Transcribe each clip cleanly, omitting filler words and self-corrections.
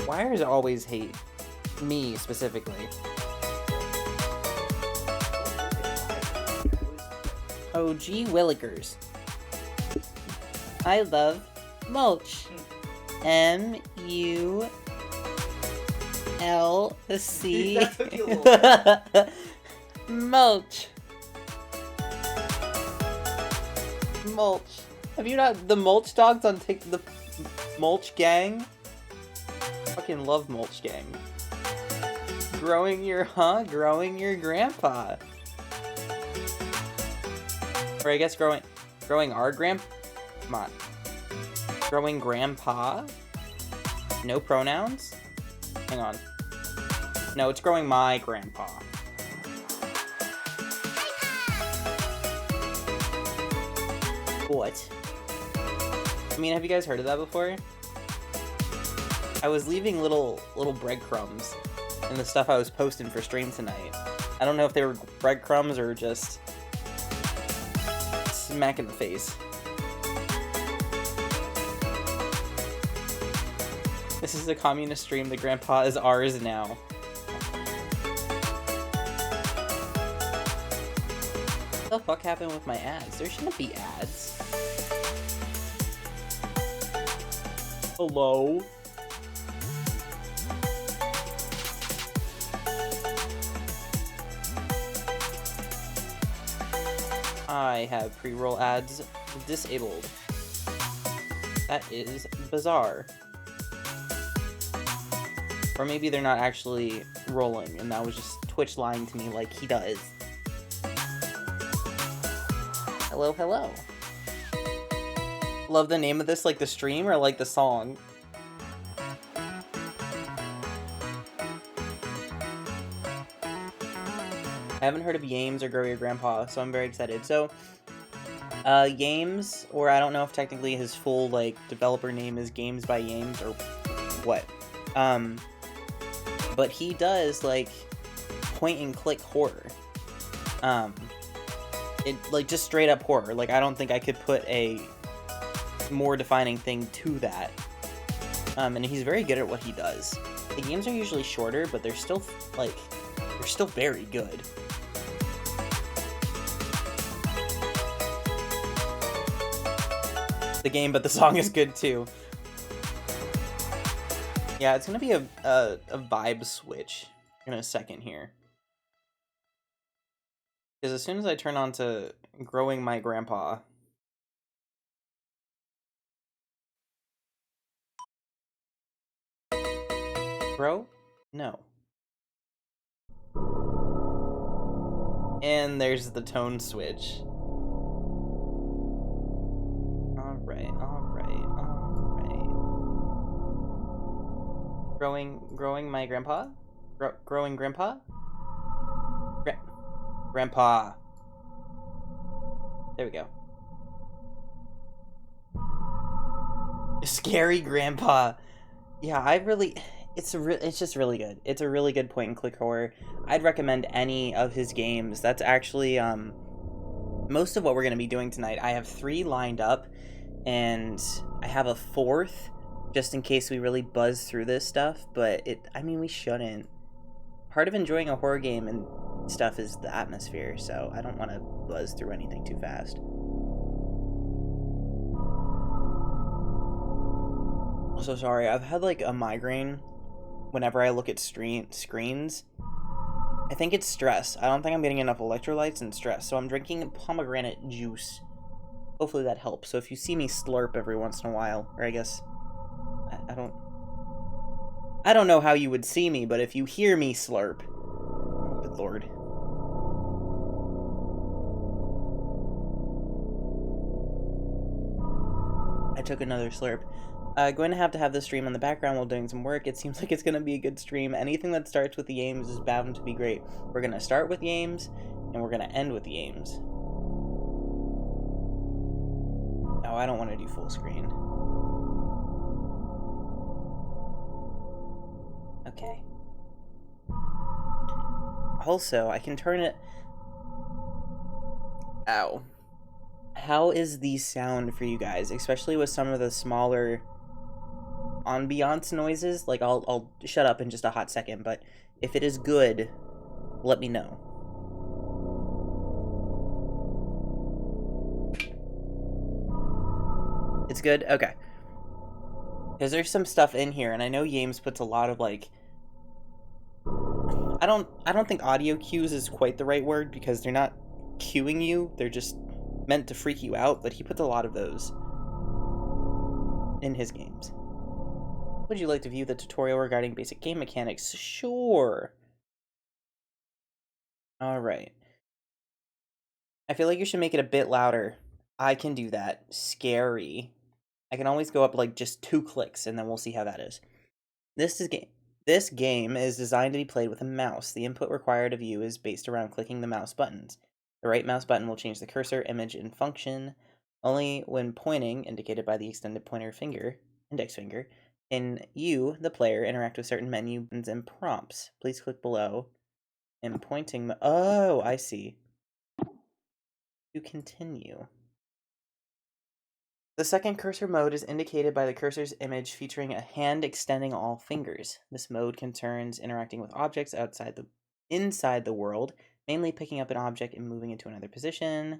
Why does it always hate me specifically? Oh, gee willikers. I love mulch. M-U-L-C. Mulch. Mulch. Have you not the mulch dogs on the mulch gang? Fucking love mulch gang. Growing your grandpa. Or I guess growing our come on. Growing grandpa? No pronouns? Hang on. No, it's growing my grandpa. What? I mean, have you guys heard of that before? I was leaving little breadcrumbs in the stuff I was posting for stream tonight. I don't know if they were breadcrumbs or just smack in the face. This is a communist stream. The grandpa is ours now. What the fuck happened with my ads? There shouldn't be ads. Hello? I have pre-roll ads disabled. That is bizarre. Or maybe they're not actually rolling, and that was just Twitch lying to me like he does. Hello, hello. Love the name of this, like the stream or like the song? I haven't heard of Yames or Grow Your Grandpa, so I'm very excited. So, Yames, or I don't know if technically his full, like, developer name is Games by Yames or what. But he does, like, point-and-click horror. Like, just straight-up horror. Like, I don't think I could put a more defining thing to that. And he's very good at what he does. The games are usually shorter, but they're still, like, they're still very good. The game, but the song is good, too. Yeah, it's gonna be a vibe switch in a second here. Because as soon as I turn on to growing my grandpa... Grow? No. And there's the tone switch. Alright. Growing my grandpa? Growing grandpa? Grandpa. There we go. Scary grandpa. Yeah, it's just really good. It's a really good point and click horror. I'd recommend any of his games. That's actually most of what we're going to be doing tonight. I have 3 lined up, and I have a 4th just in case we really buzz through this stuff, but I mean, we shouldn't. Part of enjoying a horror game and stuff is the atmosphere, so I don't want to buzz through anything too fast. I'm so sorry, I've had like a migraine whenever I look at screens. I think it's stress. I don't think I'm getting enough electrolytes and stress, so I'm drinking pomegranate juice. Hopefully that helps. So if you see me slurp every once in a while, or I guess I don't know how you would see me, but if you hear me slurp, oh, good lord. I took another slurp. Going to have the stream on the background while doing some work. It seems like it's going to be a good stream. Anything that starts with the Yames is bound to be great. We're going to start with Yames, and we're going to end with Yames. Oh, I don't want to do full screen. Okay. Also, I can turn it... Ow. How is the sound for you guys, especially with some of the smaller ambiance noises, like I'll shut up in just a hot second, but if it is good, let me know. It's good? Okay. Because there's some stuff in here, and I know Yames puts a lot of, like, I don't think audio cues is quite the right word, because they're not cueing you, they're just meant to freak you out, but he puts a lot of those in his games. Would you like to view the tutorial regarding basic game mechanics? Sure. Alright. I feel like you should make it a bit louder. I can do that. Scary. I can always go up like just 2 clicks, and then we'll see how that is. This game is designed to be played with a mouse. The input required of you is based around clicking the mouse buttons. The right mouse button will change the cursor, image, and function. Only when pointing, indicated by the extended index finger, can you, the player, interact with certain menu buttons and prompts. Please click below. And pointing. Oh, I see. To continue. The second cursor mode is indicated by the cursor's image featuring a hand extending all fingers. This mode concerns interacting with objects inside the world, mainly picking up an object and moving it to another position.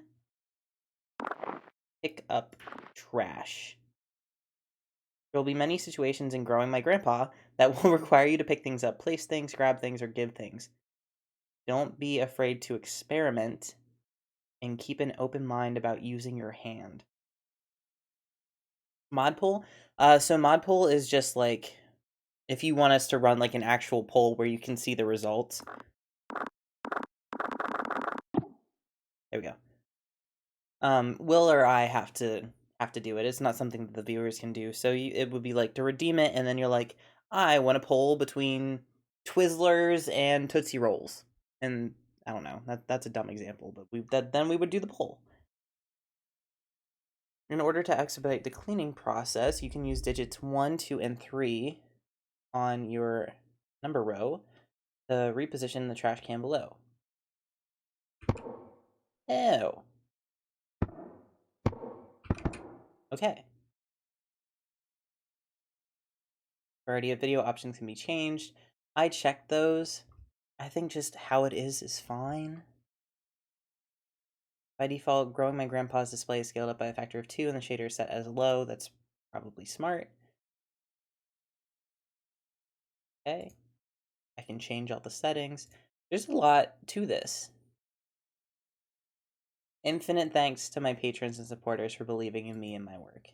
Pick up trash. There will be many situations in Growing My Grandpa that will require you to pick things up, place things, grab things, or give things. Don't be afraid to experiment, and keep an open mind about using your hand. Mod poll? So mod poll is just like, if you want us to run like an actual poll where you can see the results. There we go. Will or I have to do it. It's not something that the viewers can do. So it would be like to redeem it, and then you're like, I want to poll between Twizzlers and Tootsie Rolls, and I don't know. That's a dumb example, but then we would do the poll. In order to expedite the cleaning process, you can use digits 1, 2, and 3 on your number row to reposition the trash can below. Oh. Okay. Variety of video options can be changed. I checked those. I think just how it is fine. By default, Growing My Grandpa's display is scaled up by a factor of 2 and the shader is set as low. That's probably smart. Okay. I can change all the settings. There's a lot to this. Infinite thanks to my patrons and supporters for believing in me and my work.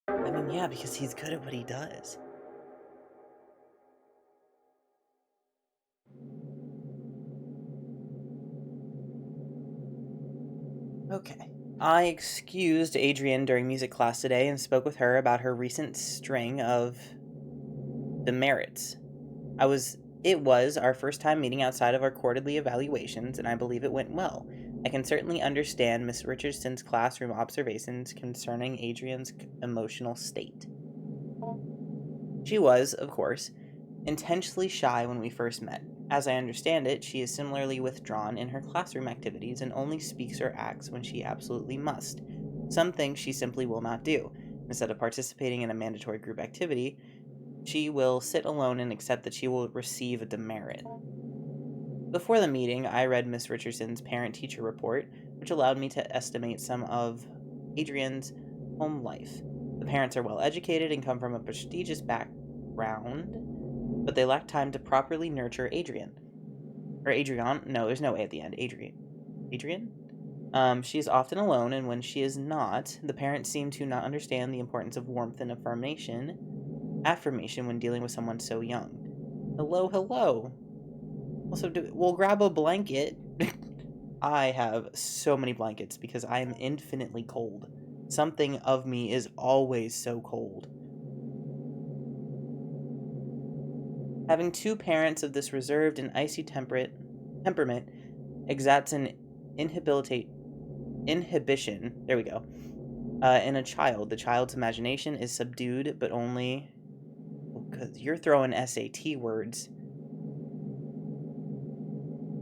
I mean, yeah, because he's good at what he does. Okay. I excused Adrienne during music class today and spoke with her about her recent string of demerits. It was our first time meeting outside of our quarterly evaluations, and I believe it went well. I can certainly understand Miss Richardson's classroom observations concerning Adrienne's emotional state. She was, of course, intensely shy when we first met. As I understand it, she is similarly withdrawn in her classroom activities and only speaks or acts when she absolutely must. Some things she simply will not do. Instead of participating in a mandatory group activity, she will sit alone and accept that she will receive a demerit. Before the meeting, I read Miss Richardson's parent-teacher report, which allowed me to estimate some of Adrienne's home life. The parents are well educated and come from a prestigious background, but they lack time to properly nurture Adrienne. Or Adrienne? No, there's no A at the end. Adrienne? She is often alone, and when she is not, the parents seem to not understand the importance of warmth and affirmation when dealing with someone so young. Hello, hello. Also, we'll grab a blanket. I have so many blankets because I am infinitely cold. Something of me is always so cold. Having 2 parents of this reserved and icy temperament exacts an inhibition. There we go. In a child, the child's imagination is subdued, but only because you're throwing SAT words.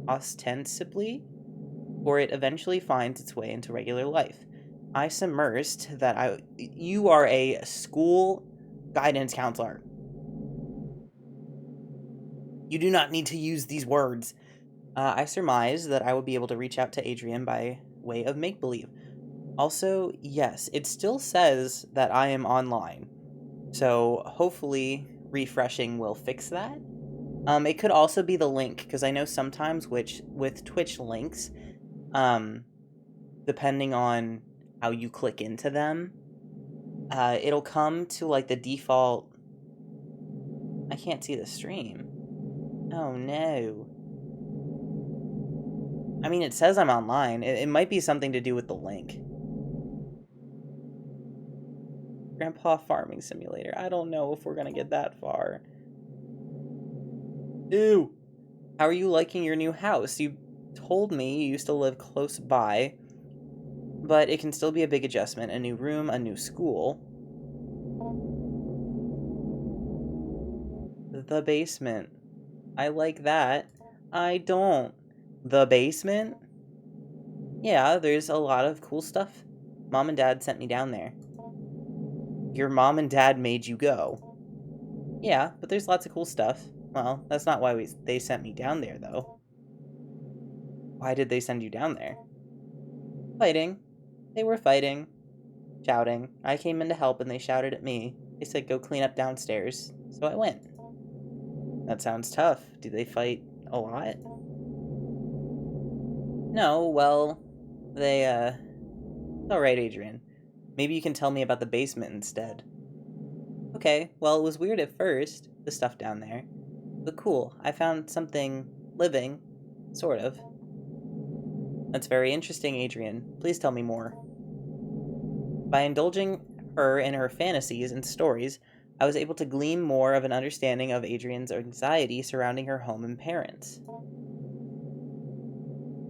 Ostensibly, or it eventually finds its way into regular life. I submersed that you are a school Guidance counselor. You do not need to use these words. I surmised that I would be able to reach out to Adrian by way of make-believe. Also, yes, it still says that I am online. So hopefully refreshing will fix that. It could also be the link, because I know sometimes with Twitch links, depending on how you click into them, it'll come to like the default. I can't see the stream. Oh no. I mean, it says I'm online. It might be something to do with the link. Grandpa Farming Simulator. I don't know if we're gonna get that far. Ew. How are you liking your new house? You told me you used to live close by, but it can still be a big adjustment. A new room, a new school. The basement. I like that. I don't. The basement? Yeah, there's a lot of cool stuff. Mom and Dad sent me down there. Your mom and dad made you go. Yeah, but there's lots of cool stuff. Well, that's not why they sent me down there, though. Why did they send you down there? Fighting. They were fighting. Shouting. I came in to help and they shouted at me. They said go clean up downstairs, so I went. That sounds tough. Do they fight a lot? No, well, it's alright, Adrian. Maybe you can tell me about the basement instead. Okay, well, it was weird at first, the stuff down there. But cool, I found something living, sort of. That's very interesting, Adrian. Please tell me more. By indulging her in her fantasies and stories, I was able to glean more of an understanding of Adrian's anxiety surrounding her home and parents.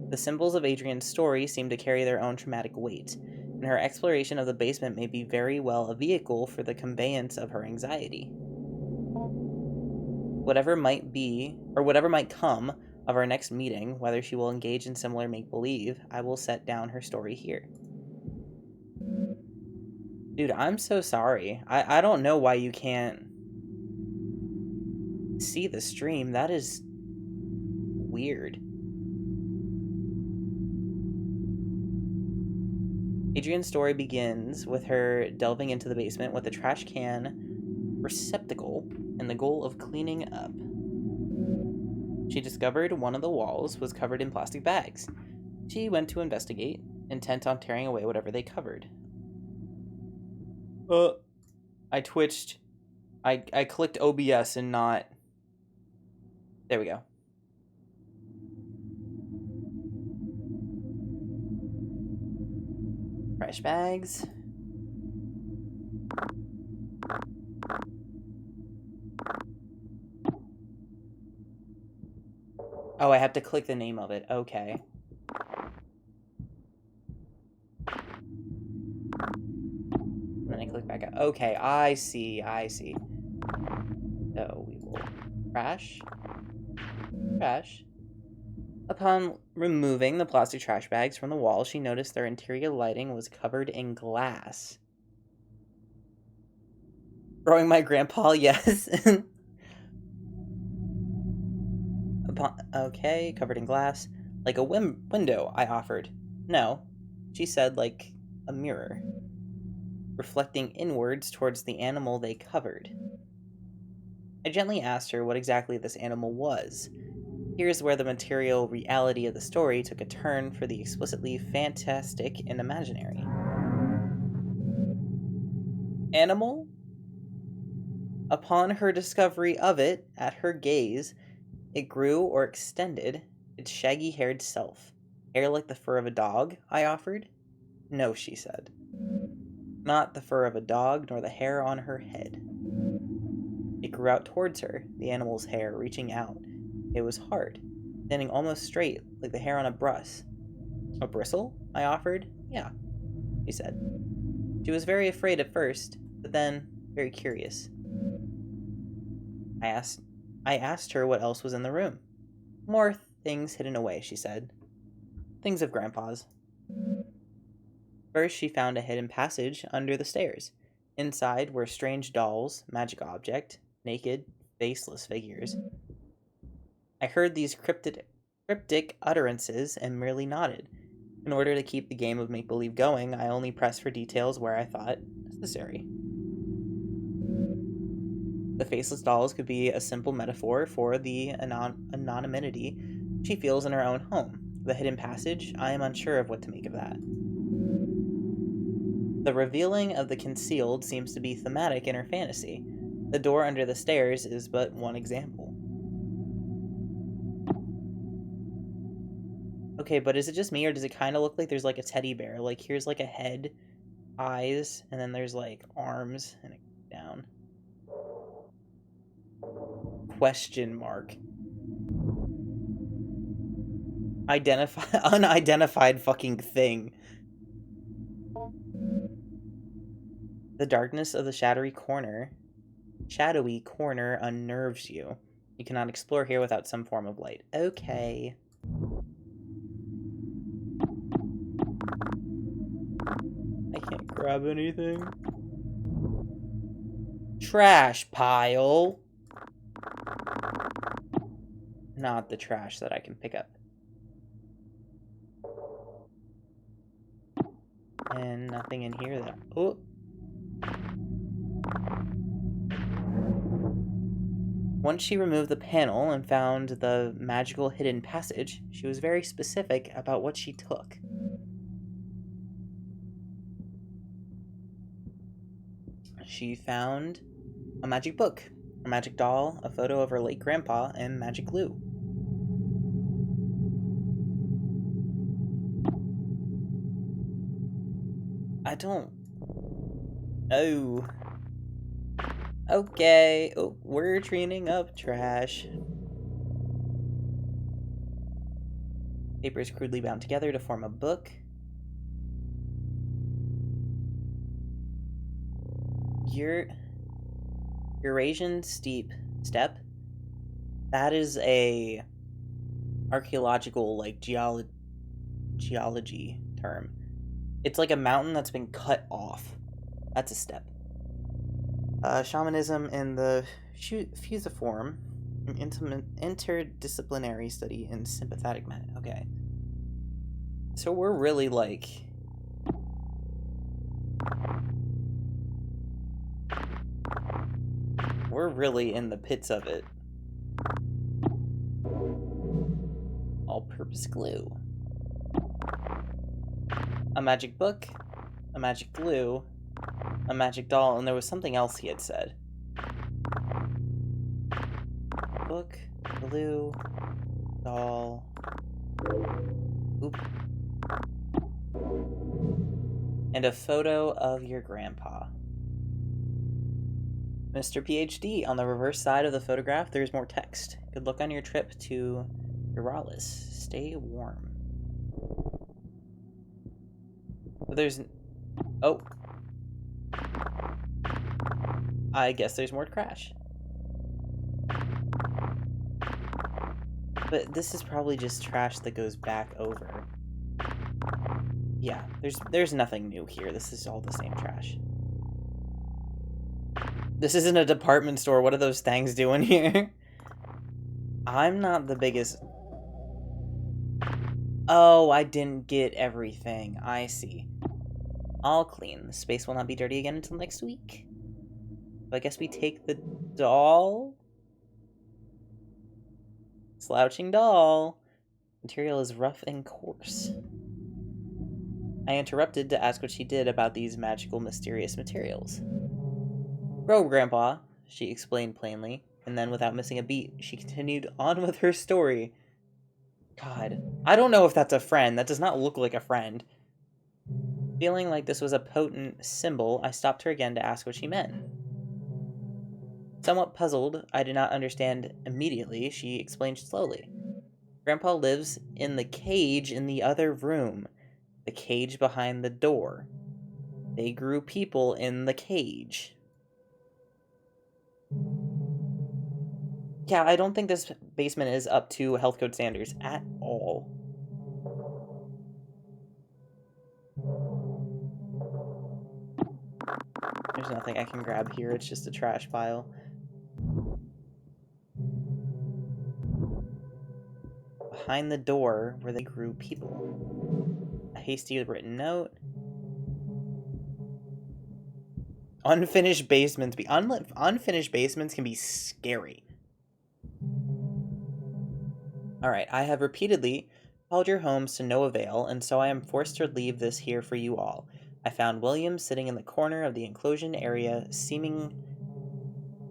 The symbols of Adrian's story seem to carry their own traumatic weight, and her exploration of the basement may be very well a vehicle for the conveyance of her anxiety. Whatever might be, or whatever might come of our next meeting, whether she will engage in similar make-believe, I will set down her story here. Dude, I'm so sorry. I don't know why you can't see the stream. That is weird. Adrian's story begins with her delving into the basement with a trash can receptacle and the goal of cleaning up. She discovered one of the walls was covered in plastic bags. She went to investigate, intent on tearing away whatever they covered. I twitched. I clicked OBS and not... There we go. Trash bags. Oh, I have to click the name of it. Okay. And then I click back up. Okay, I see. So we will trash. Upon removing the plastic trash bags from the wall, she noticed their interior lighting was covered in glass. Growing my grandpa, yes. Okay, covered in glass. Like a window, I offered. No, she said, like a mirror, reflecting inwards towards the animal they covered. I gently asked her what exactly this animal was. Here's where the material reality of the story took a turn for the explicitly fantastic and imaginary. Animal? Upon her discovery of it, at her gaze, it grew or extended its shaggy-haired self. Hair like the fur of a dog, I offered. No, she said. Not the fur of a dog, nor the hair on her head. It grew out towards her, the animal's hair reaching out. It was hard, standing almost straight, like the hair on a brush. A bristle? I offered. Yeah, she said. She was very afraid at first, but then very curious. I asked her what else was in the room. More things hidden away, she said. Things of Grandpa's. First, she found a hidden passage under the stairs. Inside were strange dolls, magic object, naked, faceless figures. I heard these cryptic utterances and merely nodded. In order to keep the game of make-believe going, I only pressed for details where I thought necessary. The faceless dolls could be a simple metaphor for the anonymity she feels in her own home. The hidden passage, I am unsure of what to make of that. The revealing of the concealed seems to be thematic in her fantasy. The door under the stairs is but one example. Okay, but is it just me, or does it kind of look like there's like a teddy bear? Like, here's like a head, eyes, and then there's like arms, and it goes down. Question mark. Unidentified fucking thing. The darkness of the shadowy corner unnerves you. You cannot explore here without some form of light. Okay. I can't grab anything. Trash pile. Not the trash that I can pick up. And nothing in here that... Oh. Once she removed the panel and found the magical hidden passage, she was very specific about what she took. She found a magic book, a magic doll, a photo of her late grandpa, and magic glue. I don't... Oh. Okay. Oh, we're cleaning up trash. Papers crudely bound together to form a book. Eurasian steep step. That is a archaeological, like, geology term. It's like a mountain that's been cut off. That's a step. Shamanism in the fusiform, an interdisciplinary study in sympathetic men. Okay. So we're really like... We're really in the pits of it. All-purpose glue. A magic book, a magic glue, a magic doll, and there was something else he had said. Book, glue, doll. Oop. And a photo of your grandpa. Mr. PhD, on the reverse side of the photograph, there's more text. Good luck on your trip to Uralis. Stay warm. There's... Oh. I guess there's more trash. But this is probably just trash that goes back over. Yeah, there's nothing new here. This is all the same trash. This isn't a department store. What are those things doing here? I'm not the biggest... Oh, I didn't get everything. I see. All clean. The space will not be dirty again until next week. So I guess we take the doll? Slouching doll. Material is rough and coarse. I interrupted to ask what she did about these magical, mysterious materials. Grow, Grandpa, she explained plainly, and then without missing a beat, she continued on with her story. God, I don't know if that's a friend. That does not look like a friend. Feeling like this was a potent symbol, I stopped her again to ask what she meant. Somewhat puzzled, I did not understand immediately, she explained slowly. Grandpa lives in the cage in the other room. The cage behind the door. They grew people in the cage. Yeah, I don't think this basement is up to health code standards at all. There's nothing I can grab here, it's just a trash pile. Behind the door where they grew people. A hasty written note. Unfinished basements unfinished basements can be scary. Alright, I have repeatedly called your homes to no avail, and so I am forced to leave this here for you all. I found William sitting in the corner of the enclosure area, seeming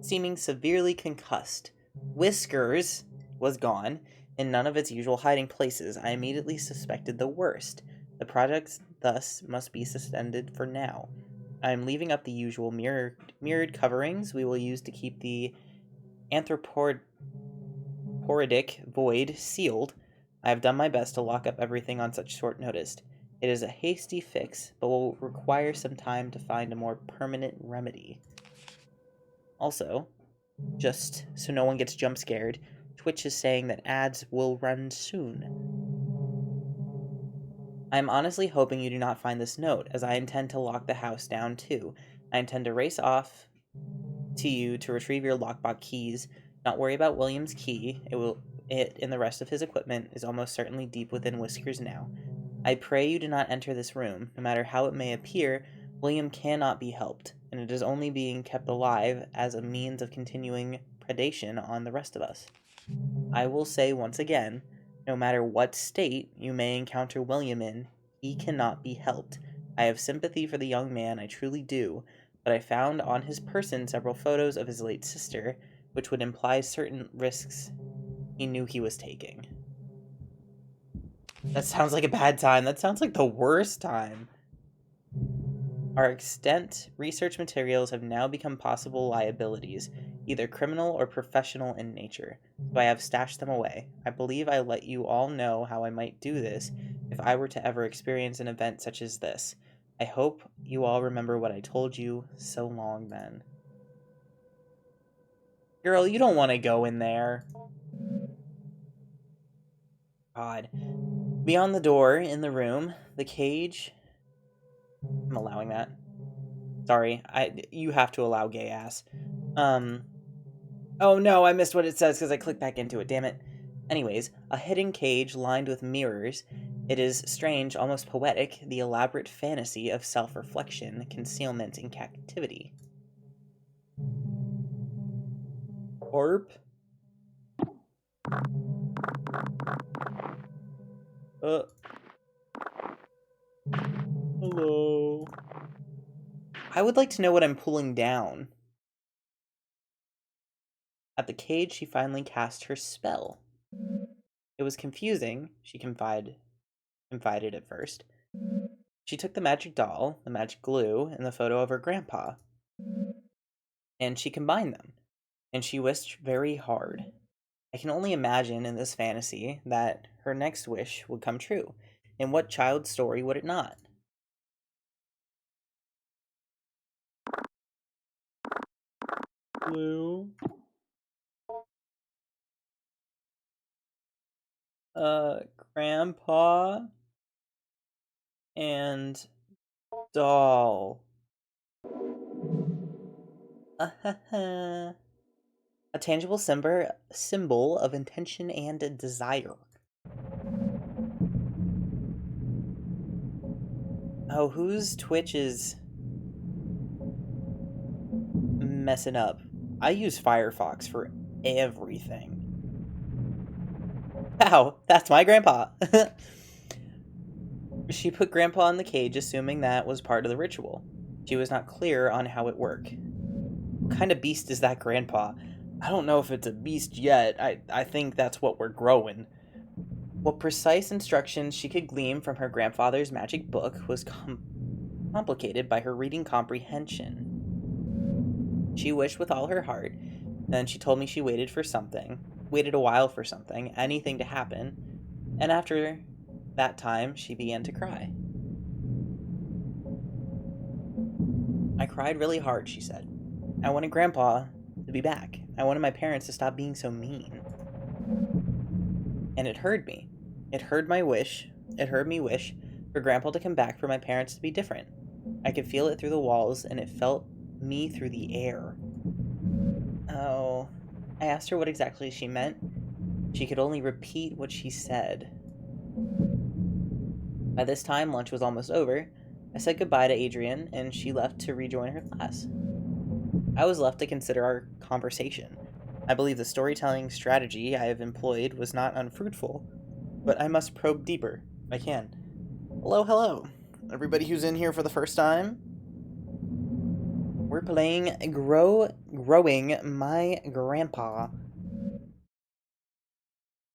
severely concussed. Whiskers was gone, in none of its usual hiding places. I immediately suspected the worst. The project thus must be suspended for now. I am leaving up the usual mirrored coverings we will use to keep the anthroporidic void sealed. I have done my best to lock up everything on such short notice. It is a hasty fix, but will require some time to find a more permanent remedy. Also, just so no one gets jump scared, Twitch is saying that ads will run soon. I am honestly hoping you do not find this note, as I intend to lock the house down too. I intend to race off to you to retrieve your lockbox keys. Not worry about William's key. It and the rest of his equipment is almost certainly deep within Whiskers now. I pray you do not enter this room. No matter how it may appear, William cannot be helped, and it is only being kept alive as a means of continuing predation on the rest of us. I will say once again, no matter what state you may encounter William in, he cannot be helped. I have sympathy for the young man, I truly do, but I found on his person several photos of his late sister, which would imply certain risks he knew he was taking. That sounds like a bad time. That sounds like the worst time. Our extant research materials have now become possible liabilities, either criminal or professional in nature, so I have stashed them away. I believe I let you all know how I might do this if I were to ever experience an event such as this. I hope you all remember what I told you so long then. Girl, you don't want to go in there. God. Beyond the door, in the room, the cage... I'm allowing that. Sorry, you have to allow gay ass. Oh no, I missed what it says because I clicked back into it, damn it. Anyways, a hidden cage lined with mirrors. It is strange, almost poetic, the elaborate fantasy of self-reflection, concealment, and captivity. Orp? Hello. I would like to know what I'm pulling down. At the cage, she finally cast her spell. It was confusing, she confided at first. She took the magic doll, the magic glue, and the photo of her grandpa, and she combined them, and she wished very hard. I can only imagine in this fantasy that her next wish would come true. In what child's story would it not? Glue. Grandpa and doll. A tangible symbol of intention and desire. Oh, whose Twitch is messing up? I use Firefox for everything. Wow, that's my grandpa. She put Grandpa in the cage, assuming that was part of the ritual. She was not clear on how it worked. What kind of beast is that Grandpa? I don't know if it's a beast yet. I think that's what we're growing. What precise instructions she could glean from her grandfather's magic book was complicated by her reading comprehension. She wished with all her heart, then she told me she waited a while for something, anything to happen, and after that time, she began to cry. I cried really hard, she said. I wanted Grandpa to be back. I wanted my parents to stop being so mean. And it hurt me. It heard me wish for Grandpa to come back, for my parents to be different. I could feel it through the walls, and it felt me through the air. Oh, I asked her what exactly she meant. She could only repeat what she said. By this time, lunch was almost over. I said goodbye to Adrian, and she left to rejoin her class. I was left to consider our conversation. I believe the storytelling strategy I have employed was not unfruitful, but I must probe deeper if I can. Hello, hello. Everybody who's in here for the first time, we're playing Growing My Grandpa.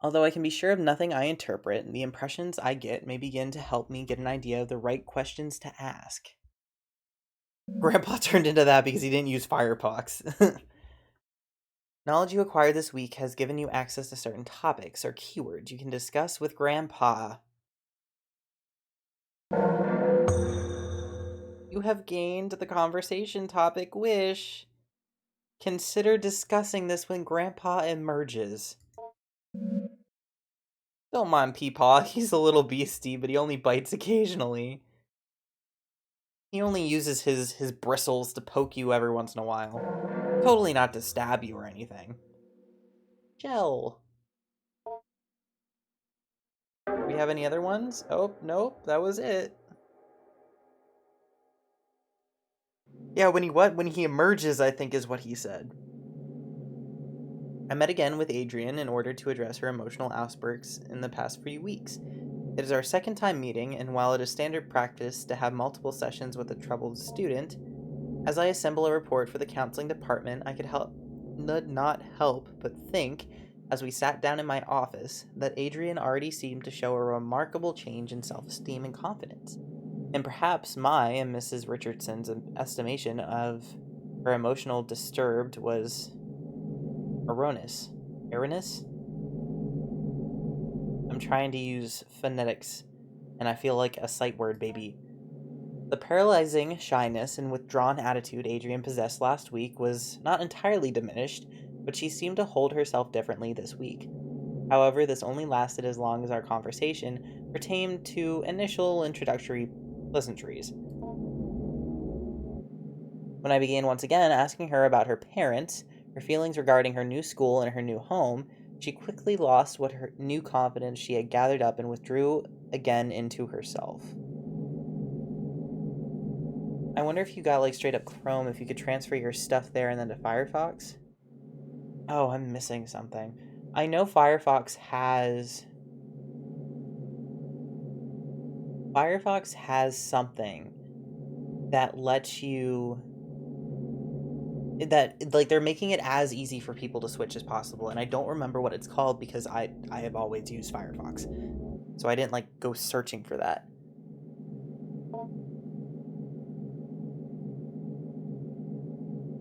Although I can be sure of nothing I interpret, the impressions I get may begin to help me get an idea of the right questions to ask. Grandpa turned into that because he didn't use Firefox. Knowledge you acquired this week has given you access to certain topics or keywords you can discuss with Grandpa. You have gained the conversation topic Wish. Consider discussing this when Grandpa emerges. Don't mind Peepaw, he's a little beastie, but he only bites occasionally. He only uses his bristles to poke you every once in a while. Totally not to stab you or anything. Gel. Do we have any other ones? Oh, nope, that was it. Yeah, when he emerges, I think is what he said. I met again with Adrian in order to address her emotional outbursts in the past few weeks. It is our second time meeting, and while it is standard practice to have multiple sessions with a troubled student, as I assemble a report for the counseling department, I could not help but think, as we sat down in my office, that Adrian already seemed to show a remarkable change in self-esteem and confidence. And perhaps my and Mrs. Richardson's estimation of her emotional disturbed was erroneous. Erroneous? I'm trying to use phonetics, and I feel like a sight word baby. The paralyzing shyness and withdrawn attitude Adrian possessed last week was not entirely diminished, but she seemed to hold herself differently this week. However, this only lasted as long as our conversation pertained to initial introductory pleasantries. When I began once again asking her about her parents, her feelings regarding her new school and her new home, she quickly lost what her new confidence she had gathered up and withdrew again into herself. I wonder if you got like straight up Chrome, if you could transfer your stuff there and then to Firefox. Oh, I'm missing something. I know Firefox has something that lets you that like they're making it as easy for people to switch as possible, and I don't remember what it's called because I have always used Firefox. So I didn't like go searching for that.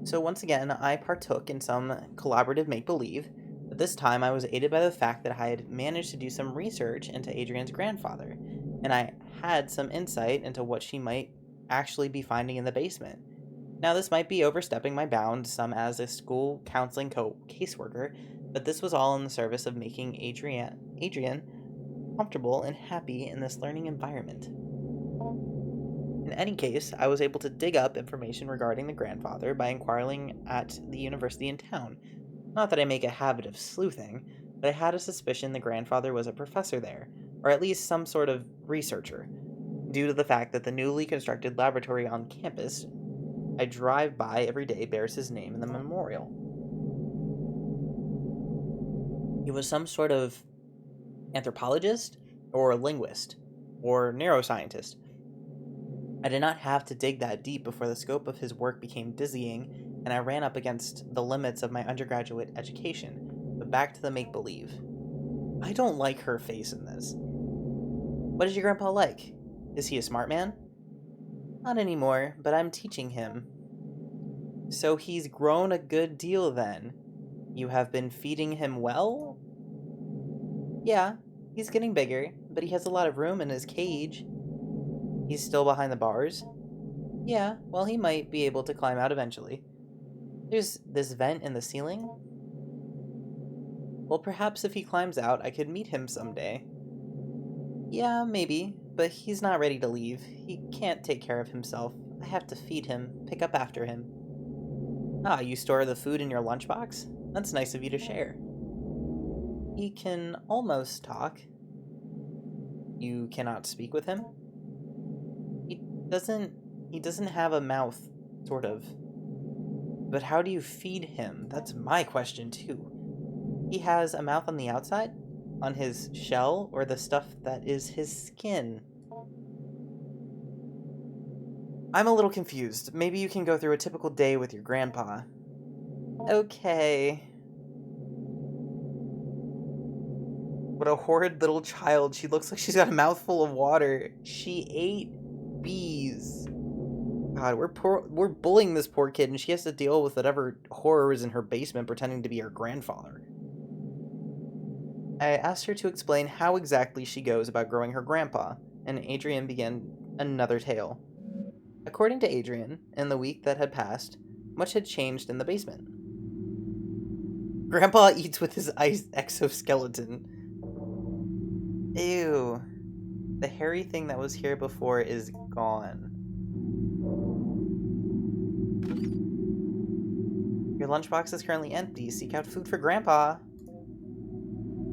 So once again, I partook in some collaborative make-believe, but this time I was aided by the fact that I had managed to do some research into Adrian's grandfather, and I had some insight into what she might actually be finding in the basement. Now, this might be overstepping my bounds, some as a school counseling caseworker, but this was all in the service of making Adrian comfortable and happy in this learning environment. In any case, I was able to dig up information regarding the grandfather by inquiring at the university in town. Not that I make a habit of sleuthing, but I had a suspicion the grandfather was a professor there, or at least some sort of researcher, due to the fact that the newly constructed laboratory on campus I drive by every day bears his name in the memorial. He was some sort of anthropologist, or linguist, or neuroscientist. I did not have to dig that deep before the scope of his work became dizzying, and I ran up against the limits of my undergraduate education. But back to the make-believe. I don't like her face in this. What is your grandpa like? Is he a smart man? Not anymore, but I'm teaching him. So he's grown a good deal then. You have been feeding him well? Yeah, he's getting bigger, but he has a lot of room in his cage. He's still behind the bars? Yeah, well, he might be able to climb out eventually. There's this vent in the ceiling? Well, perhaps if he climbs out, I could meet him someday. Yeah, maybe, but he's not ready to leave. He can't take care of himself. I have to feed him, pick up after him. Ah, you store the food in your lunchbox? That's nice of you to share. He can almost talk. You cannot speak with him? He doesn't he doesn't have a mouth, sort of. But how do you feed him? That's my question too. He has a mouth on the outside? On his shell, or the stuff that is his skin? I'm a little confused. Maybe you can go through a typical day with your grandpa. Okay. What a horrid little child. She looks like she's got a mouthful of water. She ate bees. God, we're bullying this poor kid, and she has to deal with whatever horror is in her basement pretending to be her grandfather. I asked her to explain how exactly she goes about growing her grandpa, and Adrian began another tale. According to Adrian, in the week that had passed, much had changed in the basement. Grandpa eats with his exoskeleton. Ew. The hairy thing that was here before is gone. Your lunchbox is currently empty. Seek out food for Grandpa.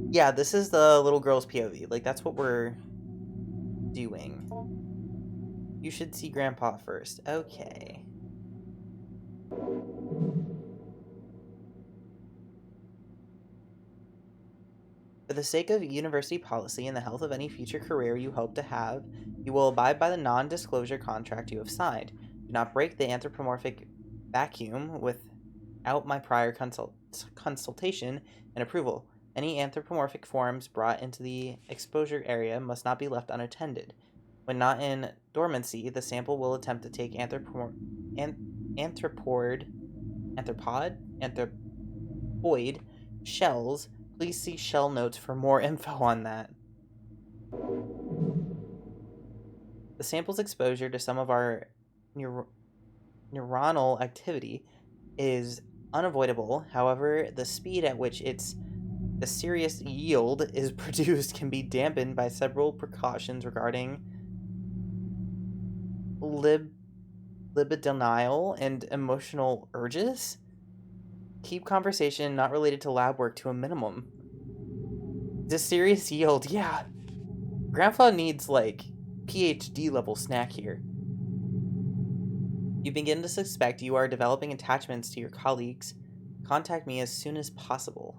Yeah, this is the little girl's POV. Like, that's what we're doing. You should see Grandpa first. Okay. For the sake of university policy and the health of any future career you hope to have, you will abide by the non-disclosure contract you have signed. Do not break the anthropomorphic vacuum without my prior consultation and approval. Any anthropomorphic forms brought into the exposure area must not be left unattended. When not in dormancy, the sample will attempt to take anthropoid shells. Please see shell notes for more info on that. The sample's exposure to some of our neuronal activity is unavoidable. However, the speed at which the serious yield is produced can be dampened by several precautions regarding libidinal and emotional urges. Keep conversation not related to lab work to a minimum. The serious yield, yeah. Grandpa needs, like, PhD level snack here. You begin to suspect you are developing attachments to your colleagues. Contact me as soon as possible.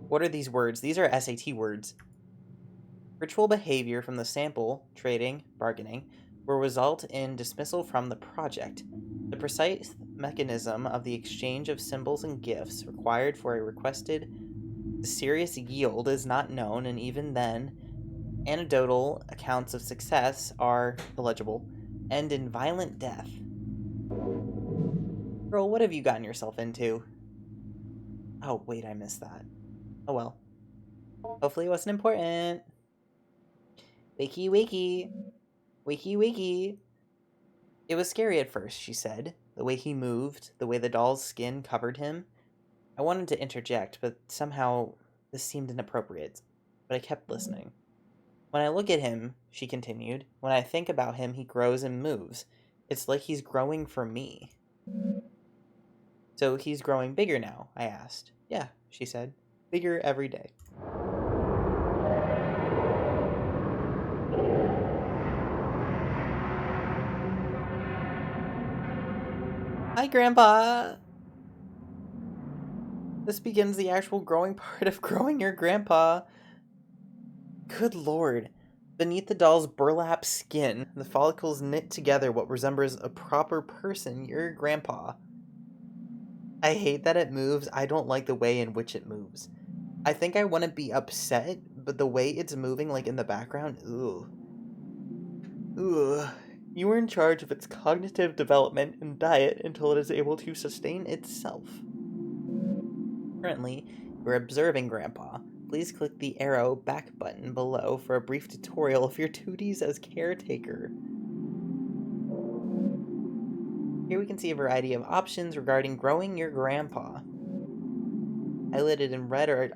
What are these words? These are SAT words. Ritual behavior from the sample, trading, bargaining, will result in dismissal from the project. The precise mechanism of the exchange of symbols and gifts required for a requested serious yield is not known, and even then, anecdotal accounts of success are illegible, end in violent death. Girl, what have you gotten yourself into? Oh, wait, I missed that. Oh well. Hopefully it wasn't important. Wakey, wakey. Wakey, wakey. It was scary at first, she said. The way he moved, the way the doll's skin covered him. I wanted to interject, but somehow this seemed inappropriate. But I kept listening. When I look at him, she continued, when I think about him, he grows and moves. It's like he's growing for me. So he's growing bigger now, I asked. Yeah, she said. Bigger every day. Hi, Grandpa! This begins the actual growing part of growing your grandpa. Good lord. Beneath the doll's burlap skin, the follicles knit together what resembles a proper person, your grandpa. I hate that it moves. I don't like the way in which it moves. I think I wouldn't be upset, but the way it's moving, like in the background, ugh. Ugh. You are in charge of its cognitive development and diet until it is able to sustain itself. Currently, you're observing Grandpa. Please click the arrow back button below for a brief tutorial of your duties as caretaker. Here we can see a variety of options regarding growing your grandpa. Highlighted in red are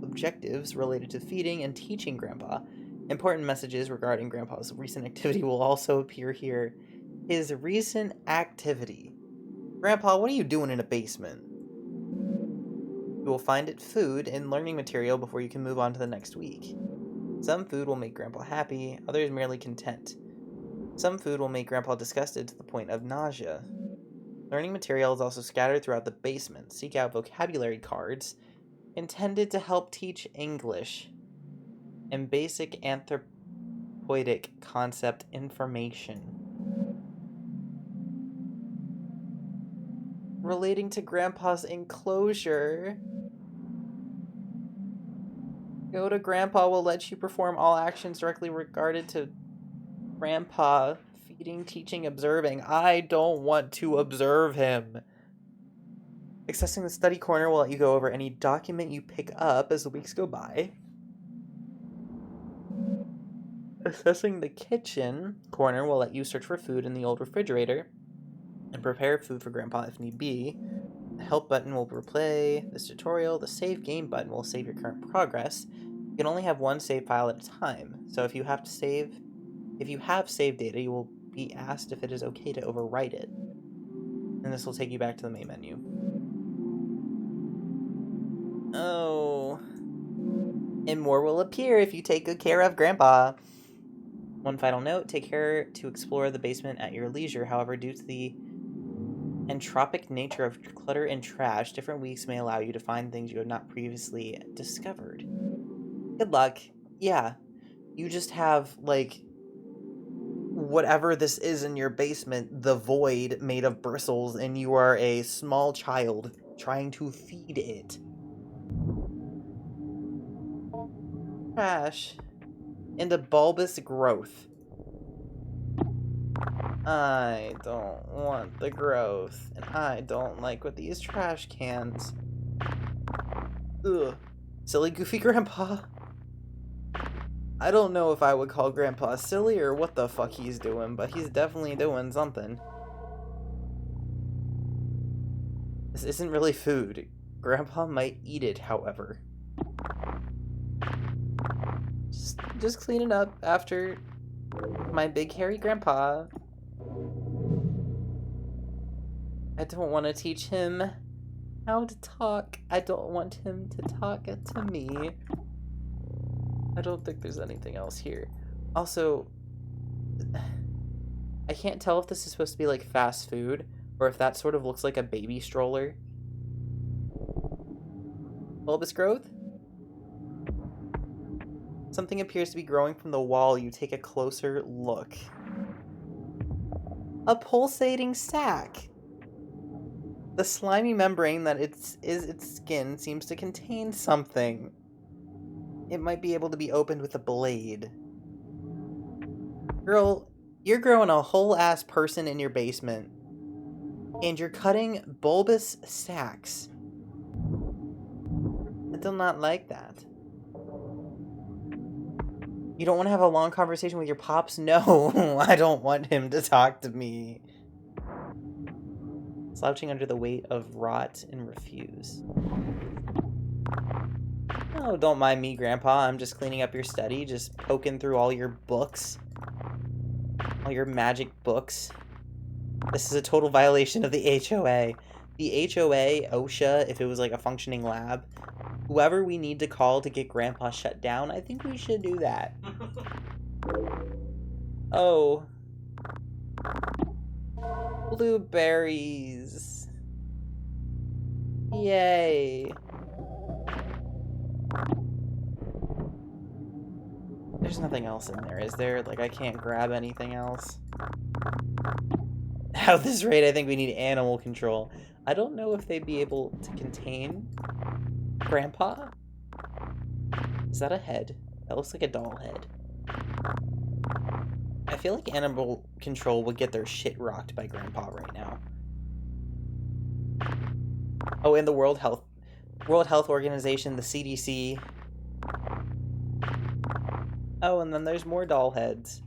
objectives related to feeding and teaching Grandpa. Important messages regarding Grandpa's recent activity will also appear here. His recent activity. Grandpa, what are you doing in a basement? You will find it food and learning material before you can move on to the next week. Some food will make Grandpa happy, others merely content. Some food will make Grandpa disgusted to the point of nausea. Learning material is also scattered throughout the basement. Seek out vocabulary cards intended to help teach English and basic anthropoidic concept information relating to Grandpa's enclosure. Go to Grandpa will let you perform all actions directly regarded to Grandpa. Feeding, teaching, observing. I don't want to observe him. Accessing the study corner will let you go over any document you pick up as the weeks go by. Accessing the kitchen corner will let you search for food in the old refrigerator and prepare food for Grandpa if need be. The help button will replay this tutorial. The save game button will save your current progress. You can only have one save file at a time, so if you have saved data, you will be asked if it is okay to overwrite it. And this will take you back to the main menu. Oh. And more will appear if you take good care of Grandpa. One final note, take care to explore the basement at your leisure. However, due to the entropic nature of clutter and trash, different weeks may allow you to find things you have not previously discovered. Good luck. Yeah, you just have, like, whatever this is in your basement, the void made of bristles, and you are a small child trying to feed it. Trash. And a bulbous growth. I don't want the growth, and I don't like with these trash cans. Ugh. Silly, goofy Grandpa. I don't know if I would call Grandpa silly or what the fuck he's doing, but he's definitely doing something. This isn't really food. Grandpa might eat it, however. Just clean it up after my big hairy grandpa. I don't want to teach him how to talk. I don't want him to talk to me. I don't think there's anything else here. Also, I can't tell if this is supposed to be like fast food or if that sort of looks like a baby stroller. Bulbous growth? Something appears to be growing from the wall. You take a closer look. A pulsating sac. The slimy membrane that is its skin seems to contain something. It might be able to be opened with a blade. Girl, you're growing a whole ass person in your basement. And you're cutting bulbous sacs. I do not like that. You don't want to have a long conversation with your pops? No, I don't want him to talk to me. Slouching under the weight of rot and refuse. Oh, don't mind me, Grandpa. I'm just cleaning up your study, just poking through all your books. All your magic books. This is a total violation of the HOA. The HOA, OSHA, if it was like a functioning lab, whoever we need to call to get Grandpa shut down, I think we should do that. Oh. Blueberries. Yay. There's nothing else in there, is there? Like, I can't grab anything else. At this rate, I think we need animal control. I don't know if they'd be able to contain Grandpa? Is that a head? That looks like a doll head. I feel like animal control would get their shit rocked by Grandpa right now. Oh, and the World Health Organization, the CDC. Oh, and then there's more doll heads.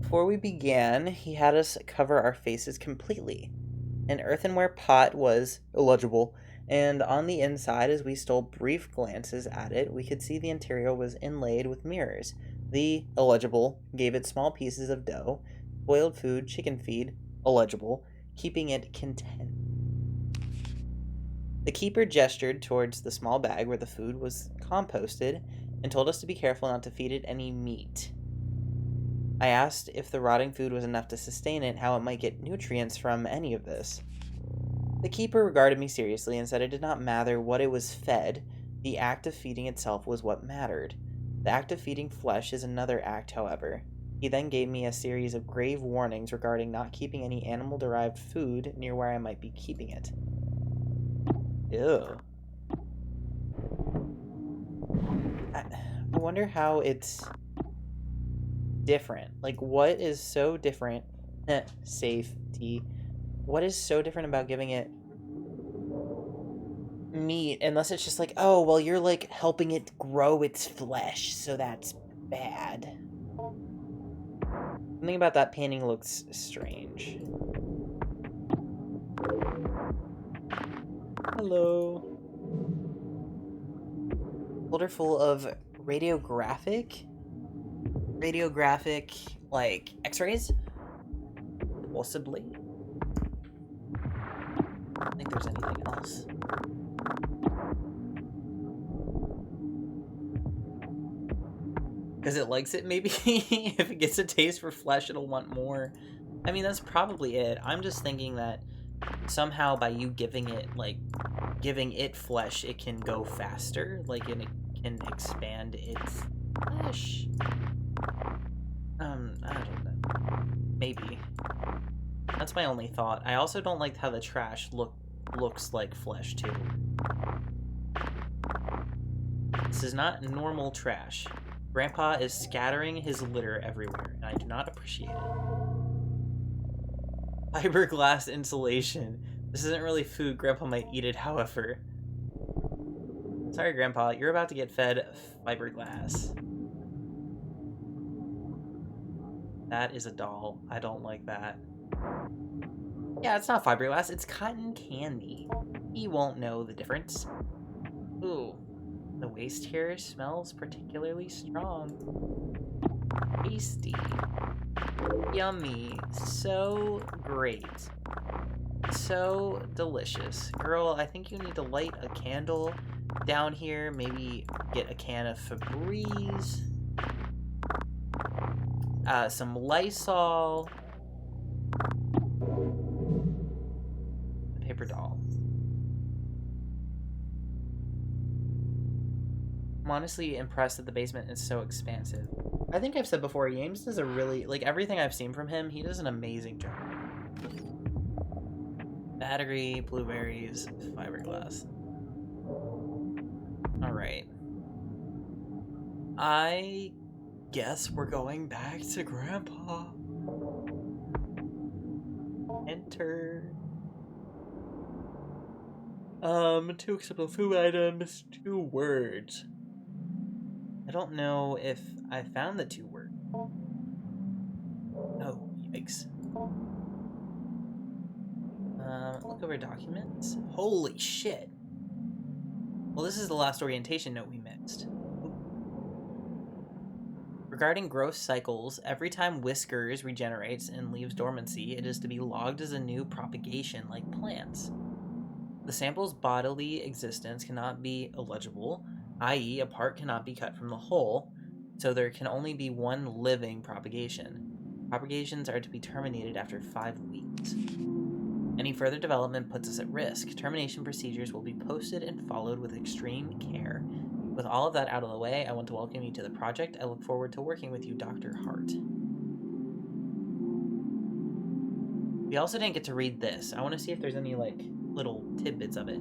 Before we began, he had us cover our faces completely. An earthenware pot was illegible, and on the inside, as we stole brief glances at it, we could see the interior was inlaid with mirrors. The illegible gave it small pieces of dough, boiled food, chicken feed, illegible, keeping it content. The keeper gestured towards the small bag where the food was composted and told us to be careful not to feed it any meat. I asked if the rotting food was enough to sustain it, how it might get nutrients from any of this. The keeper regarded me seriously and said it did not matter what it was fed, the act of feeding itself was what mattered. The act of feeding flesh is another act, however. He then gave me a series of grave warnings regarding not keeping any animal-derived food near where I might be keeping it. Ew. I wonder how it's different. Like, what is so different? Safety. What is so different about giving it meat, unless it's just like, oh, well, you're like helping it grow its flesh, so that's bad. Something about that painting looks strange. Hello. Folder full of radiographic, like, x-rays? Possibly. I don't think there's anything else. Because it likes it, maybe? If it gets a taste for flesh, it'll want more. I mean, that's probably it. I'm just thinking that somehow by you giving it flesh, it can go faster. Like, and it can expand its flesh. I don't know. Maybe. That's my only thought. I also don't like how the trash looks like flesh, too. This is not normal trash. Grandpa is scattering his litter everywhere, and I do not appreciate it. Fiberglass insulation. This isn't really food. Grandpa might eat it, however. Sorry, Grandpa. You're about to get fed fiberglass. That is a doll. I don't like that. Yeah, it's not fiberglass. It's cotton candy. He won't know the difference. Ooh. The waste here smells particularly strong. Tasty. Yummy. So great. So delicious. Girl, I think you need to light a candle down here. Maybe get a can of Febreze. Some Lysol. A paper doll. I'm honestly impressed that the basement is so expansive. I think I've said before, James does a really, like, everything I've seen from him, he does an amazing job. Battery, blueberries, fiberglass. Alright. I guess we're going back to Grandpa. Enter. 2 acceptable food items, 2 words. I don't know if I found the 2 words. Oh, yikes. Look over documents. Holy shit. Well, this is the last orientation note we missed. Regarding growth cycles, every time Whiskers regenerates and leaves dormancy, it is to be logged as a new propagation like plants. The sample's bodily existence cannot be illegible, i.e., a part cannot be cut from the whole, so there can only be one living propagation. Propagations are to be terminated after 5 weeks. Any further development puts us at risk. Termination procedures will be posted and followed with extreme care. With all of that out of the way, I want to welcome you to the project. I look forward to working with you, Dr. Hart. We also didn't get to read this. I want to see if there's any, like, little tidbits of it.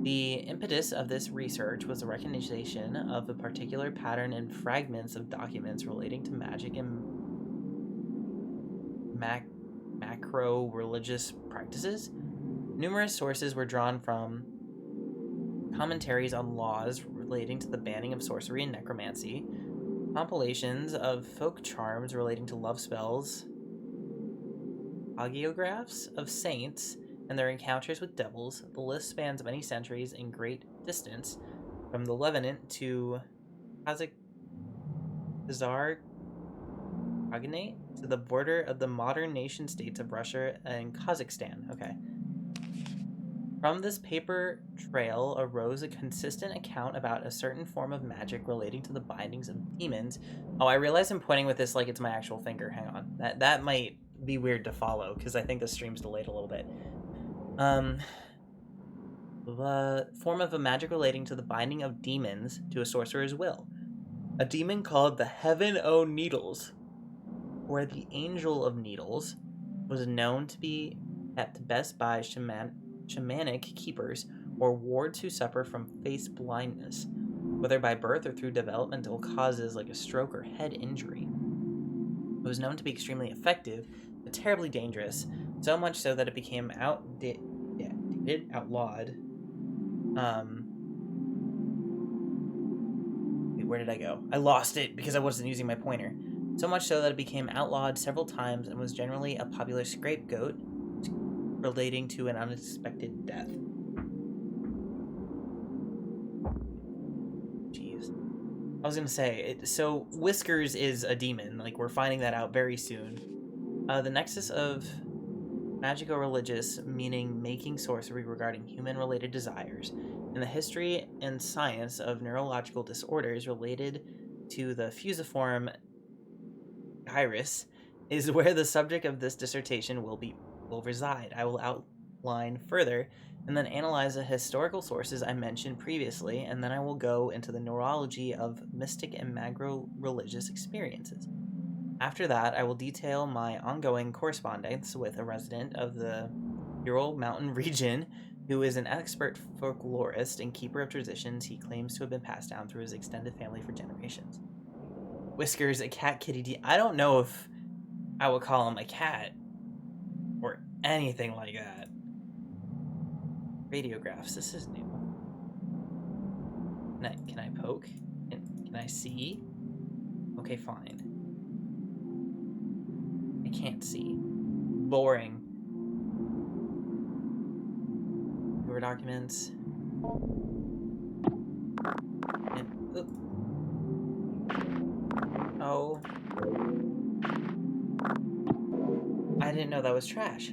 The impetus of this research was the recognition of a particular pattern in fragments of documents relating to magic and macro-religious practices. Numerous sources were drawn from commentaries on laws relating to the banning of sorcery and necromancy, compilations of folk charms relating to love spells, hagiographs of saints, and their encounters with devils. The list spans many centuries in great distance, from the Levant to Kazakh Khaganate to the border of the modern nation-states of Russia and Kazakhstan. Okay. From this paper trail arose a consistent account about a certain form of magic relating to the bindings of demons. Oh, I realize I'm pointing with this like it's my actual finger. Hang on. That might be weird to follow because I think the stream's delayed a little bit. The form of a magic relating to the binding of demons to a sorcerer's will. A demon called the Heaven O' Needles, or the Angel of Needles, was known to be kept best by shamanic keepers or wards who suffer from face blindness, whether by birth or through developmental causes like a stroke or head injury. It was known to be extremely effective, but terribly dangerous, so much so that it became outlawed. Wait, where did I go? I lost it because I wasn't using my pointer. So much so that it became outlawed several times and was generally a popular scapegoat relating to an unexpected death. Jeez. I was gonna say, so Whiskers is a demon. Like, we're finding that out very soon. The nexus of magico-religious, meaning making sorcery regarding human-related desires, and the history and science of neurological disorders related to the fusiform gyrus is where the subject of this dissertation will reside. I will outline further and then analyze the historical sources I mentioned previously, and then I will go into the neurology of mystic and magro-religious experiences. After that, I will detail my ongoing correspondence with a resident of the Ural Mountain region who is an expert folklorist and keeper of traditions he claims to have been passed down through his extended family for generations. Whiskers, a cat kitty I don't know if I would call him a cat or anything like that. Radiographs, this is new. Can I poke? Can I see? Okay, fine. I can't see. Boring. Your documents. And, oh. I didn't know that was trash.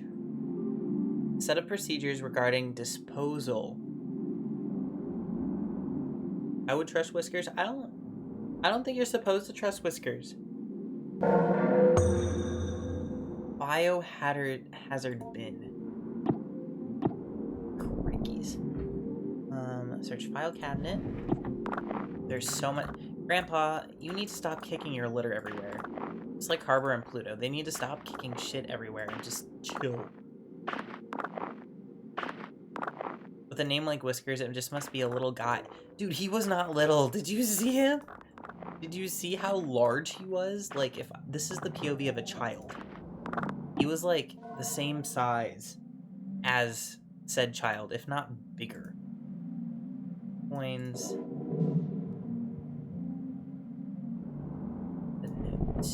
Set of procedures regarding disposal. I would trust Whiskers. I don't think you're supposed to trust Whiskers. Biohazard bin. Crikey's. Search file cabinet. There's so much. Grandpa, you need to stop kicking your litter everywhere. It's like Harbor and Pluto. They need to stop kicking shit everywhere and just chill. With a name like Whiskers, it just must be a little guy. Dude, he was not little. Did you see him? Did you see how large he was? Like, if this is the POV of a child. He was like the same size as said child, if not bigger. Coins. The note.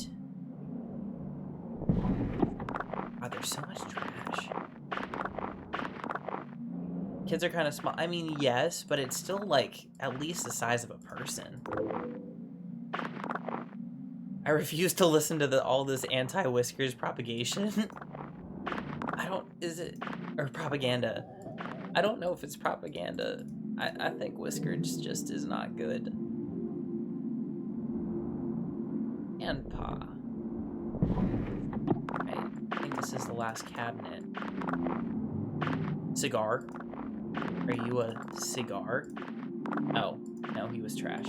God, there's so much trash. Kids are kind of small. I mean, yes, but it's still like at least the size of a person. I refuse to listen to all this anti-Whiskers propagation. Or propaganda. I don't know if it's propaganda. I think Whiskers just is not good. And Pa. Right, I think this is the last cabinet. Cigar? Are you a cigar? Oh, no, he was trash.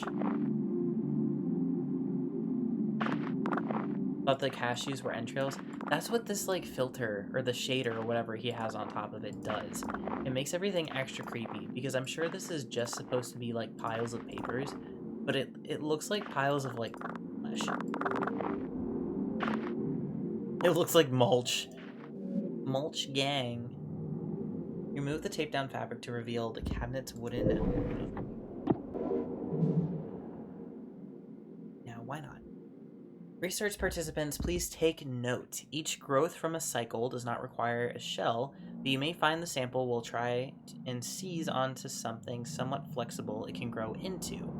Thought the cashews were entrails. That's what this like filter or the shader or whatever he has on top of it does. It makes everything extra creepy because I'm sure this is just supposed to be like piles of papers, but it looks like piles of like flesh. It looks like mulch. Mulch gang. Remove the taped down fabric to reveal the cabinet's wooden and aluminum. Now, why not? Research participants, please take note. Each growth from a cycle does not require a shell, But you may find the sample will try and seize onto something somewhat flexible it can grow into,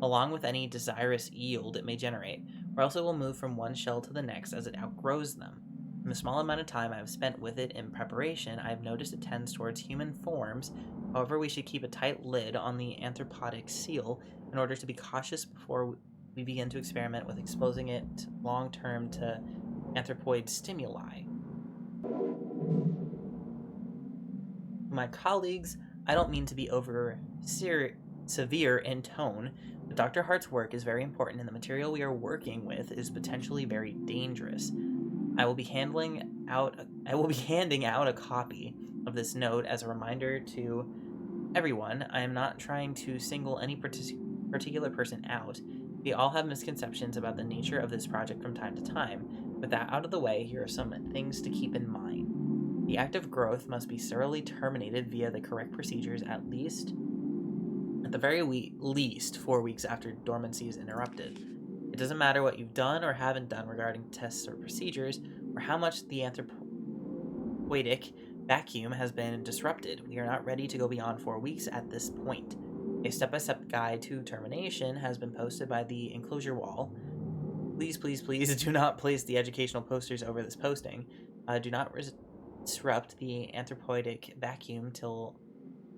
along with any desirous yield it may generate, or else it will move from one shell to the next as it outgrows them. In the small amount of time I have spent with it in preparation, I have noticed it tends towards human forms. However, we should keep a tight lid on the anthropodic seal in order to be cautious before we begin to experiment with exposing it long-term to anthropoid stimuli. My colleagues, I don't mean to be severe in tone, but Dr. Hart's work is very important and the material we are working with is potentially very dangerous. I will be handing out a copy of this note as a reminder to everyone. I am not trying to single any particular person out. We all have misconceptions about the nature of this project from time to time. With that out of the way, here are some things to keep in mind. The act of growth must be thoroughly terminated via the correct procedures at the very least 4 weeks after dormancy is interrupted. It doesn't matter what you've done or haven't done regarding tests or procedures, or how much the anthropoidic vacuum has been disrupted. We are not ready to go beyond 4 weeks at this point. A step-by-step guide to termination has been posted by the enclosure wall. Please, please, please do not place the educational posters over this posting. Do not disrupt the anthropoidic vacuum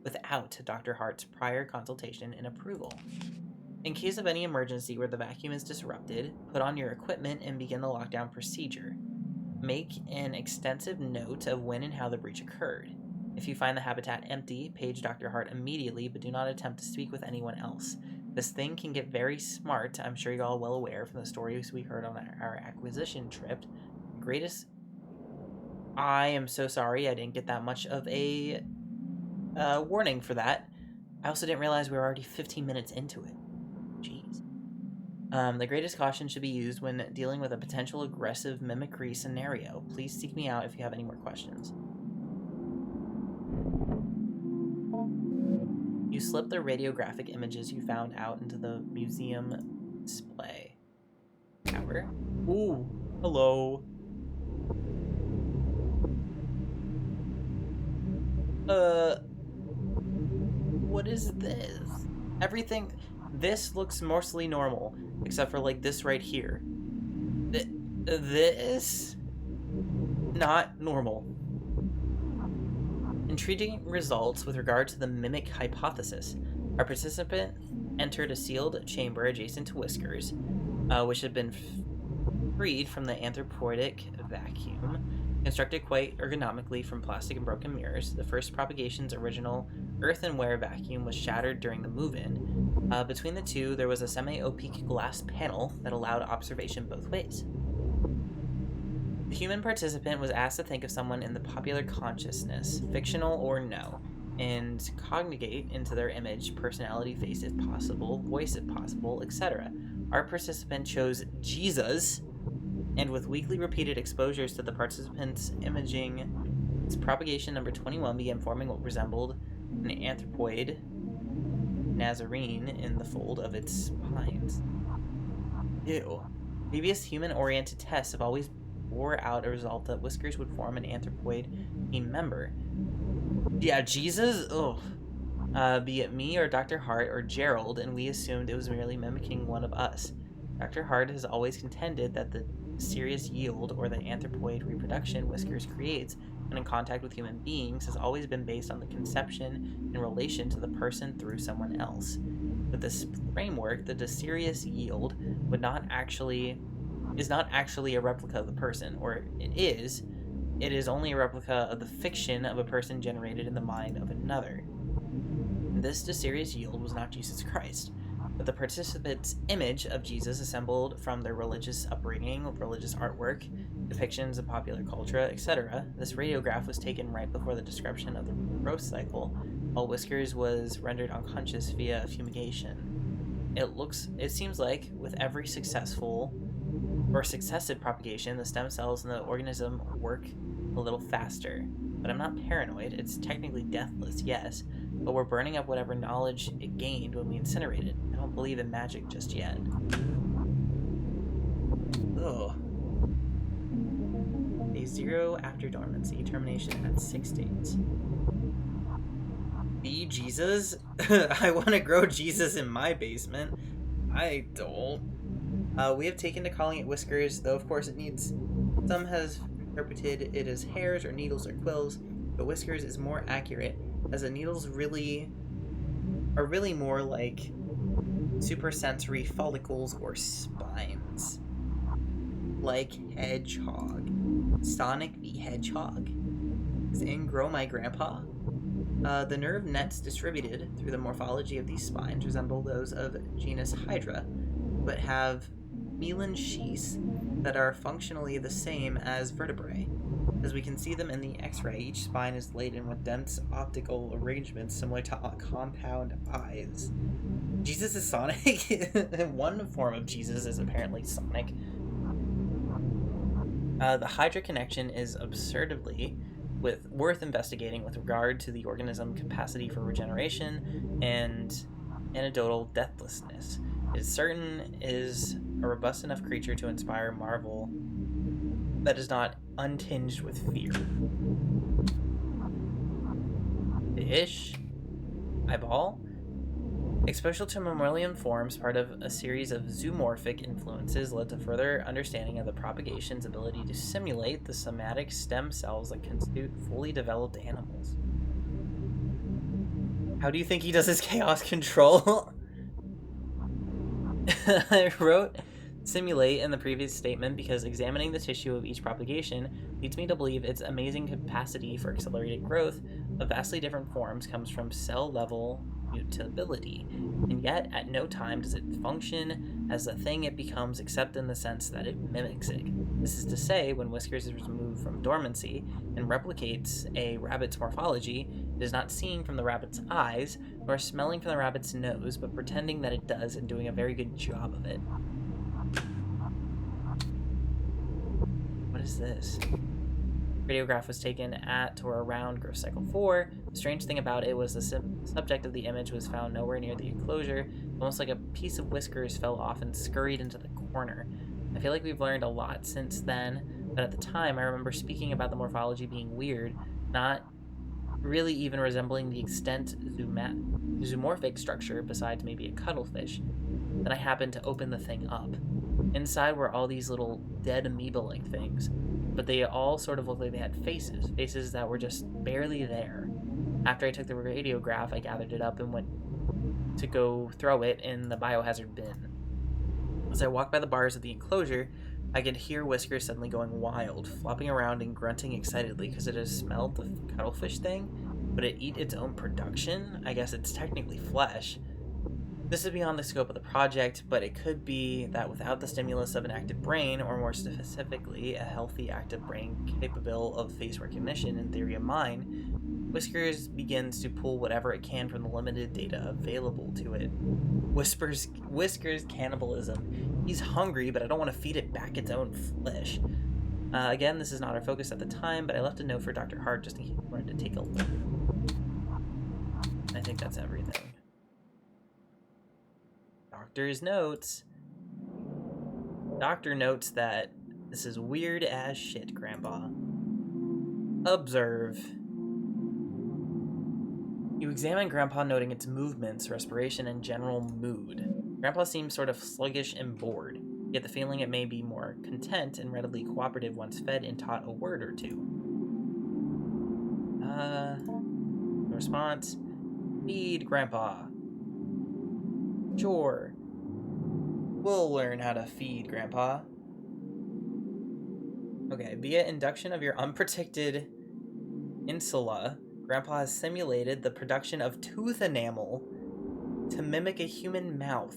without Dr. Hart's prior consultation and approval. In case of any emergency where the vacuum is disrupted, put on your equipment and begin the lockdown procedure. Make an extensive note of when and how the breach occurred. If you find the habitat empty, page Dr. Hart immediately, but do not attempt to speak with anyone else. This thing can get very smart. I'm sure you're all well aware from the stories we heard on our acquisition trip. I am so sorry I didn't get that much of a warning for that. I also didn't realize we were already 15 minutes into it. Jeez. The greatest caution should be used when dealing with a potential aggressive mimicry scenario. Please seek me out if you have any more questions. You slip the radiographic images you found out into the museum display tower. Ooh, hello. What is this? This looks mostly normal, except for like this right here. This? Not normal. Intriguing results with regard to the mimic hypothesis. Our participant entered a sealed chamber adjacent to Whiskers, which had been freed from the anthropoidic vacuum, constructed quite ergonomically from plastic and broken mirrors. The first propagation's original earthenware vacuum was shattered during the move-in. Between the two, there was a semi-opaque glass panel that allowed observation both ways. The human participant was asked to think of someone in the popular consciousness, fictional or no, and cognate into their image, personality, face if possible, voice if possible, etc. Our participant chose Jesus, and with weekly repeated exposures to the participant's imaging, its propagation number 21 began forming what resembled an anthropoid Nazarene in the fold of its spines. Ew. Previous human-oriented tests have always bore out a result that Whiskers would form an anthropoid team member. Yeah, Jesus? Ugh. Be it me or Dr. Hart or Gerald, and we assumed it was merely mimicking one of us. Dr. Hart has always contended that the serious yield, or the anthropoid reproduction Whiskers creates when in contact with human beings, has always been based on the conception in relation to the person through someone else. With this framework, the serious yield is not actually a replica of the person, or it is only a replica of the fiction of a person generated in the mind of another. This serious yield was not Jesus Christ, but the participant's image of Jesus assembled from their religious upbringing, religious artwork, depictions of popular culture, etc. This radiograph was taken right before the description of the growth cycle, while Whiskers was rendered unconscious via fumigation. It seems like with every successive propagation, the stem cells in the organism work a little faster. But I'm not paranoid. It's technically deathless, yes, but we're burning up whatever knowledge it gained when we incinerate it. I don't believe in magic just yet. Ugh. 0 after dormancy. Termination at 6 days. Be Jesus? I want to grow Jesus in my basement. I don't. We have taken to calling it whiskers, though of course it needs... Some has interpreted it as hairs or needles or quills, but whiskers is more accurate, as the needles are really more like supersensory follicles or spines. Like Hedgehog. Sonic the Hedgehog is in Grow My Grandpa. The nerve nets distributed through the morphology of these spines resemble those of genus Hydra, but have myelin sheaths that are functionally the same as vertebrae. As we can see them in the X-ray, each spine is laden with dense optical arrangements similar to compound eyes. Jesus is Sonic? One form of Jesus is apparently Sonic. The Hydra connection is absurdly worth investigating with regard to the organism capacity for regeneration and anecdotal deathlessness. It is certain is a robust enough creature to inspire marvel that is not untinged with fear. Fish? Eyeball? Exposure to mammalian forms, part of a series of zoomorphic influences, led to further understanding of the propagation's ability to simulate the somatic stem cells that constitute fully developed animals. How do you think he does his chaos control? I wrote simulate in the previous statement because examining the tissue of each propagation leads me to believe its amazing capacity for accelerated growth of vastly different forms comes from cell-level mutability, and yet at no time does it function as the thing it becomes except in the sense that it mimics it. This is to say, when Whiskers is removed from dormancy and replicates a rabbit's morphology, it is not seeing from the rabbit's eyes, nor smelling from the rabbit's nose, but pretending that it does and doing a very good job of it. What is this? Radiograph was taken at or around growth cycle 4. The strange thing about it was the subject of the image was found nowhere near the enclosure, almost like a piece of whiskers fell off and scurried into the corner. I feel like we've learned a lot since then, but at the time I remember speaking about the morphology being weird, not really even resembling the extent zoomorphic structure besides maybe a cuttlefish. Then I happened to open the thing up. Inside were all these little dead amoeba-like things, but they all sort of looked like they had faces that were just barely there. After I took the radiograph, I gathered it up and went to go throw it in the biohazard bin. As I walked by the bars of the enclosure, I could hear Whiskers suddenly going wild, flopping around and grunting excitedly because it has smelled the cuttlefish thing, but it eat its own production? I guess it's technically flesh. This is beyond the scope of the project, but it could be that without the stimulus of an active brain, or more specifically, a healthy active brain capable of face recognition, in theory of mine, Whiskers begins to pull whatever it can from the limited data available to it. Whiskers cannibalism. He's hungry, but I don't want to feed it back its own flesh. Again, this is not our focus at the time, but I left a note for Dr. Hart just in case he wanted to take a look. I think that's everything. Doctor's notes. Doctor notes that this is weird as shit, Grandpa. Observe. You examine Grandpa, noting its movements, respiration, and general mood. Grandpa seems sort of sluggish and bored. You get the feeling it may be more content and readily cooperative once fed and taught a word or two. Response. Feed Grandpa. Sure. We'll learn how to feed Grandpa. Okay, via induction of your unprotected insula, Grandpa has simulated the production of tooth enamel to mimic a human mouth.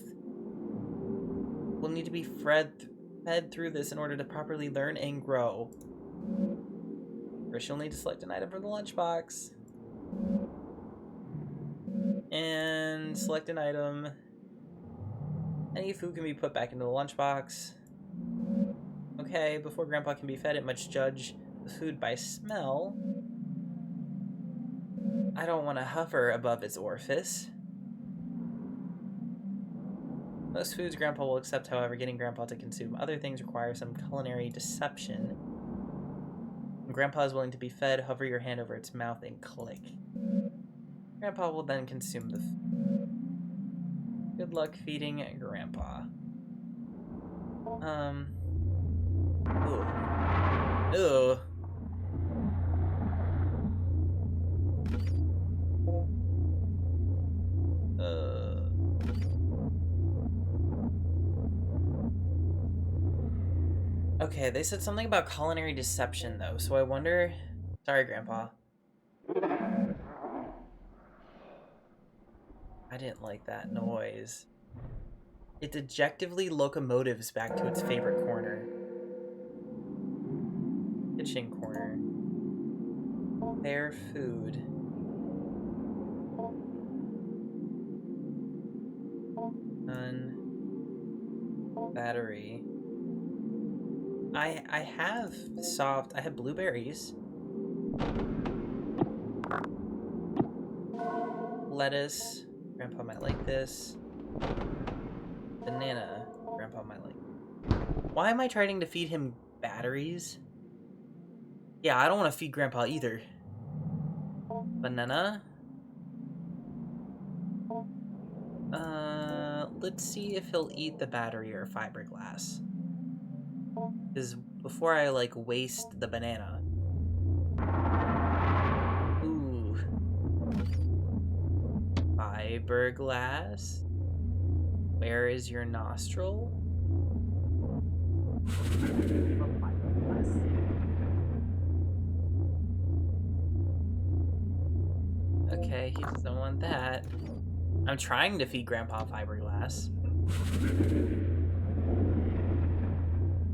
We'll need to be fed through this in order to properly learn and grow. First, you'll need to select an item from the lunchbox. And select an item. Any food can be put back into the lunchbox. Okay, before Grandpa can be fed, it must judge the food by smell. I don't want to hover above its orifice. Most foods Grandpa will accept, however, getting Grandpa to consume other things requires some culinary deception. When Grandpa is willing to be fed, hover your hand over its mouth and click. Grandpa will then consume the Good luck feeding Grandpa. Ooh. Ooh. Okay, they said something about culinary deception, though, so I wonder... Sorry, Grandpa. I didn't like that noise. It dejectively locomotives back to its favorite corner. Kitchen corner. Their food. None. Battery. I have blueberries. Lettuce. Grandpa might like this. Banana. Grandpa might like. Why am I trying to feed him batteries? Yeah, I don't want to feed Grandpa either. Banana. Let's see if he'll eat the battery or fiberglass. Because before I, like, waste the banana. Ooh. Fiberglass? Where is your nostril? Okay, he doesn't want that. I'm trying to feed Grandpa fiberglass.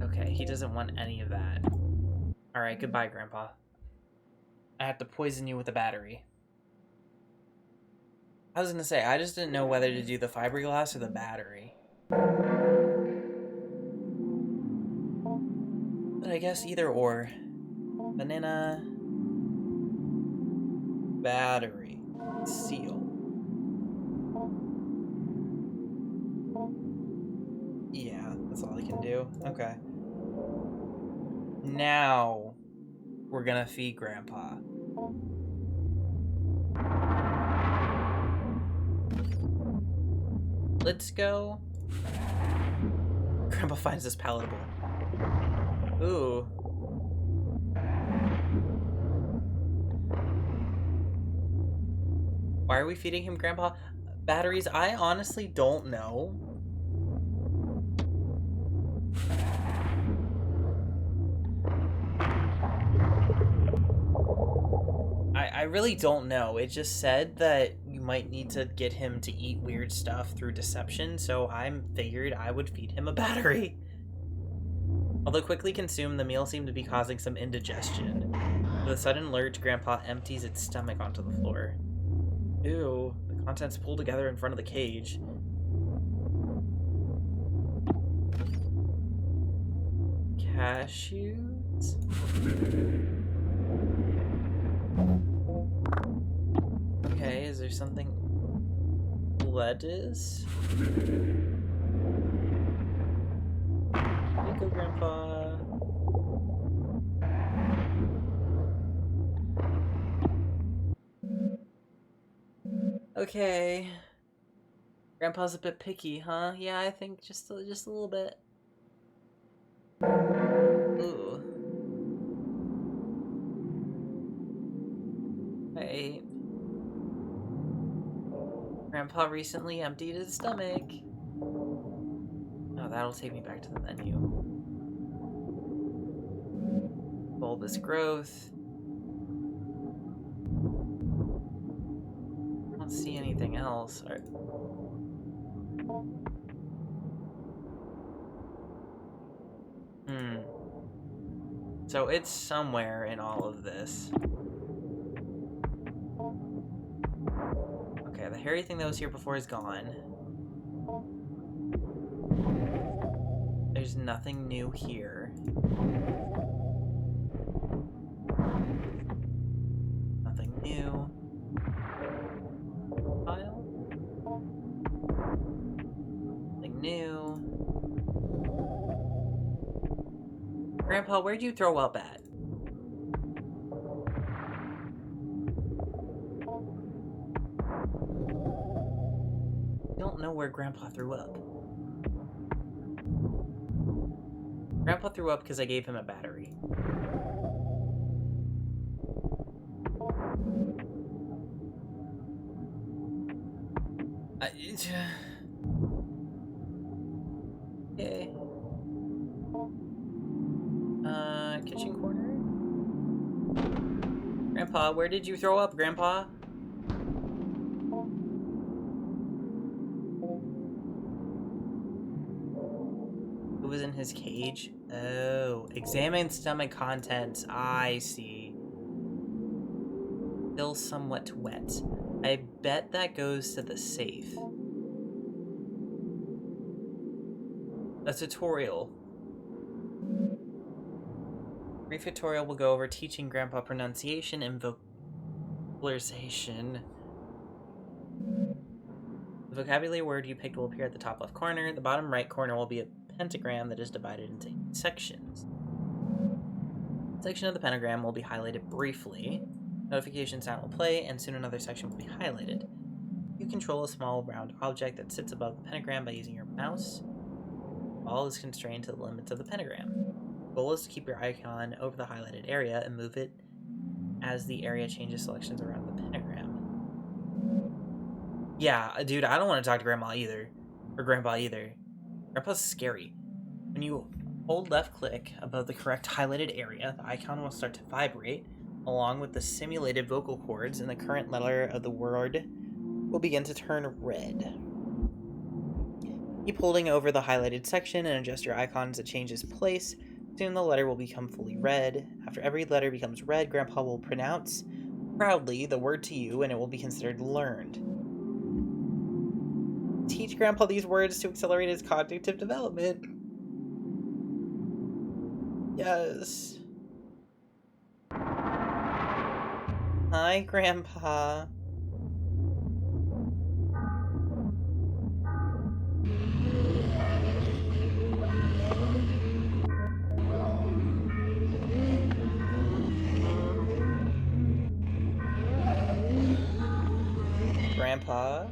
Okay, he doesn't want any of that. Alright, goodbye, Grandpa. I have to poison you with a battery. I was gonna say, I just didn't know whether to do the fiberglass or the battery. But I guess either or. Banana. Battery. Seal. Yeah, that's all I can do. Okay. Now, we're gonna feed Grandpa. Let's go. Grandpa finds this palatable. Ooh. Why are we feeding him Grandpa? Batteries? I honestly don't know. I really don't know. It just said that you might need to get him to eat weird stuff through deception, so I figured I would feed him a battery. Although quickly consumed, the meal seemed to be causing some indigestion. With a sudden lurch, Grandpa empties its stomach onto the floor. Ew, the contents pull together in front of the cage. Cashews? Okay, is there something? Lettuce? There you go, Grandpa. Okay. Grandpa's a bit picky, huh? Yeah, I think just a little bit. Ooh. Hey. Grandpa recently emptied his stomach. Oh, that'll take me back to the menu. Bulbous growth. I don't see anything else. All right. So it's somewhere in all of this. Okay, the hairy thing that was here before is gone. There's nothing new here. Nothing new. File? Nothing new. Grandpa, where'd you throw up at? don't know where Grandpa threw up. Grandpa threw up because I gave him a battery. Okay. Kitchen corner? Grandpa, where did you throw up, Grandpa? Who was in his cage? Oh, examine stomach contents. I see. Still somewhat wet. I bet that goes to the safe. A tutorial. Brief tutorial will go over teaching Grandpa pronunciation and vocalization. The vocabulary word you picked will appear at the top left corner. The bottom right corner will be a pentagram that is divided into 8 sections. A section of the pentagram will be highlighted briefly. Notification sound will play, and soon another section will be highlighted. You control a small round object that sits above the pentagram by using your mouse. All is constrained to the limits of the pentagram. The goal is to keep your icon over the highlighted area and move it as the area changes selections around the pentagram. Yeah, dude, I don't want to talk to Grandma either. Or Grandpa either. Grandpa's scary. When you hold left click above the correct highlighted area, the icon will start to vibrate, along with the simulated vocal cords, and the current letter of the word will begin to turn red. Keep holding over the highlighted section and adjust your icon as it changes place. Soon the letter will become fully red. After every letter becomes red, Grandpa will pronounce proudly the word to you, and it will be considered learned. Teach Grandpa these words to accelerate his cognitive development. Yes. Hi, Grandpa. Grandpa.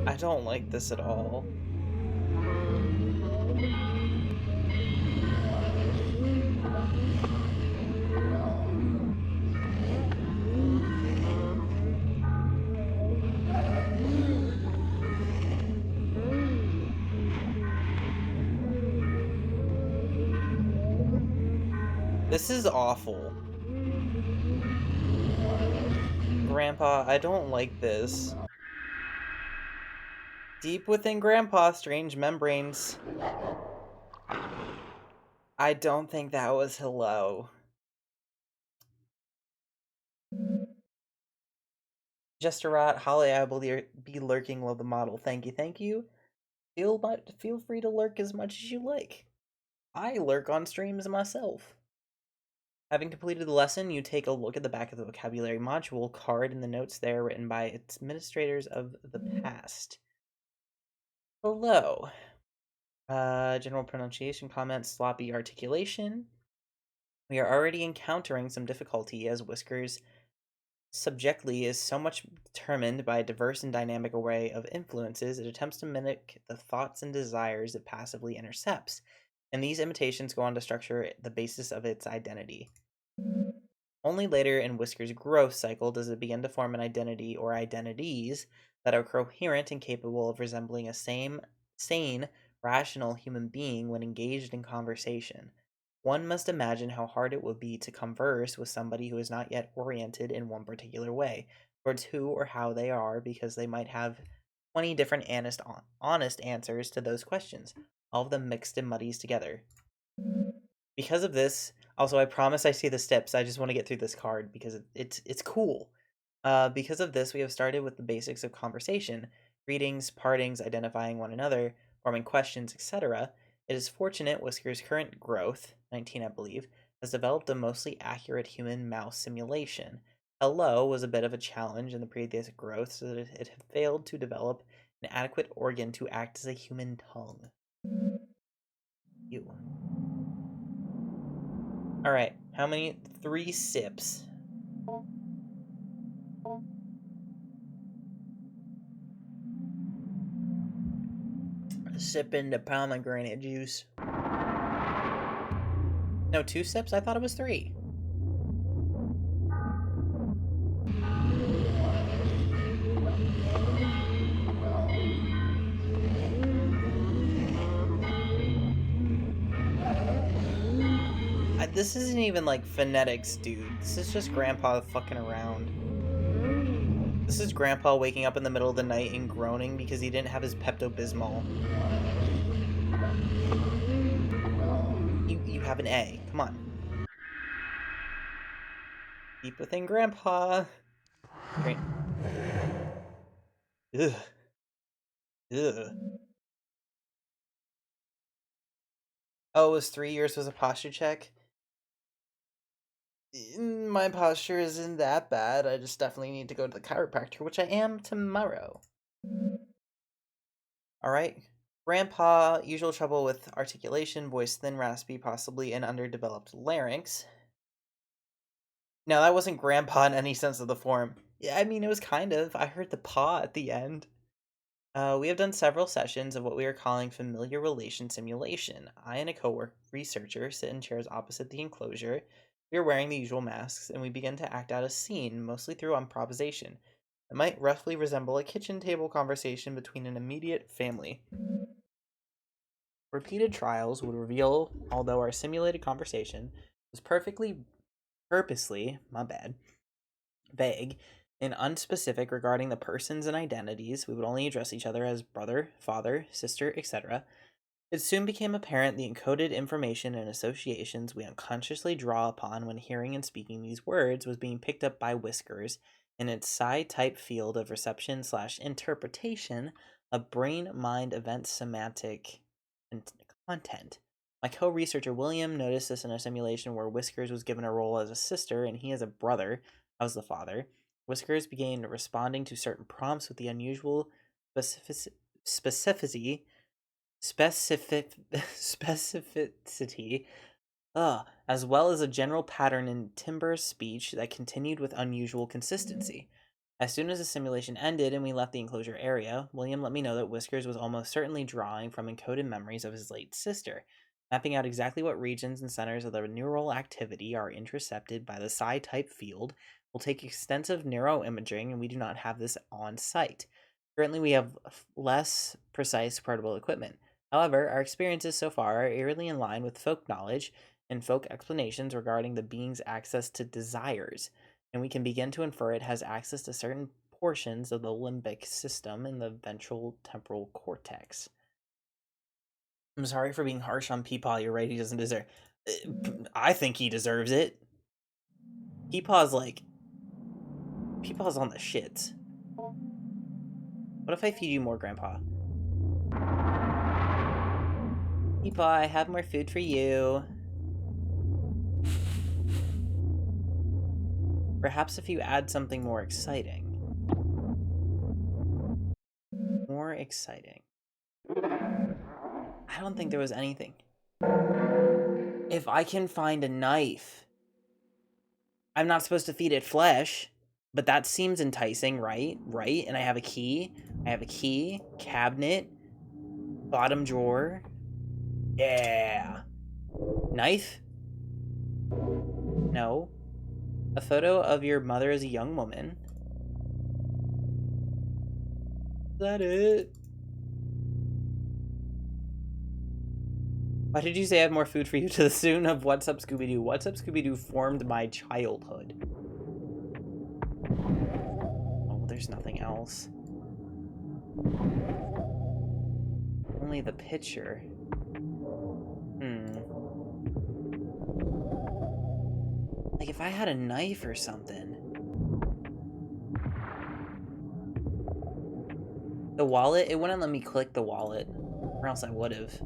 I don't like this at all. This is awful. Grandpa, I don't like this. Deep within Grandpa, strange membranes. I don't think that was hello. Just a rot, Holly, I will be lurking while the model. Thank you, thank you. Feel free to lurk as much as you like. I lurk on streams myself. Having completed the lesson, you take a look at the back of the vocabulary module card and the notes there written by its administrators of the past. Hello. General pronunciation comments, sloppy articulation. We are already encountering some difficulty as Whiskers subjectly is so much determined by a diverse and dynamic array of influences, it attempts to mimic the thoughts and desires it passively intercepts, and these imitations go on to structure the basis of its identity. Only later in Whisker's growth cycle does it begin to form an identity or identities that are coherent and capable of resembling a sane, rational human being when engaged in conversation. One must imagine how hard it would be to converse with somebody who is not yet oriented in one particular way, towards who or how they are, because they might have 20 different honest answers to those questions, all of them mixed and muddies together. Because of this, also I promise I see the steps. I just want to get through this card because it's cool. Because of this, we have started with the basics of conversation, greetings, partings, identifying one another, forming questions, etc. It is fortunate Whisker's current growth, 19 I believe, has developed a mostly accurate human-mouse simulation. Hello was a bit of a challenge in the previous growth, so that it had failed to develop an adequate organ to act as a human tongue. Ew. Alright, how many? 3 sips. Sipping the pomegranate juice. No, 2 sips? I thought it was 3. This isn't even like phonetics, dude. This is just Grandpa fucking around. This is Grandpa waking up in the middle of the night and groaning because he didn't have his Pepto-Bismol. You have an A. Come on. Deep within Grandpa. Great. Ugh. Ugh. Oh, it was 3 years was a posture check? My posture isn't that bad. I just definitely need to go to the chiropractor, which I am tomorrow. Alright. Grandpa, usual trouble with articulation, voice thin, raspy, possibly an underdeveloped larynx. No, that wasn't Grandpa in any sense of the form. Yeah, I mean, it was kind of. I heard the paw at the end. We have done several sessions of what we are calling familiar relation simulation. I and a co-worker researcher sit in chairs opposite the enclosure. We are wearing the usual masks, and we begin to act out a scene, mostly through improvisation. It might roughly resemble a kitchen table conversation between an immediate family. Repeated trials would reveal, although our simulated conversation was purposely, my bad, vague and unspecific regarding the persons and identities, we would only address each other as brother, father, sister, etc. It soon became apparent the encoded information and associations we unconsciously draw upon when hearing and speaking these words was being picked up by Whiskers in its psi-type field of reception/interpretation of brain-mind event semantic and content. My co-researcher William noticed this in a simulation where Whiskers was given a role as a sister and he as a brother. I was the father. Whiskers began responding to certain prompts with the unusual specificity, as well as a general pattern in Timber's speech that continued with unusual consistency. As soon as the simulation ended and we left the enclosure area, William let me know that Whiskers was almost certainly drawing from encoded memories of his late sister, mapping out exactly what regions and centers of the neural activity are intercepted by the psi-type field. Will take extensive neuroimaging, and we do not have this on site. Currently, we have less precise portable equipment. However, our experiences so far are eerily in line with folk knowledge and folk explanations regarding the being's access to desires, and we can begin to infer it has access to certain portions of the limbic system in the ventral temporal cortex. I'm sorry for being harsh on Peepaw. You're right, he doesn't deserve. I think he deserves it. Peepaw's on the shits. What if I feed you more, Grandpa? Peepaw, I have more food for you. Perhaps if you add something more exciting. More exciting. I don't think there was anything. If I can find a knife. I'm not supposed to feed it flesh, but that seems enticing, right? Right? And I have a key. Cabinet. Bottom drawer. Yeah. Knife? No. A photo of your mother as a young woman. Is that it? Why did you say I have more food for you to the tune of What's Up, Scooby-Doo? What's Up, Scooby-Doo formed my childhood. Oh, there's nothing else. Only the picture. Like, if I had a knife or something. The wallet? It wouldn't let me click the wallet. Or else I would've.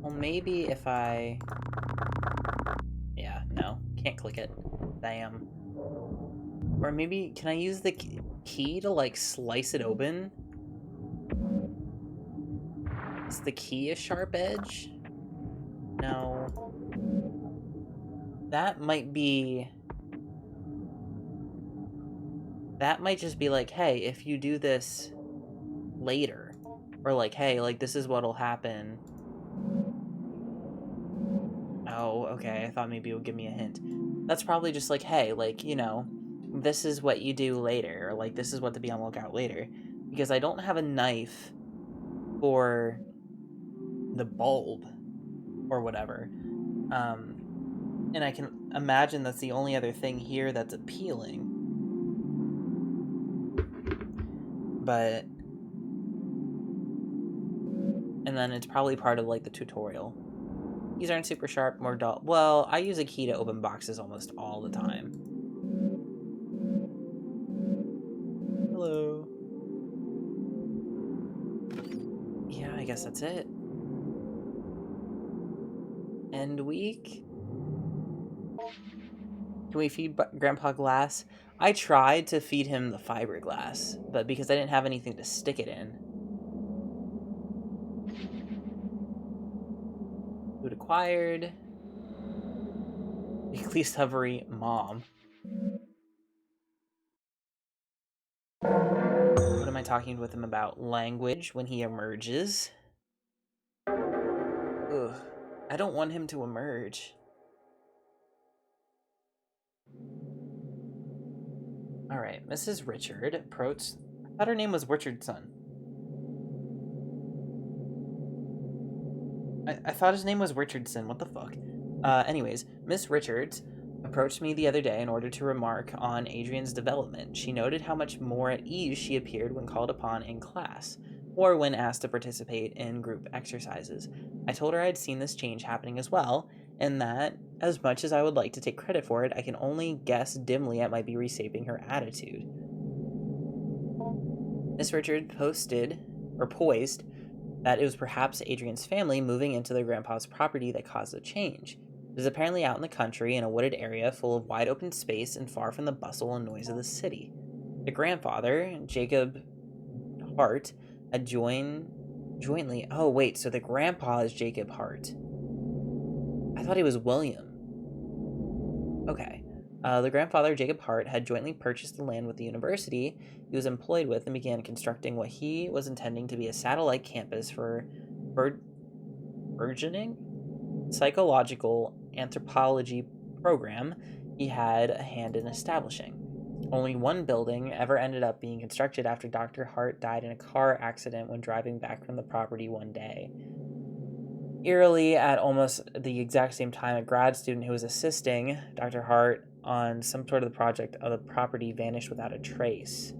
Well, maybe if I... Yeah, no. Can't click it. Damn. Or maybe, can I use the key to, like, slice it open? Is the key a sharp edge? No. that might be... That might just be like, hey, if you do this later, or like, hey, like, this is what'll happen. Oh, okay, I thought maybe it would give me a hint. That's probably just like, hey, like, you know, this is what you do later, or like, this is what to be on the lookout later. Because I don't have a knife for the bulb, or whatever. And I can imagine that's the only other thing here that's appealing. But... And then it's probably part of, like, the tutorial. Keys aren't super sharp, more dull. Well, I use a key to open boxes almost all the time. Hello. Yeah, I guess that's it. End week? Can we feed Grandpa glass? I tried to feed him the fiberglass, but because I didn't have anything to stick it in. Food acquired. Weekly summary, mom. What am I talking with him about? Language when he emerges. Ugh. I don't want him to emerge. Alright, Mrs. Richard approached... I thought her name was Richardson. I thought his name was Richardson. What the fuck? Anyways, Miss Richards approached me the other day in order to remark on Adrian's development. She noted how much more at ease she appeared when called upon in class, or when asked to participate in group exercises. I told her I'd seen this change happening as well, and that, as much as I would like to take credit for it, I can only guess dimly at might be reshaping her attitude. Miss Richard poised that it was perhaps Adrian's family moving into their grandpa's property that caused the change. It was apparently out in the country in a wooded area full of wide open space and far from the bustle and noise of the city. The grandfather, Jacob Hart, had jointly... Oh, wait, so the grandpa is Jacob Hart. I thought he was William. Okay. The grandfather, Jacob Hart, had jointly purchased the land with the university he was employed with and began constructing what he was intending to be a satellite campus for burgeoning psychological anthropology program he had a hand in establishing. Only one building ever ended up being constructed after Dr. Hart died in a car accident when driving back from the property one day. Eerily, at almost the exact same time, a grad student who was assisting Dr. Hart on some sort of the project of the property vanished without a trace.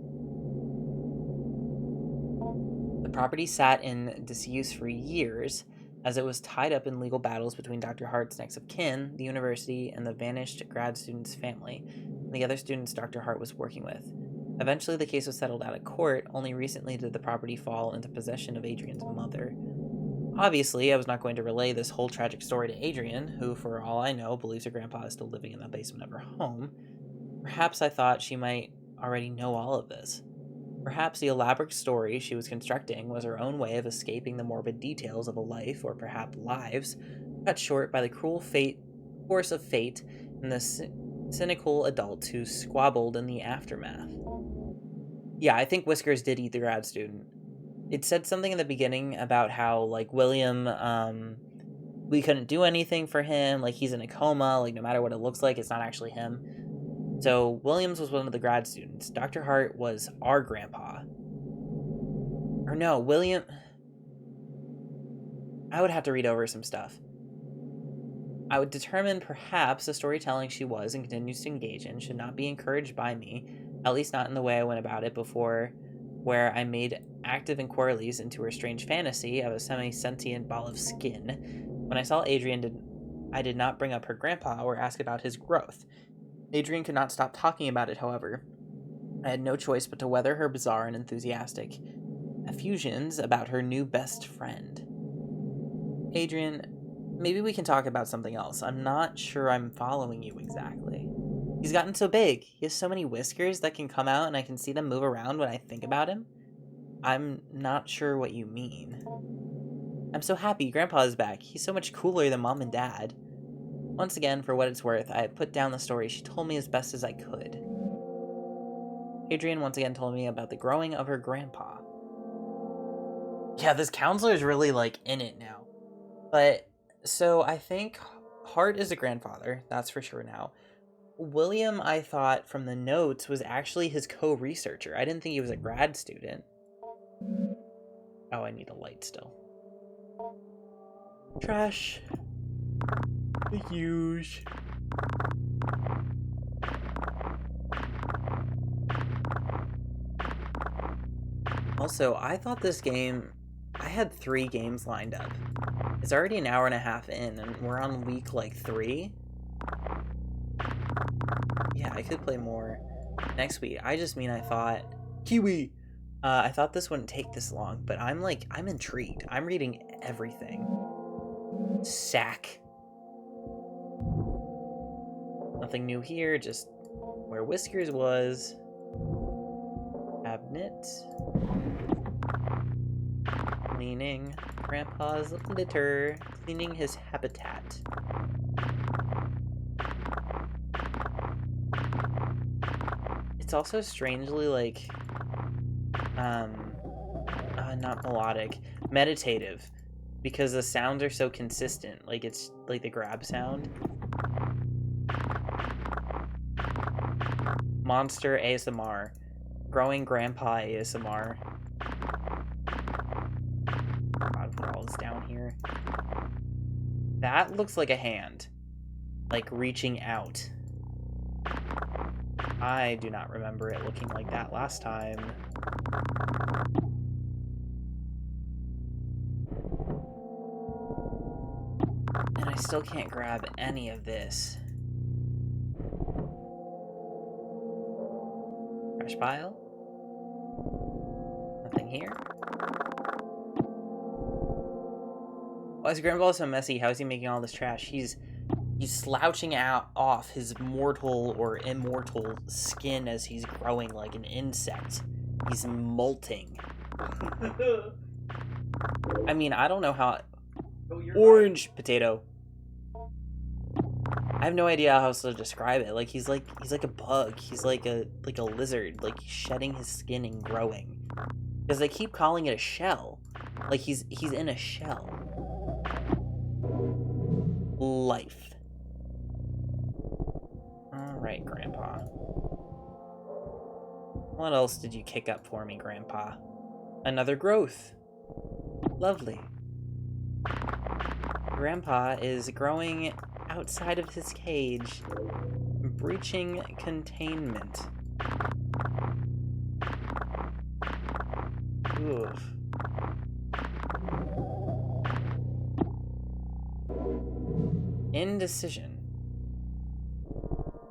The property sat in disuse for years, as it was tied up in legal battles between Dr. Hart's next of kin, the university, and the vanished grad student's family, and the other students Dr. Hart was working with. Eventually, the case was settled out of court. Only recently did the property fall into possession of Adrian's mother. Obviously, I was not going to relay this whole tragic story to Adrian, who, for all I know, believes her grandpa is still living in the basement of her home. Perhaps I thought she might already know all of this. Perhaps the elaborate story she was constructing was her own way of escaping the morbid details of a life, or perhaps lives, cut short by the cruel force of fate and the cynical adults who squabbled in the aftermath. Yeah, I think Whiskers did eat the grad student. It said something in the beginning about how, like, William, we couldn't do anything for him, like, he's in a coma, like, no matter what it looks like, it's not actually him. So, Williams was one of the grad students. Dr. Hart was our grandpa. Or no, William... I would have to read over some stuff. I would determine perhaps the storytelling she was and continues to engage in should not be encouraged by me, at least not in the way I went about it before, where I made active inquiries into her strange fantasy of a semi-sentient ball of skin. When I saw Adrian, I did not bring up her grandpa or ask about his growth. Adrian could not stop talking about it, however. I had no choice but to weather her bizarre and enthusiastic effusions about her new best friend. Adrian, maybe we can talk about something else. I'm not sure I'm following you exactly. He's gotten so big. He has so many whiskers that can come out and I can see them move around when I think about him. I'm not sure what you mean. I'm so happy Grandpa is back. He's so much cooler than Mom and Dad. Once again, for what it's worth, I put down the story she told me as best as I could. Adrian once again told me about the growing of her grandpa. Yeah, this counselor is really, like, in it now. But, so I think Hart is a grandfather, that's for sure now. William, I thought, from the notes, was actually his co-researcher. I didn't think he was a grad student. Oh, I need a light still. Trash. Huge. Also, I thought this game... I had 3 games lined up. It's already an hour and a half in, and we're on week, like, 3? Yeah, I could play more next week. I just mean I thought... Kiwi! I thought this wouldn't take this long, but I'm intrigued. I'm reading everything. Sack. Nothing new here, just where Whiskers was. Cabinet. Cleaning Grandpa's litter. Cleaning his habitat. It's also strangely, like, not melodic, meditative, because the sounds are so consistent. Like, it's like the grab sound. Monster ASMR. Growing Grandpa ASMR. I'll put all this down here. That looks like a hand. Like, reaching out. I do not remember it looking like that last time. And I still can't grab any of this. Trash pile? Nothing here? Why is Grandpa so messy? How is he making all this trash? He's slouching out off his mortal or immortal skin as he's growing like an insect. He's molting. I mean, I don't know how... Orange right. Potato. I have no idea how else to describe it. Like he's like a bug. He's like a lizard. Like he's shedding his skin and growing. Because they keep calling it a shell. Like he's in a shell. Life. Alright, Grandpa. What else did you kick up for me, Grandpa? Another growth. Lovely. Grandpa is growing outside of his cage, breaching containment. Oof. Indecision.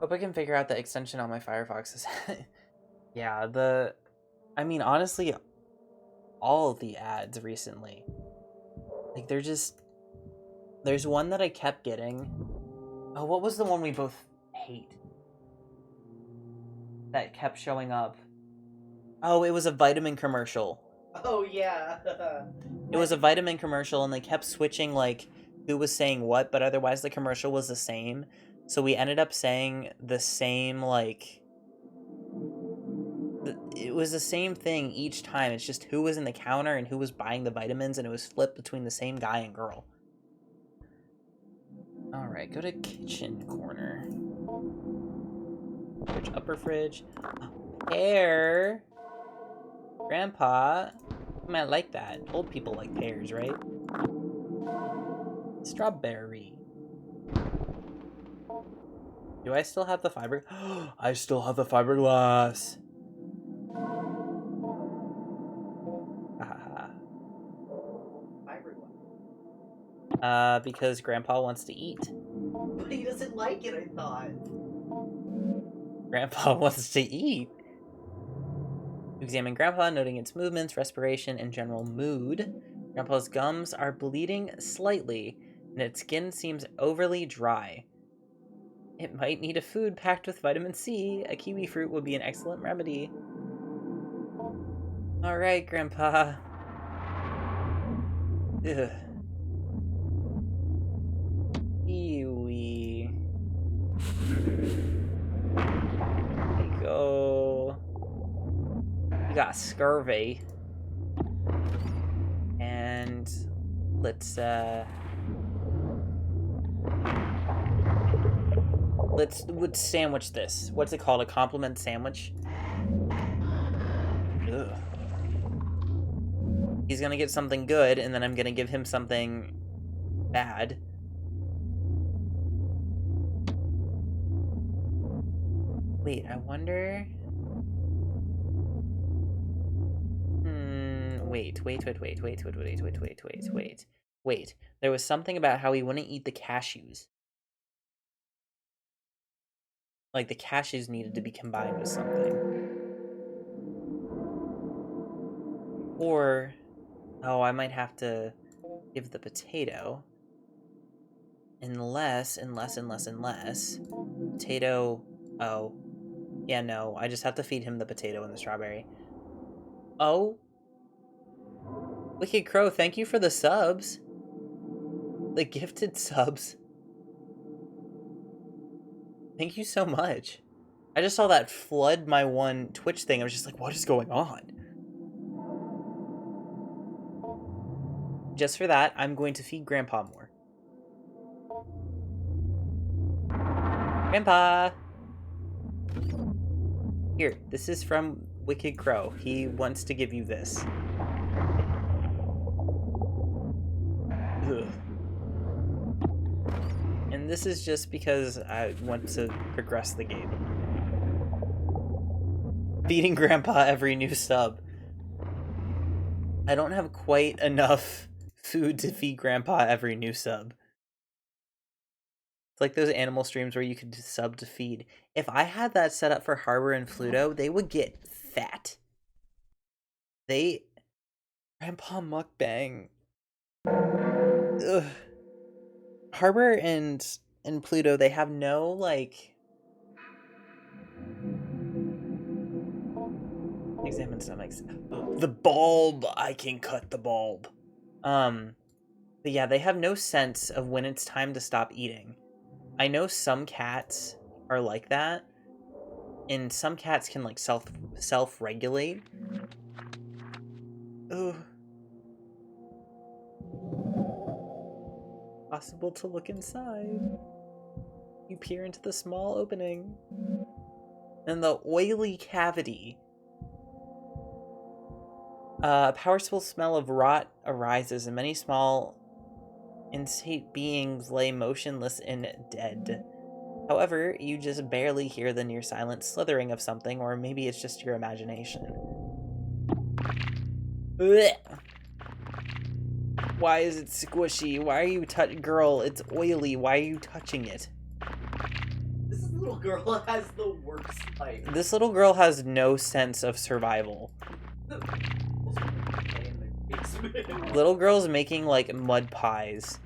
Hope I can figure out the extension on my Firefox. Yeah, I mean, honestly, all of the ads recently. Like, there's one that I kept getting. Oh, what was the one we both hate? That kept showing up. Oh, it was a vitamin commercial. Oh, yeah. It was a vitamin commercial, and they kept switching, like, who was saying what, but otherwise the commercial was the same. So we ended up saying the same, like... It was the same thing each time. It's just who was in the counter and who was buying the vitamins, and it was flipped between the same guy and girl. Alright, go to kitchen corner. Fridge, upper fridge. Pear! Grandpa! You might like that. Old people like pears, right? Strawberry. Do I still have the fiber? I still have the fiberglass! Because Grandpa wants to eat. But he doesn't like it, I thought. Grandpa wants to eat. Examine Grandpa, noting its movements, respiration, and general mood. Grandpa's gums are bleeding slightly, and its skin seems overly dry. It might need a food packed with vitamin C. A kiwi fruit would be an excellent remedy. Alright, Grandpa. Ugh. Kiwi. You got scurvy. And let's sandwich this. What's it called? A compliment sandwich? Ugh. He's gonna get something good, and then I'm gonna give him something bad. Wait, I wonder... Wait. There was something about how he wouldn't eat the cashews. Like, the cashews needed to be combined with something. Or... Oh, I might have to give the potato. Unless... Potato... Oh. Yeah, no. I just have to feed him the potato and the strawberry. Oh? Wicked Crow, thank you for the subs. The gifted subs. Thank you so much. I just saw that flood my one Twitch thing. I was just like, what is going on? Just for that, I'm going to feed Grandpa more. Grandpa! Here, this is from Wicked Crow. He wants to give you this. Ugh. And this is just because I want to progress the game. Feeding Grandpa every new sub. I don't have quite enough food to feed Grandpa every new sub. It's like those animal streams where you could sub to feed. If I had that set up for Harbor and Fluto, they would get fat. Grandpa mukbang. Ugh. Harbor and Pluto, they have no, like... Examine stomachs. The bulb! I can cut the bulb. But yeah, they have no sense of when it's time to stop eating. I know some cats are like that, and some cats can, like, self-regulate. Ugh. Possible to look inside. You peer into the small opening. And the oily cavity. A powerful smell of rot arises, and many small, insane beings lay motionless and dead. However, you just barely hear the near silent slithering of something, or maybe it's just your imagination. Blech. Why is it squishy? Why are you girl, it's oily. Why are you touching it? This little girl has the worst life. This little girl has no sense of survival. Little girl's making, like, mud pies.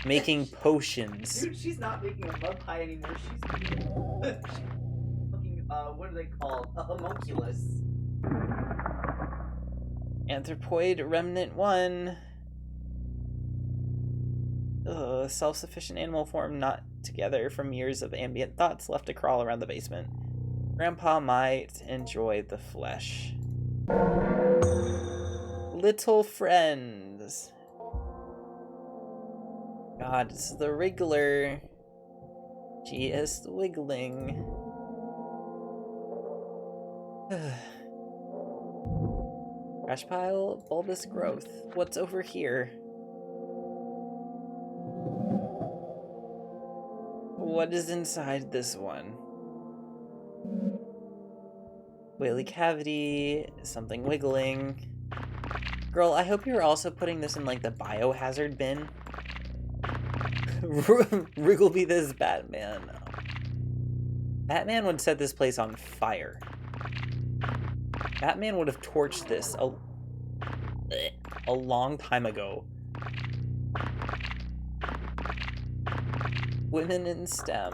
Making potions. Dude, she's not making a mud pie anymore. She's fucking, what are they called? A homunculus. Anthropoid Remnant 1. Ugh, self-sufficient animal form not together from years of ambient thoughts left to crawl around the basement. Grandpa might enjoy the flesh. Little friends. God, it's the Wriggler. She is wiggling. Trash pile, bulbous growth. What's over here? What is inside this one? Whaley cavity, something wiggling. Girl, I hope you're also putting this in, like, the biohazard bin. Wriggleby this Batman. Batman would set this place on fire. Batman would have torched this a long time ago. Women in STEM.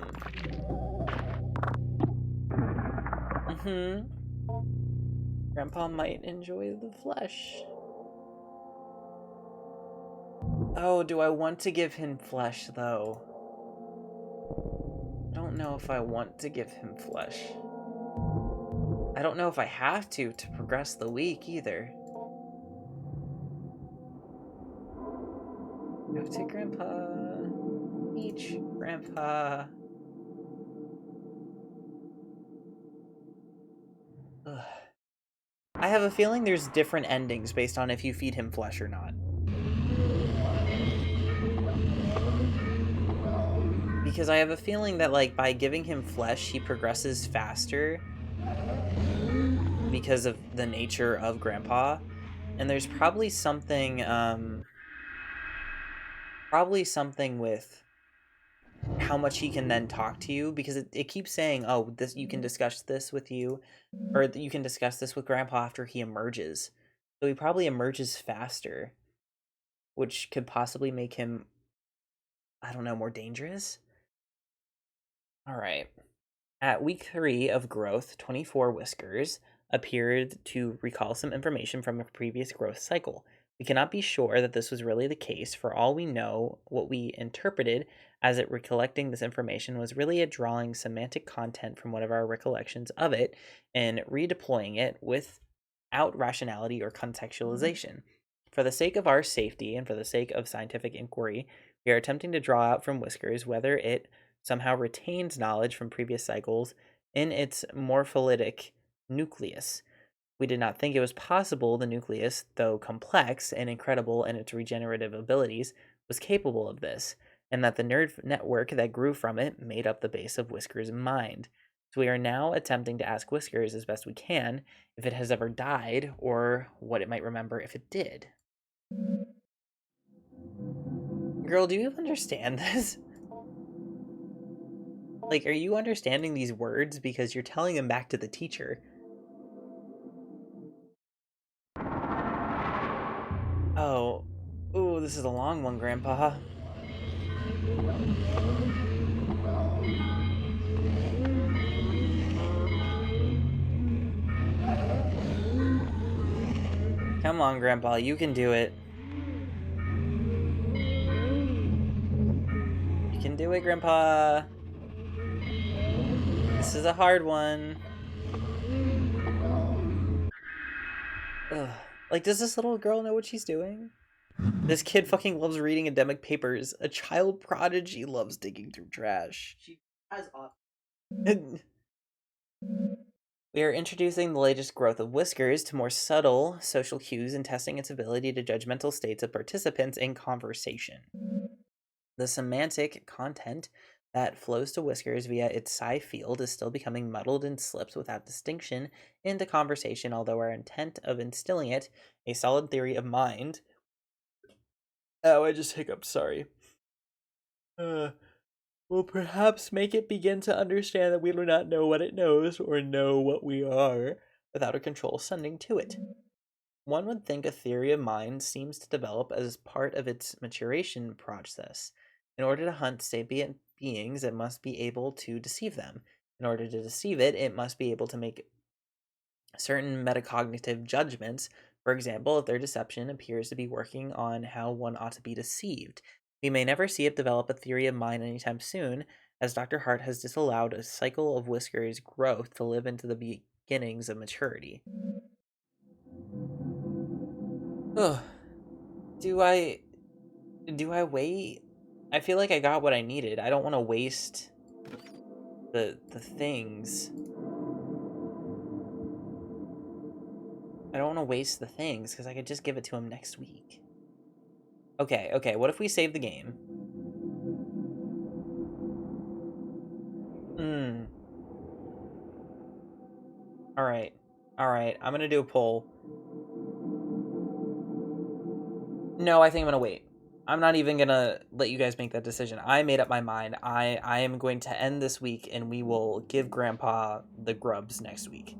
Grandpa might enjoy the flesh. Oh, do I want to give him flesh, though? I don't know if I want to give him flesh. I don't know if I have to progress the week either. Have to, Grandpa. Each, Grandpa. Ugh. I have a feeling there's different endings based on if you feed him flesh or not. Because I have a feeling that, like, by giving him flesh, he progresses faster because of the nature of Grandpa. And there's probably something with how much he can then talk to you, because it keeps saying, oh, this, you can discuss this with you, or you can discuss this with Grandpa after he emerges. So he probably emerges faster, which could possibly make him, I don't know, more dangerous. All right. At week 3 of growth, 24 Whiskers appeared to recall some information from a previous growth cycle. We cannot be sure that this was really the case. For all we know, what we interpreted as it recollecting this information was really it drawing semantic content from one of our recollections of it and redeploying it without rationality or contextualization. For the sake of our safety and for the sake of scientific inquiry, we are attempting to draw out from Whiskers whether it somehow retains knowledge from previous cycles in its morpholytic nucleus. We did not think it was possible the nucleus, though complex and incredible in its regenerative abilities, was capable of this, and that the nerve network that grew from it made up the base of Whisker's mind. So we are now attempting to ask Whiskers as best we can if it has ever died, or what it might remember if it did. Girl, do you understand this? Like, are you understanding these words? Because you're telling them back to the teacher. Oh. Ooh, this is a long one, Grandpa. Come on, Grandpa, you can do it. You can do it, Grandpa. This is a hard one. Ugh. Like, does this little girl know what she's doing? This kid fucking loves reading academic papers. A child prodigy loves digging through trash. She has off. We are introducing the latest growth of Whiskers to more subtle social cues and testing its ability to judge mental states of participants in conversation. The semantic content that flows to Whiskers via its psi field is still becoming muddled and slips without distinction into conversation, although our intent of instilling it a solid theory of mind. Oh, I just hiccuped, sorry. Will perhaps make it begin to understand that we do not know what it knows or know what we are without a control sending to it. One would think a theory of mind seems to develop as part of its maturation process. In order to hunt sapient beings, it must be able to deceive them. In order to deceive it, it must be able to make certain metacognitive judgments. For example, if their deception appears to be working on how one ought to be deceived. We may never see it develop a theory of mind anytime soon, as Dr. Hart has disallowed a cycle of Whiskers' growth to live into the beginnings of maturity. Ugh. Do I wait? I feel like I got what I needed. I don't want to waste the things. I don't want to waste the things because I could just give it to him next week. Okay. What if we save the game? All right. I'm gonna do a poll. No, I think I'm gonna wait. I'm not even gonna let you guys make that decision. I made up my mind. I am going to end this week, and we will give Grandpa the grubs next week.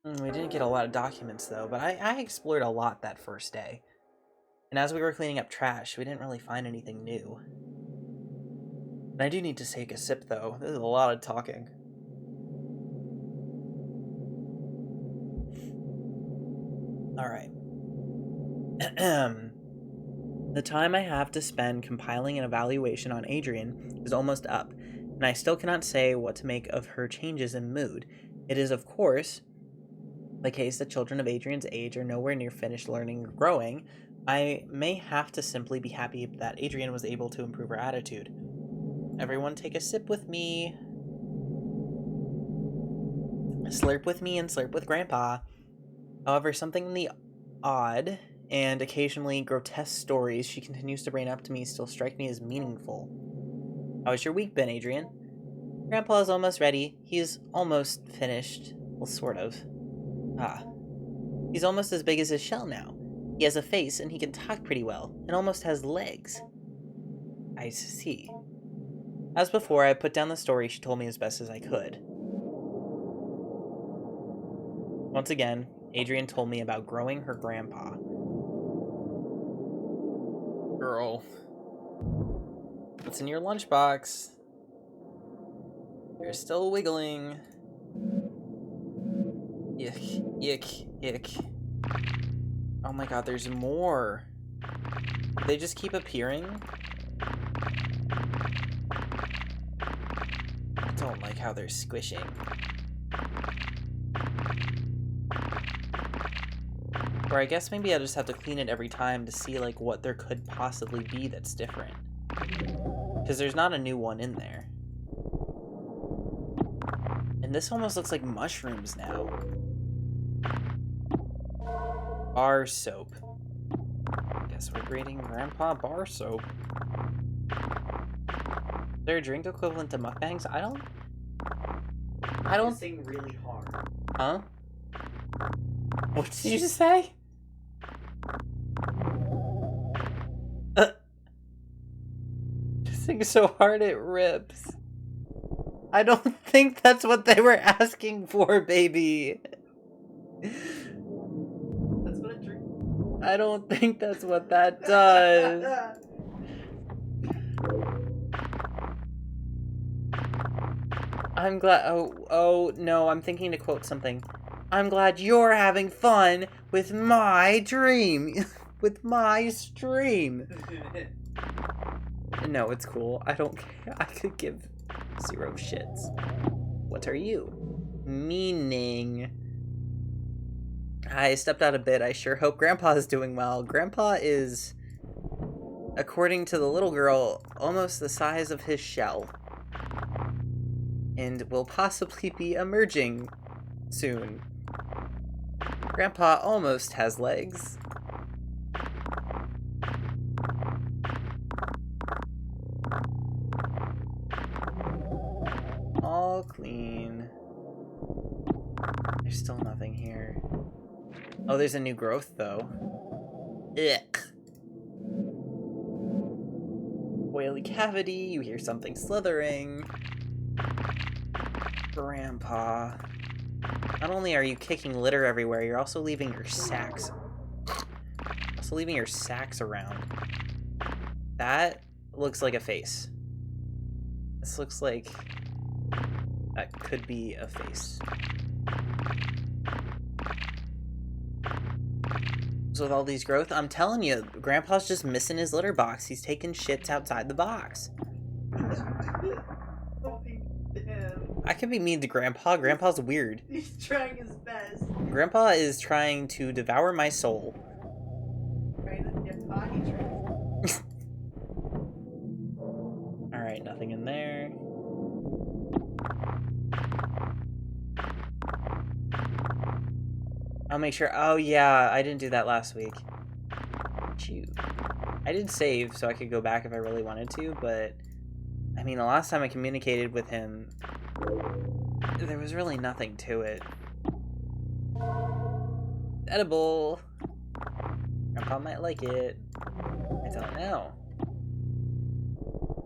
We didn't get a lot of documents though, but I explored a lot that first day. And as we were cleaning up trash, we didn't really find anything new. And I do need to take a sip though. This is a lot of talking. All right. The time I have to spend compiling an evaluation on Adrian is almost up, and I still cannot say what to make of her changes in mood. It is, of course, the case that children of Adrian's age are nowhere near finished learning or growing. I may have to simply be happy that Adrian was able to improve her attitude. Everyone take a sip with me. Slurp with me and slurp with Grandpa. However, something in the odd and occasionally grotesque stories she continues to bring up to me still strike me as meaningful. How has your week been, Adrian? Grandpa is almost ready. He's almost finished. Well, sort of. He's almost as big as his shell now. He has a face, and he can talk pretty well, and almost has legs. I see. As before, I put down the story she told me as best as I could. Once again, Adrian told me about growing her grandpa. Girl. What's in your lunchbox? You're still wiggling. Yuck, yuck, yuck. Oh my god, there's more. They just keep appearing? I don't like how they're squishing. Or I guess maybe I'll just have to clean it every time to see like what there could possibly be that's different. Because there's not a new one in there. And this almost looks like mushrooms now. Bar soap. I guess we're grading Grandpa bar soap. Is there a drink equivalent to mukbangs? I don't sing really hard. Huh? What did you just say? Sing so hard it rips. I don't think that's what they were asking for, baby. That's what a drink. I don't think that's what that does. I'm glad. Oh no, I'm thinking to quote something. I'm glad you're having fun with my dream. With my stream. No, it's cool. I don't care. I could give 0 shits. What are you? Meaning. I stepped out a bit. I sure hope Grandpa is doing well. Grandpa is, according to the little girl, almost the size of his shell. And will possibly be emerging soon. Grandpa almost has legs. All clean. There's still nothing here. Oh, there's a new growth, though. Ick. Oily cavity, you hear something slithering. Grandpa. Not only are you kicking litter everywhere, you're also leaving your sacks. Around. That looks like a face. This looks like that could be a face. So with all these growth, I'm telling you, Grandpa's just missing his litter box. He's taking shits outside the box. I could be mean to Grandpa. Grandpa's weird. He's trying his best. Grandpa is trying to devour my soul. Alright, nothing in there. I'll make sure. Oh yeah, I didn't do that last week. Shoot. I did save so I could go back if I really wanted to, but I mean, the last time I communicated with him, there was really nothing to it. Edible. Grandpa might like it. I don't know.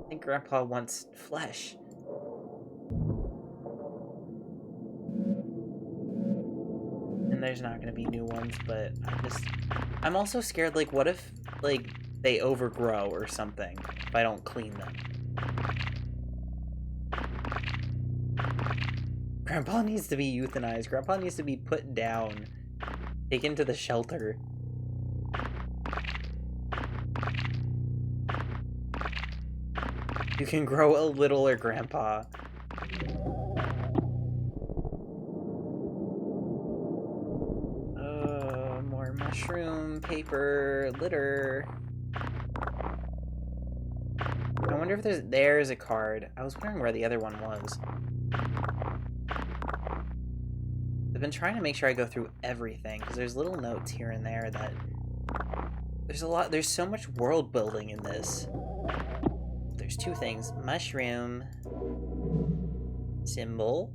I think Grandpa wants flesh. And there's not gonna be new ones, but I'm also scared, like, what if, like, they overgrow or something if I don't clean them? Grandpa needs to be euthanized. Grandpa needs to be put down. Taken to the shelter. You can grow a littler grandpa. More mushroom, paper, litter. I wonder if there's a card. I was wondering where the other one was. I've been trying to make sure I go through everything, because there's little notes here and there that... There's so much world building in this. There's two things. Mushroom. Symbol.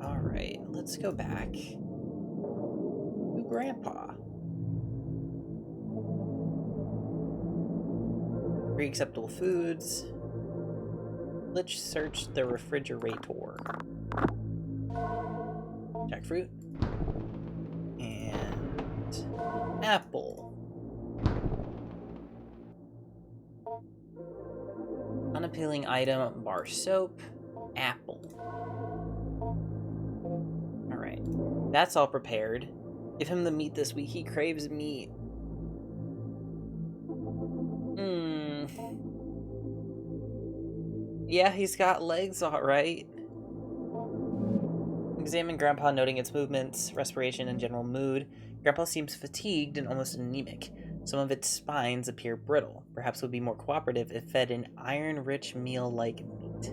Alright, let's go back to Grandpa. Three acceptable foods. Let's search the refrigerator. Jackfruit. And apple. Unappealing item, bar soap, apple. Alright, that's all prepared. Give him the meat this week, he craves meat. Yeah, he's got legs, alright. Examine Grandpa, noting its movements, respiration, and general mood. Grandpa seems fatigued and almost anemic. Some of its spines appear brittle. Perhaps would be more cooperative if fed an iron-rich meal like meat.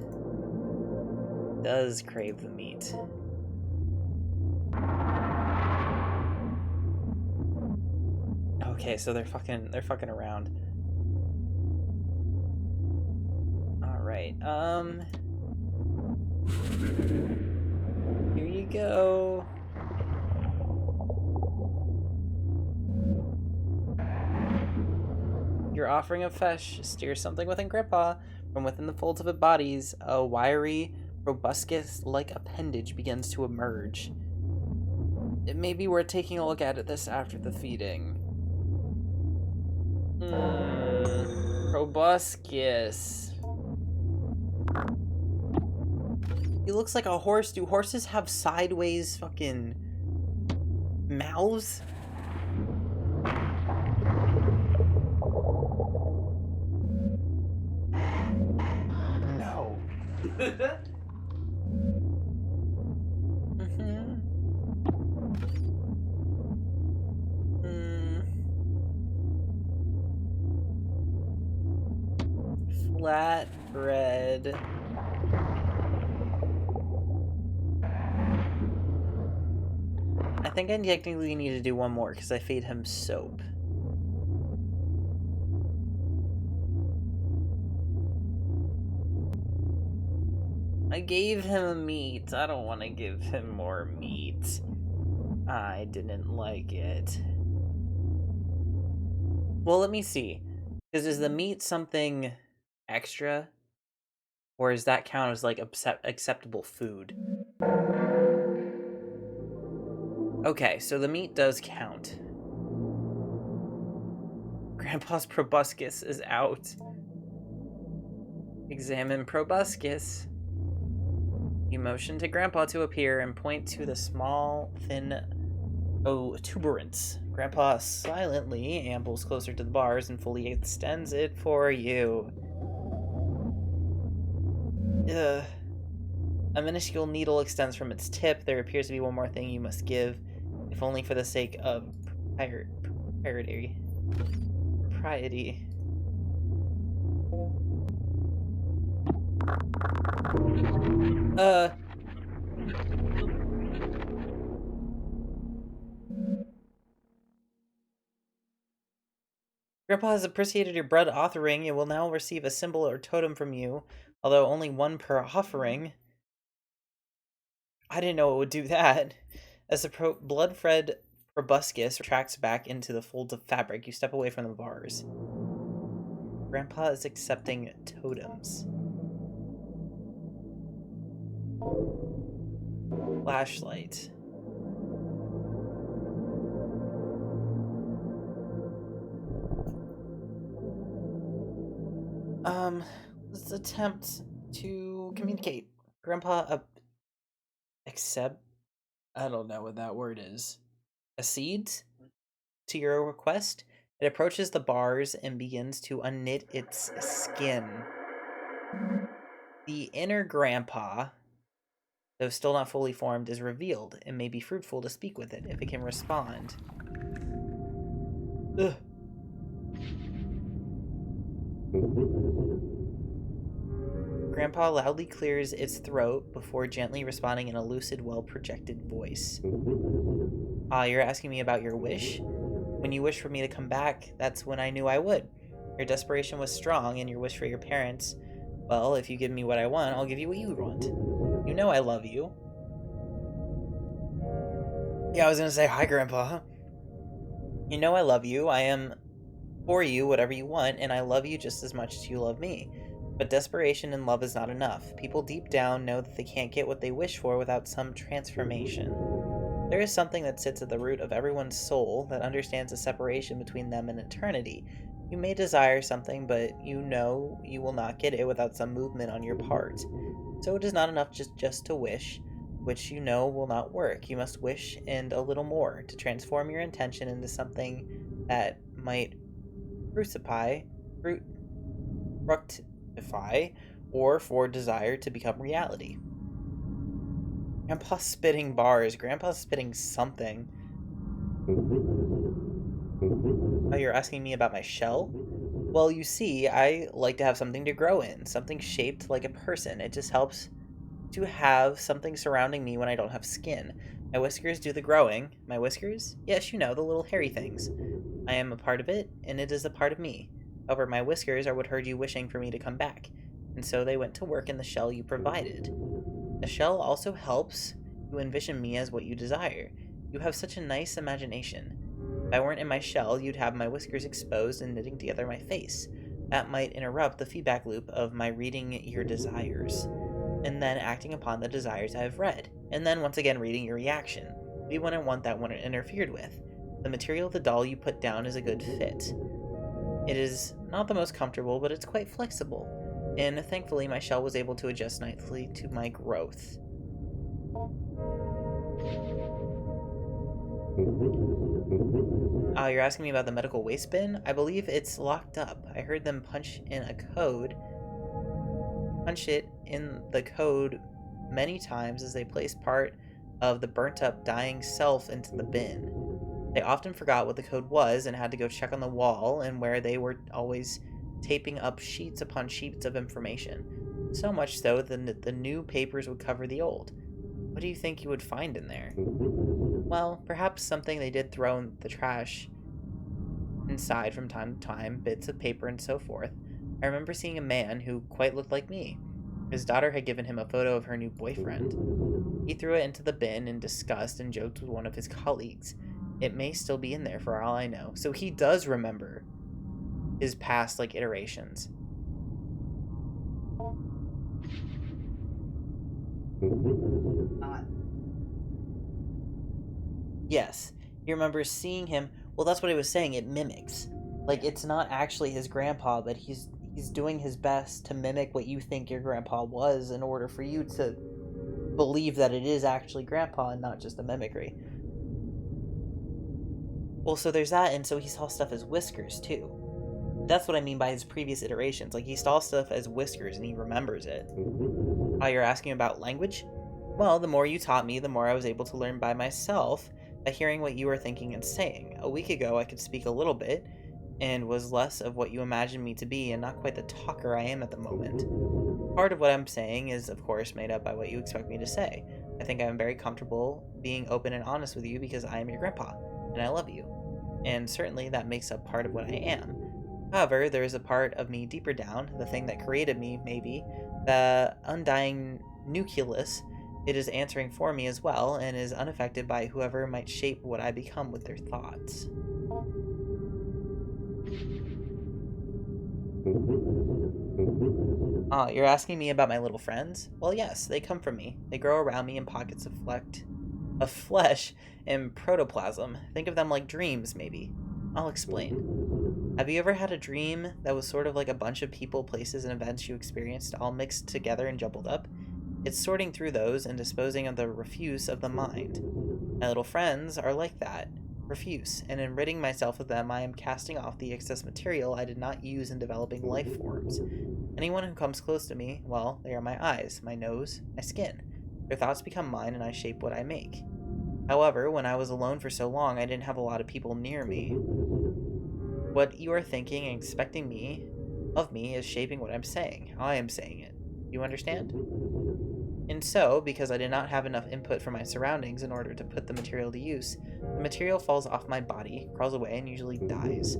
Does crave the meat. Okay, so they're fucking around. Alright, here you go. Your offering of flesh steers something within Grandpa. From within the folds of its bodies, a wiry, proboscis-like appendage begins to emerge. It may be worth taking a look at this after the feeding. Proboscis. He looks like a horse. Do horses have sideways fucking mouths? No. Flatbread. I think I technically need to do one more because I feed him soap. I gave him meat. I don't want to give him more meat. I didn't like it. Well, let me see. Because is the meat something extra? Or does that count as like acceptable food? Okay, so the meat does count. Grandpa's proboscis is out. Examine proboscis. You motion to Grandpa to appear and point to the small, thin tuberance. Grandpa silently ambles closer to the bars and fully extends it for you. Ugh. A minuscule needle extends from its tip. There appears to be one more thing you must give, if only for the sake of propriety. Grandpa has appreciated your bread offering and will now receive a symbol or totem from you, although only one per offering. I didn't know it would do that. As the blood-fed proboscis retracts back into the folds of fabric, you step away from the bars. Grandpa is accepting totems. Flashlight. Let's attempt to communicate. Grandpa accept. I don't know what that word is. Accedes to your request It approaches the bars and begins to unknit its skin. The inner grandpa, though still not fully formed, is revealed and may be fruitful to speak with it if it can respond. Ugh. Grandpa loudly clears its throat before gently responding in a lucid, well-projected voice. You're asking me about your wish? When you wished for me to come back, that's when I knew I would. Your desperation was strong, and your wish for your parents. Well, if you give me what I want, I'll give you what you want. You know I love you. Yeah, I was gonna say, hi, Grandpa. You know I love you. I am for you whatever you want, and I love you just as much as you love me. But desperation and love is not enough. People deep down know that they can't get what they wish for without some transformation. There is something that sits at the root of everyone's soul that understands the separation between them and eternity. You may desire something, but you know you will not get it without some movement on your part. So it is not enough just to wish, which you know will not work. You must wish and a little more to transform your intention into something that might fructify, or for desire to become reality. Grandpa's spitting bars. Grandpa's spitting something. Oh, you're asking me about my shell? Well, you see, I like to have something to grow in, something shaped like a person. It just helps to have something surrounding me when I don't have skin. My whiskers do the growing. My whiskers? Yes, you know, the little hairy things. I am a part of it, and it is a part of me. However, my whiskers are what heard you wishing for me to come back, and so they went to work in the shell you provided. The shell also helps you envision me as what you desire. You have such a nice imagination. If I weren't in my shell, you'd have my whiskers exposed and knitting together my face. That might interrupt the feedback loop of my reading your desires, and then acting upon the desires I have read, and then once again reading your reaction. We wouldn't want that one interfered with. The material of the doll you put down is a good fit. It is not the most comfortable, but it's quite flexible, and thankfully my shell was able to adjust nicely to my growth. You're asking me about the medical waste bin? I believe it's locked up. I heard them punch it in the code many times as they placed part of the burnt-up dying self into the bin. They often forgot what the code was and had to go check on the wall, and where they were always taping up sheets upon sheets of information. So much so that the new papers would cover the old. What do you think you would find in there? Well, perhaps something they did throw in the trash inside from time to time, bits of paper and so forth. I remember seeing a man who quite looked like me. His daughter had given him a photo of her new boyfriend. He threw it into the bin in disgust and joked with one of his colleagues. It may still be in there for all I know. So he does remember his past, iterations. Yes, he remembers seeing him. Well, that's what he was saying. It mimics. It's not actually his grandpa, but he's doing his best to mimic what you think your grandpa was in order for you to believe that it is actually grandpa and not just a mimicry. Well, so there's that, and so he saw stuff as whiskers, too. That's what I mean by his previous iterations. He saw stuff as whiskers, and he remembers it. You're asking about language? Well, the more you taught me, the more I was able to learn by myself by hearing what you were thinking and saying. A week ago, I could speak a little bit, and was less of what you imagined me to be, and not quite the talker I am at the moment. Part of what I'm saying is, of course, made up by what you expect me to say. I think I'm very comfortable being open and honest with you because I am your grandpa, and I love you. And certainly that makes up part of what I am. However, there is a part of me deeper down, the thing that created me, maybe, the undying nucleus. It is answering for me as well, and is unaffected by whoever might shape what I become with their thoughts. You're asking me about my little friends? Well, yes, they come from me. They grow around me in pockets of flesh and protoplasm. Think of them like dreams, maybe. I'll explain. Have you ever had a dream that was sort of like a bunch of people, places, and events you experienced all mixed together and jumbled up? It's sorting through those and disposing of the refuse of the mind. My little friends are like that. refuse, and in ridding myself of them, I am casting off the excess material I did not use in developing life forms. Anyone who comes close to me, well, they are my eyes, my nose, my skin. Their thoughts become mine, and I shape what I make. However, when I was alone for so long, I didn't have a lot of people near me. What you are thinking and expecting of me is shaping what I'm saying, how I am saying it. You understand? And so, because I did not have enough input from my surroundings in order to put the material to use, the material falls off my body, crawls away, and usually dies.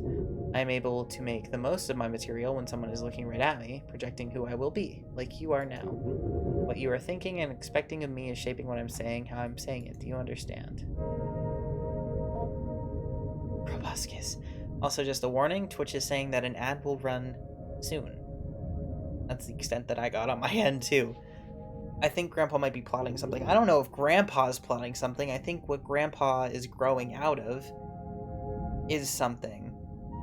I am able to make the most of my material when someone is looking right at me, projecting who I will be, like you are now. What you are thinking and expecting of me is shaping what I'm saying, how I'm saying it. Do you understand? Proboscis. Also, just a warning, Twitch is saying that an ad will run soon. That's the extent that I got on my end, too. I think Grandpa might be plotting something. I don't know if Grandpa's plotting something. I think what Grandpa is growing out of is something.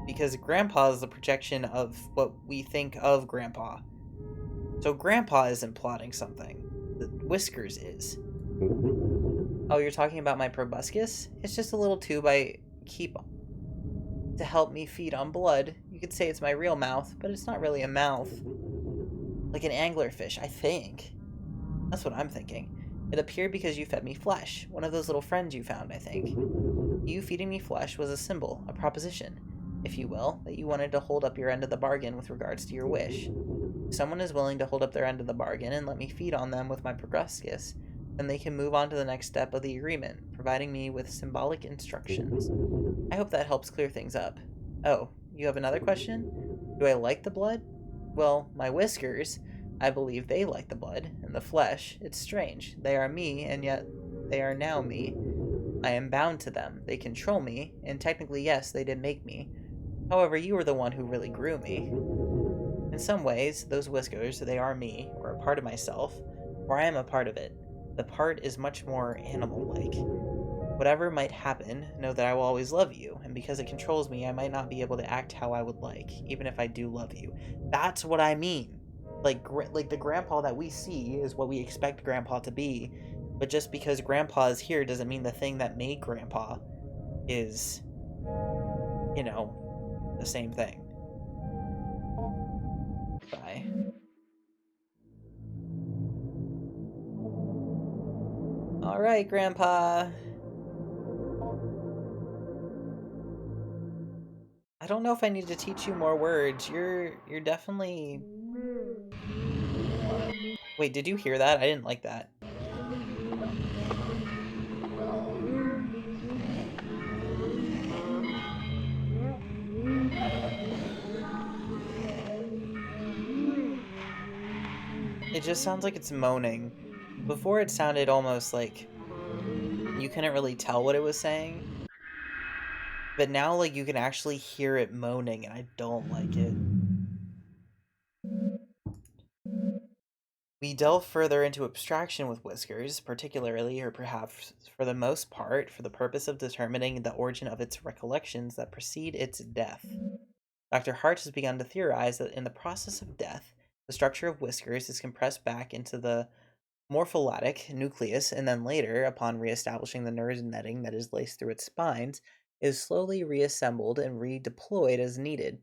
Because Grandpa is the projection of what we think of Grandpa. So Grandpa isn't plotting something. The Whiskers is. Oh, you're talking about my proboscis? It's just a little tube I keep to help me feed on blood. You could say it's my real mouth, but it's not really a mouth. Like an anglerfish, I think. That's what I'm thinking. It appeared because you fed me flesh. One of those little friends you found, I think. You feeding me flesh was a symbol, a proposition, if you will, that you wanted to hold up your end of the bargain with regards to your wish. If someone is willing to hold up their end of the bargain and let me feed on them with my proboscis, then they can move on to the next step of the agreement, providing me with symbolic instructions. I hope that helps clear things up. Oh, you have another question? Do I like the blood? Well, my whiskers, I believe they like the blood, and the flesh. It's strange. They are me, and yet they are now me. I am bound to them. They control me, and technically, yes, they did make me. However, you were the one who really grew me. In some ways, those whiskers, they are me, or a part of myself, or I am a part of it. The part is much more animal-like. Whatever might happen, know that I will always love you, and because it controls me, I might not be able to act how I would like, even if I do love you. That's what I mean. Like the Grandpa that we see is what we expect Grandpa to be, but just because Grandpa is here doesn't mean the thing that made Grandpa is, the same thing. Bye. Alright, Grandpa. I don't know if I need to teach you more words. You're definitely... Wait, did you hear that? I didn't like that. It just sounds like it's moaning. Before it sounded almost like you couldn't really tell what it was saying. But now, like, you can actually hear it moaning, and I don't like it. We delve further into abstraction with whiskers, particularly, or perhaps for the most part, for the purpose of determining the origin of its recollections that precede its death. Dr. Hart has begun to theorize that in the process of death, the structure of whiskers is compressed back into the morpholatic nucleus, and then later, upon reestablishing the nerve netting that is laced through its spines, is slowly reassembled and redeployed as needed.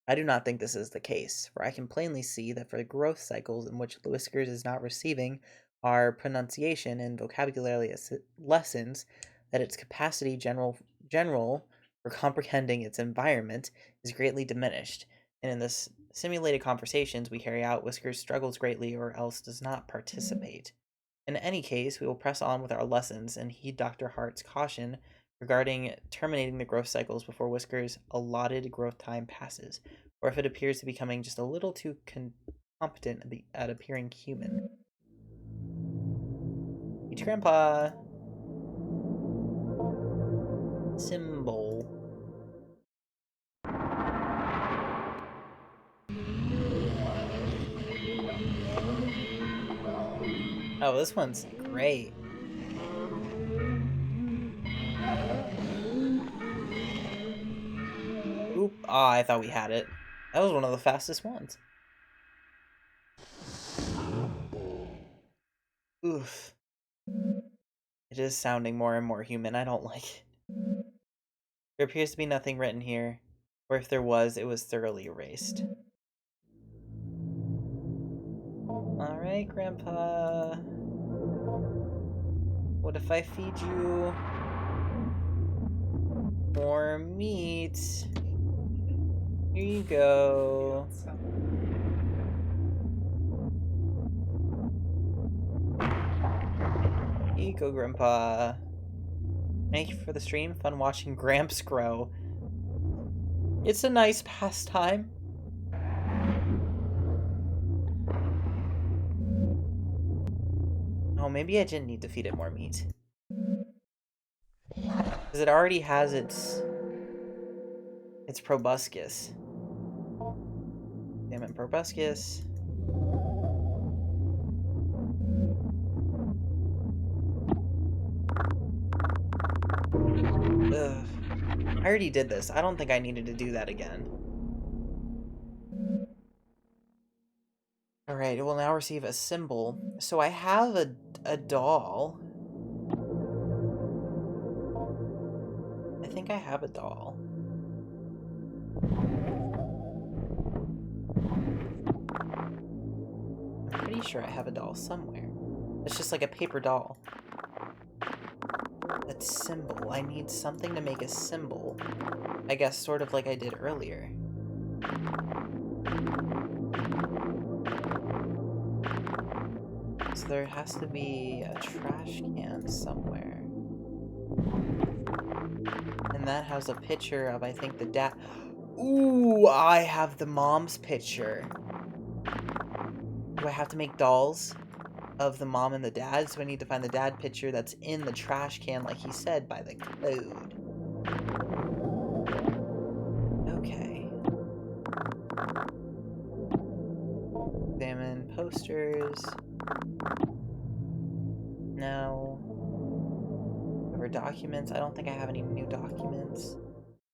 I do not think this is the case, for I can plainly see that for the growth cycles in which the whiskers is not receiving our pronunciation and vocabulary lessons, that its capacity general for comprehending its environment is greatly diminished, and in this simulated conversations we carry out, Whiskers struggles greatly or else does not participate. In any case, we will press on with our lessons and heed Dr. Hart's caution regarding terminating the growth cycles before Whisker's allotted growth time passes, or if it appears to be becoming just a little too competent at appearing human. Each Grandpa. Symbol. Oh, this one's great. Oop. Ah, I thought we had it. That was one of the fastest ones. Oof. It is sounding more and more human. I don't like it. There appears to be nothing written here, or if there was, it was thoroughly erased. Alright, Grandpa. What if I feed you more meat? Here you go. Here you go, Grandpa. Thank you for the stream. Fun watching Gramps grow. It's a nice pastime. Oh, maybe I didn't need to feed it more meat. Because it already has its proboscis. Damn it, proboscis. Ugh. I already did this. I don't think I needed to do that again. Alright, it will now receive a symbol. So I have a doll. I think I have a doll. I'm pretty sure I have a doll somewhere. It's just like a paper doll. That symbol. I need something to make a symbol. I guess sort of like I did earlier. So there has to be a trash can somewhere. And that has a picture of, I think, the dad. Ooh, I have the mom's picture. Do I have to make dolls of the mom and the dad? So I need to find the dad picture that's in the trash can, like he said, by the code. Okay. Examine posters. No. Cover documents. I don't think I have any new documents.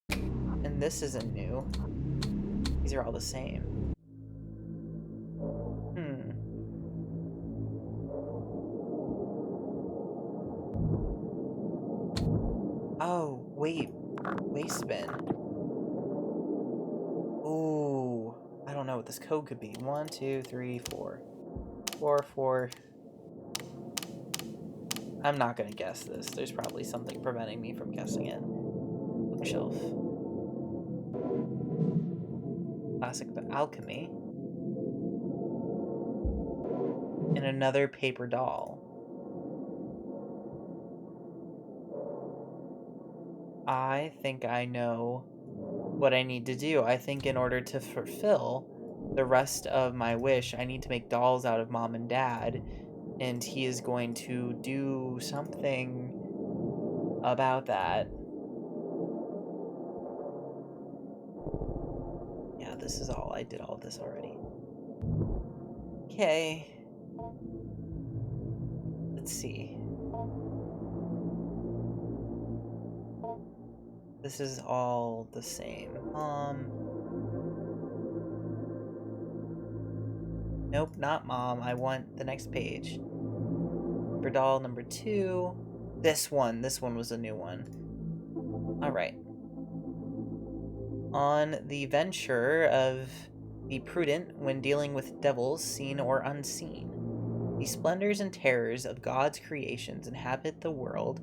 And this isn't new. These are all the same. Oh, wait. Waste bin. Ooh. I don't know what this code could be. 1, 2, 3, 4. 4, 4. I'm not gonna guess this. There's probably something preventing me from guessing it. Bookshelf. Classic alchemy. And another paper doll. I think I know what I need to do. I think in order to fulfill the rest of my wish, I need to make dolls out of mom and dad, and he is going to do something about that. Yeah, this is all. I did all this already. Okay. Let's see. This is all the same. Nope, not mom. I want the next page. For doll number 2. This one was a new one. Alright. On the venture of be prudent when dealing with devils, seen or unseen. The splendors and terrors of God's creations inhabit the world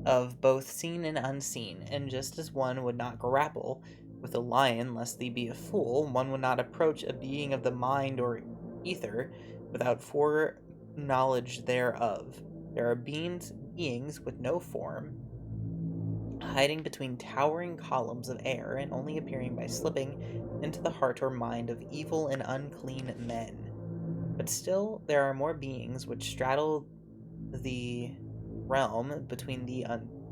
of both seen and unseen, and just as one would not grapple with a lion lest he be a fool, one would not approach a being of the mind or ether without foreknowledge thereof. There are beings with no form, hiding between towering columns of air and only appearing by slipping into the heart or mind of evil and unclean men. But still, there are more beings which straddle the realm between the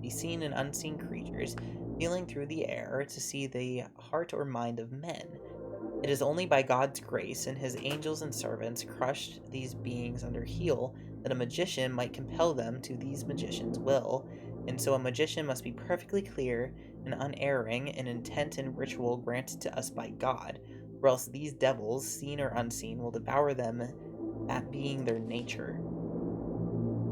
seen and unseen creatures, feeling through the air to see the heart or mind of men. It is only by God's grace and his angels and servants crushed these beings under heel that a magician might compel them to these magicians' will, and so a magician must be perfectly clear and unerring in intent and ritual granted to us by God, or else these devils, seen or unseen, will devour them, that being their nature.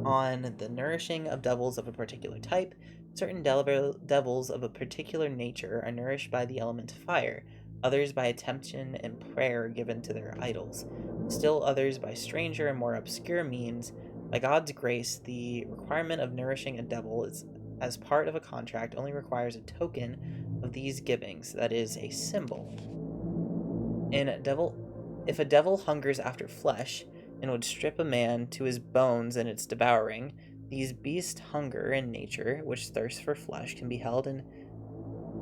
on the nourishing of devils of a particular type. Certain devils of a particular nature are nourished by the element fire, others by attention and prayer given to their idols, still others by stranger and more obscure means. By God's grace, the requirement of nourishing a devil is as part of a contract only requires a token of these givings, that is, a symbol. If a devil hungers after flesh, and would strip a man to his bones in its devouring, these beasts' hunger in nature, which thirst for flesh, can be held in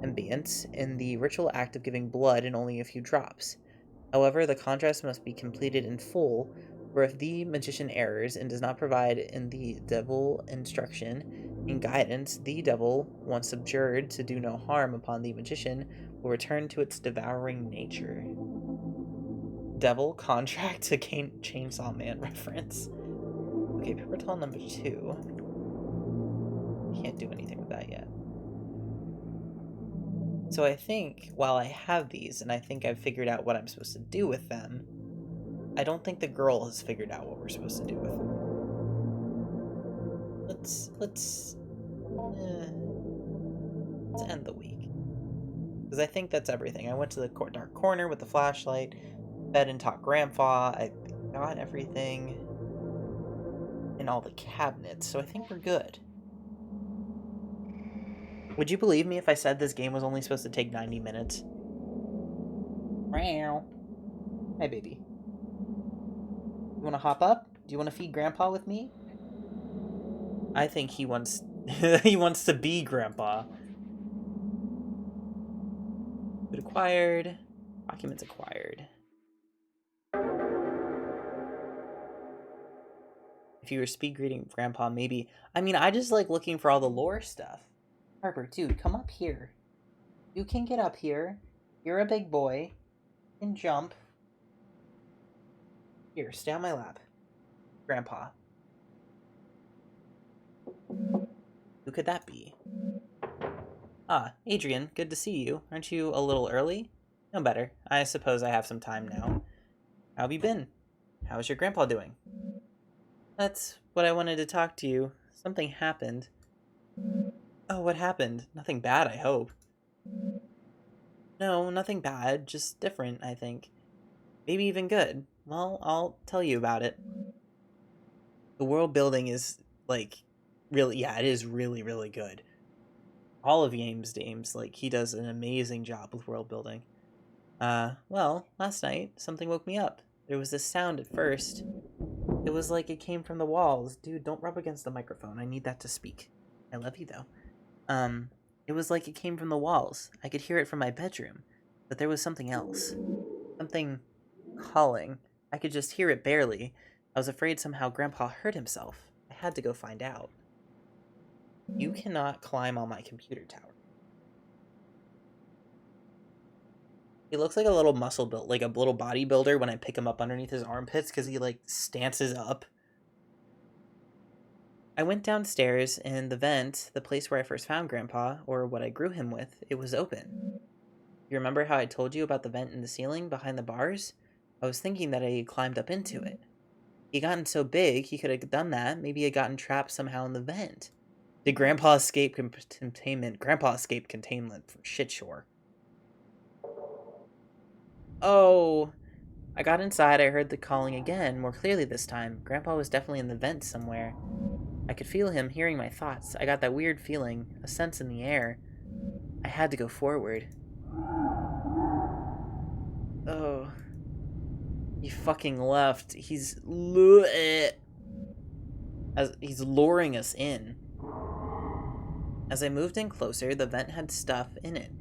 abeyance in the ritual act of giving blood in only a few drops. However, the contrast must be completed in full, for if the magician errs and does not provide in the devil instruction and guidance, the devil, once abjured to do no harm upon the magician, will return to its devouring nature. Devil contract to Chainsaw Man reference. Okay, paper towel number 2. Can't do anything with that yet. So I think while I have these and I think I've figured out what I'm supposed to do with them, I don't think the girl has figured out what we're supposed to do with them. Let's end the week. Because I think that's everything. I went to the dark corner with the flashlight, fed and taught Grandpa. I got everything in all the cabinets, so I think we're good. Would you believe me if I said this game was only supposed to take 90 minutes? Meow. Hey, baby. You want to hop up? Do you want to feed Grandpa with me? I think he wants he wants to be Grandpa. Food acquired. Documents acquired. If you were speed greeting Grandpa, maybe... I mean, I just like looking for all the lore stuff. Harper, dude, come up here. You can get up here. You're a big boy. You can jump. Here, stay on my lap. Grandpa. Who could that be? Ah, Adrian, good to see you. Aren't you a little early? No better. I suppose I have some time now. How have you been? How's your grandpa doing? That's what I wanted to talk to you. Something happened. Oh, what happened? Nothing bad, I hope. No, nothing bad. Just different, I think. Maybe even good. Well, I'll tell you about it. The world building is, like, really, yeah, it is really, really good. All of James, like, he does an amazing job with world building. Well, last night, something woke me up. There was this sound at first. It was like it came from the walls. Dude, don't rub against the microphone. I need that to speak. I love you, though. It was like it came from the walls. I could hear it from my bedroom. But there was something else. Something calling. I could just hear it barely. I was afraid somehow Grandpa hurt himself. I had to go find out. You cannot climb on my computer tower. He looks like a little muscle built, like a little bodybuilder when I pick him up underneath his armpits because he, like, stances up. I went downstairs, and the vent, the place where I first found Grandpa, or what I grew him with, it was open. You remember how I told you about the vent in the ceiling behind the bars? I was thinking that I had climbed up into it. He had gotten so big, he could have done that. Maybe he had gotten trapped somehow in the vent. Did Grandpa escape containment? Grandpa escaped containment from Shitshore. Oh, I got inside, I heard the calling again, more clearly this time. Grandpa was definitely in the vent somewhere. I could feel him hearing my thoughts. I got that weird feeling, a sense in the air. I had to go forward. Oh. He fucking left. He's luring us in. As I moved in closer, the vent had stuff in it.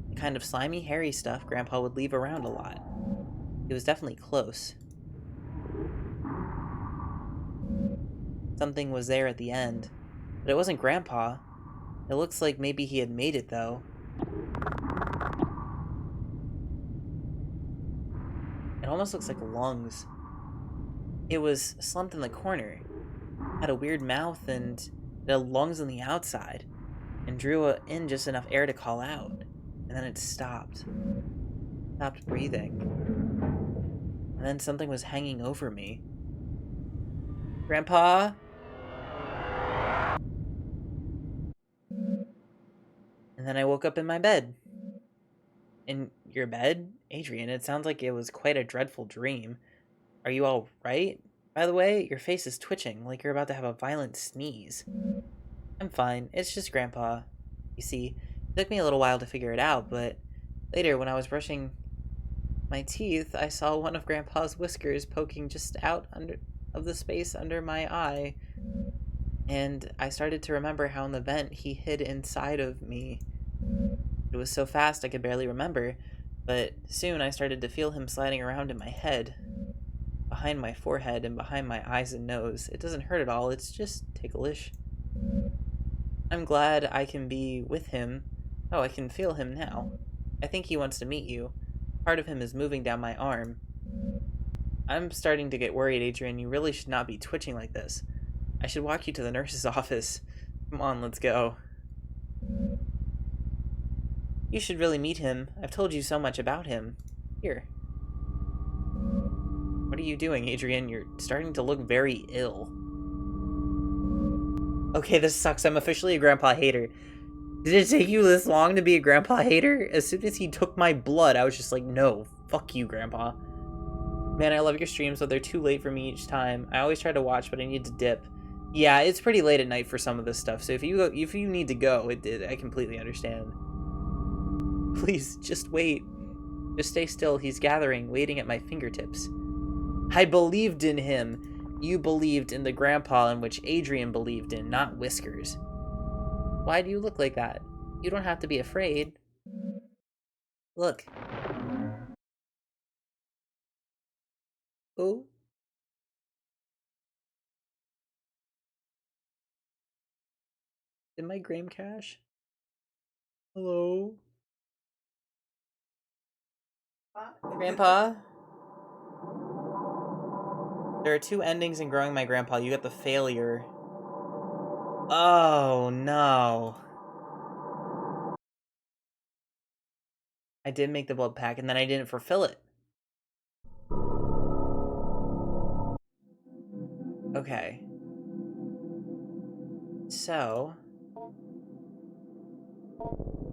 The kind of slimy, hairy stuff Grandpa would leave around a lot. It was definitely close. Something was there at the end. But it wasn't Grandpa. It looks like maybe he had made it, though. It almost looks like lungs. It was slumped in the corner. It had a weird mouth and it had lungs on the outside. And drew in just enough air to call out. And then it stopped. Stopped breathing. And then something was hanging over me. Grandpa? And then I woke up in my bed. In your bed? Adrian, it sounds like it was quite a dreadful dream. Are you all right? By the way, your face is twitching, like you're about to have a violent sneeze. I'm fine. It's just Grandpa. You see, it took me a little while to figure it out, but later when I was brushing my teeth, I saw one of Grandpa's whiskers poking just out under of the space under my eye, and I started to remember how in the vent he hid inside of me. It was so fast I could barely remember, but soon I started to feel him sliding around in my head, behind my forehead and behind my eyes and nose. It doesn't hurt at all, it's just ticklish. I'm glad I can be with him. Oh, I can feel him now. I think he wants to meet you. Part of him is moving down my arm. I'm starting to get worried, Adrian. You really should not be twitching like this. I should walk you to the nurse's office. Come on, let's go. You should really meet him. I've told you so much about him. Here. What are you doing, Adrian? You're starting to look very ill. Okay, this sucks. I'm officially a grandpa hater. Did it take you this long to be a grandpa hater? As soon as he took my blood, I was just like, no, fuck you, grandpa. Man, I love your streams, but they're too late for me each time. I always try to watch, but I need to dip. Yeah, it's pretty late at night for some of this stuff, so if you need to go, I completely understand. Please, just wait. Just stay still. He's gathering, waiting at my fingertips. I believed in him. You believed in the grandpa in which Adrian believed in, not Whiskers. Why do you look like that? You don't have to be afraid. Look. Oh. Did my Graham cache? Hello? Grandpa? There are two endings in growing my grandpa. You got the failure. Oh, no. I did make the blood pack, and then I didn't fulfill it. Okay. So...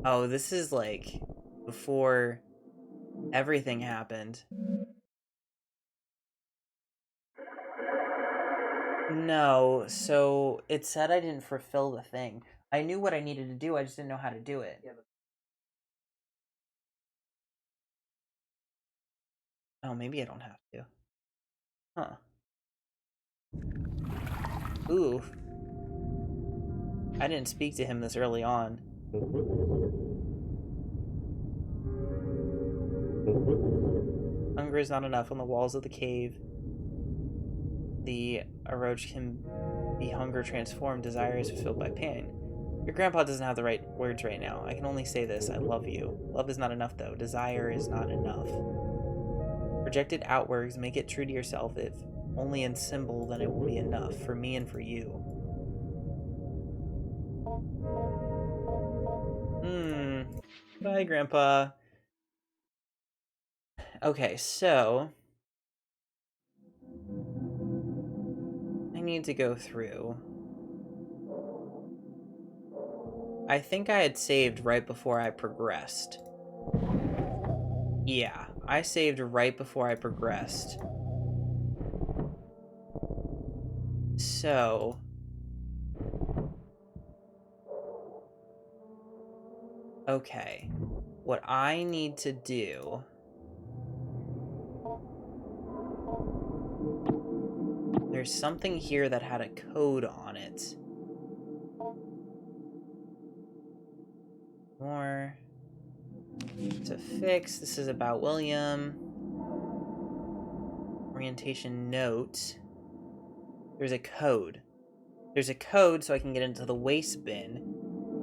Oh, this is, like, before everything happened. No, so it said I didn't fulfill the thing. I knew what I needed to do, I just didn't know how to do it. Oh, maybe I don't have to. Huh. Ooh. I didn't speak to him this early on. Hunger is not enough on the walls of the cave. The Oroch can be hunger transformed, desire is fulfilled by pain. Your grandpa doesn't have the right words right now. I can only say this, I love you. Love is not enough though, desire is not enough. Project it outwards, make it true to yourself. If only in symbol, then it will be enough, for me and for you. Bye, Grandpa. Okay, so... I need to go through. I think I had saved right before I progressed. Yeah, I saved right before I progressed. So... Okay. What I need to do... There's something here that had a code on it. More... To fix. This is about William. Orientation note. There's a code. There's a code so I can get into the waste bin.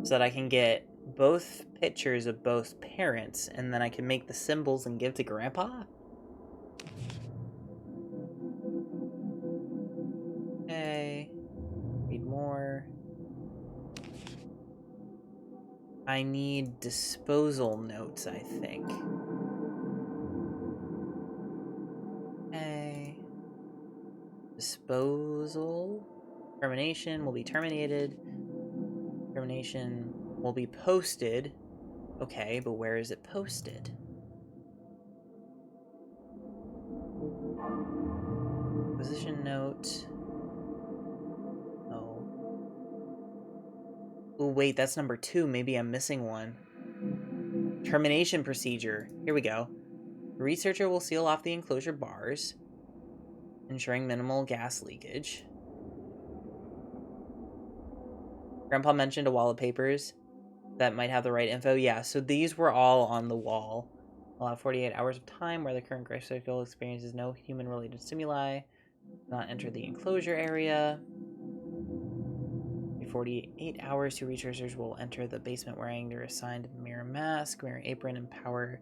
So that I can get both pictures of both parents. And then I can make the symbols and give to Grandpa? Okay. Read more. I need disposal notes, I think. Okay. Disposal. Termination will be terminated. Termination. will be posted. Okay, but where is it posted? Position note. Oh. Oh, wait, that's number 2. Maybe I'm missing one. Termination procedure. Here we go. The researcher will seal off the enclosure bars, ensuring minimal gas leakage. Grandpa mentioned a wall of papers that might have the right info. Yeah, so these were all on the wall. Allow 48 hours of time where the current gray circle experiences no human-related stimuli. Not enter the enclosure area. 48 hours, 2 researchers will enter the basement wearing their assigned mirror mask, mirror apron, and power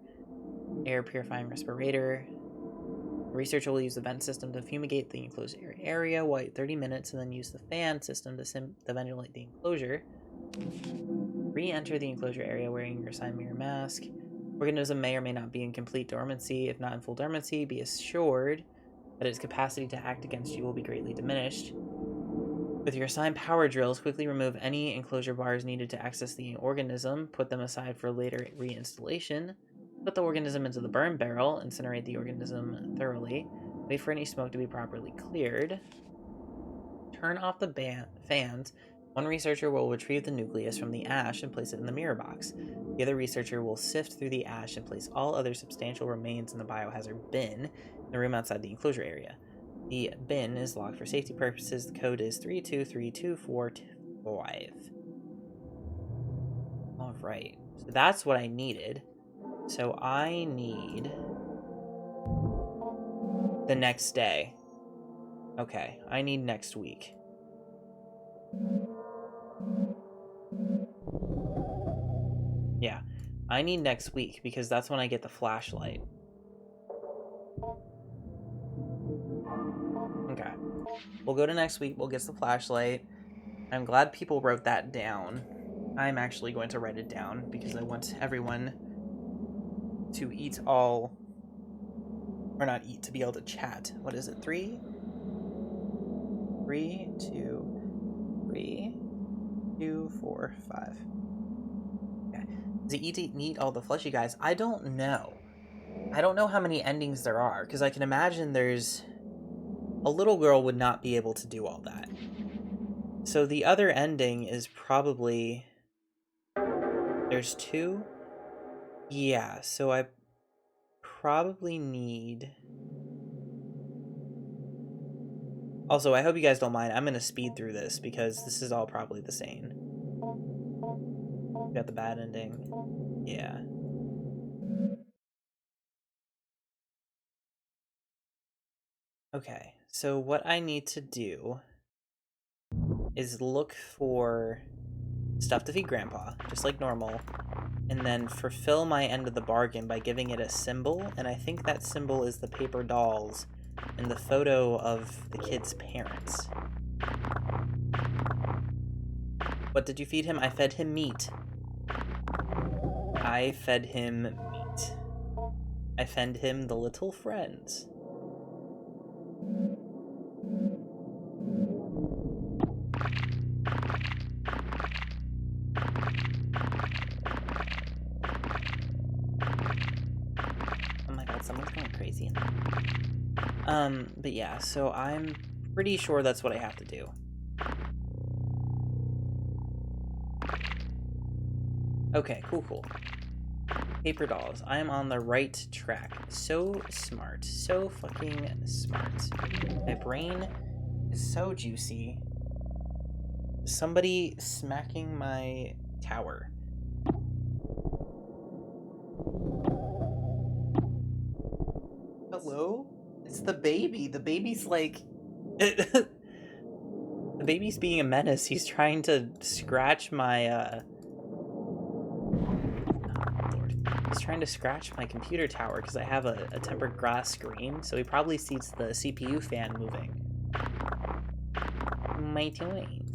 air purifying respirator. The researcher will use the vent system to fumigate the enclosed area, wait 30 minutes, and then use the fan system to ventilate the enclosure. Re-enter the enclosure area wearing your assigned mirror mask. Organism may or may not be in complete dormancy. If not in full dormancy, be assured that its capacity to act against you will be greatly diminished. With your assigned power drills, quickly remove any enclosure bars needed to access the organism, put them aside for later reinstallation, put the organism into the burn barrel, incinerate the organism thoroughly, wait for any smoke to be properly cleared, turn off the fans. One researcher will retrieve the nucleus from the ash and place it in the mirror box. The other researcher will sift through the ash and place all other substantial remains in the biohazard bin in the room outside the enclosure area. The bin is locked for safety purposes. The code is 323245. Alright, so that's what I needed. So I need the next day. Okay, I need next week. Yeah, I need next week because that's when I get the flashlight. Okay, we'll go to next week. We'll get the flashlight. I'm glad people wrote that down. I'm actually going to write it down because I want everyone to eat all, or not eat, to be able to chat. What is it? 3, 2, 4, 5. Okay. Does he eat all the fleshy guys? I don't know. I don't know how many endings there are, because I can imagine there's... A little girl would not be able to do all that. So the other ending is probably... There's 2? Yeah, so I probably need... Also, I hope you guys don't mind. I'm going to speed through this because this is all probably the same. Got the bad ending. Yeah. Okay, so what I need to do is look for stuff to feed Grandpa, just like normal, and then fulfill my end of the bargain by giving it a symbol, and I think that symbol is the paper dolls and the photo of the kid's parents. What did you feed him? I fed him meat. I fed him meat. I fed him the little friends. Oh my god, someone's going crazy in there. But yeah, so I'm pretty sure that's what I have to do. Okay, cool. Paper dolls. I am on the right track. So smart. So fucking smart. My brain is so juicy. Somebody smacking my tower. Hello? It's the baby. The baby's like... The baby's being a menace. He's trying to scratch my, He's trying to scratch my computer tower because I have a tempered glass screen, so he probably sees the CPU fan moving. My toys.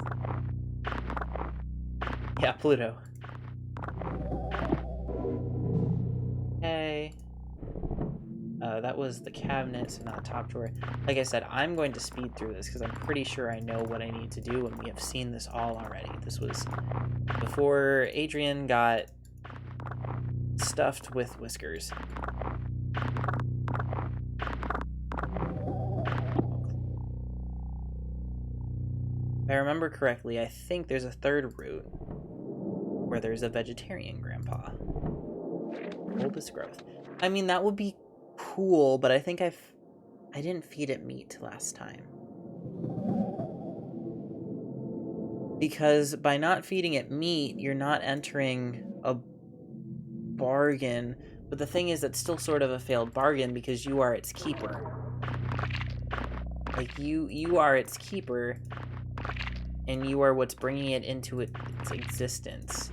Yeah, Pluto. that was the cabinet, so not top drawer. Like I said, I'm going to speed through this because I'm pretty sure I know what I need to do, and we have seen this all already. This was before Adrian got stuffed with whiskers. If I remember correctly, I think there's a third route where there's a vegetarian grandpa. Bulbous growth. I mean, that would be cool, but I think I didn't feed it meat last time. Because by not feeding it meat, you're not entering a bargain. But the thing is, it's still sort of a failed bargain because you are its keeper. Like, you are its keeper, and you are what's bringing it into its existence.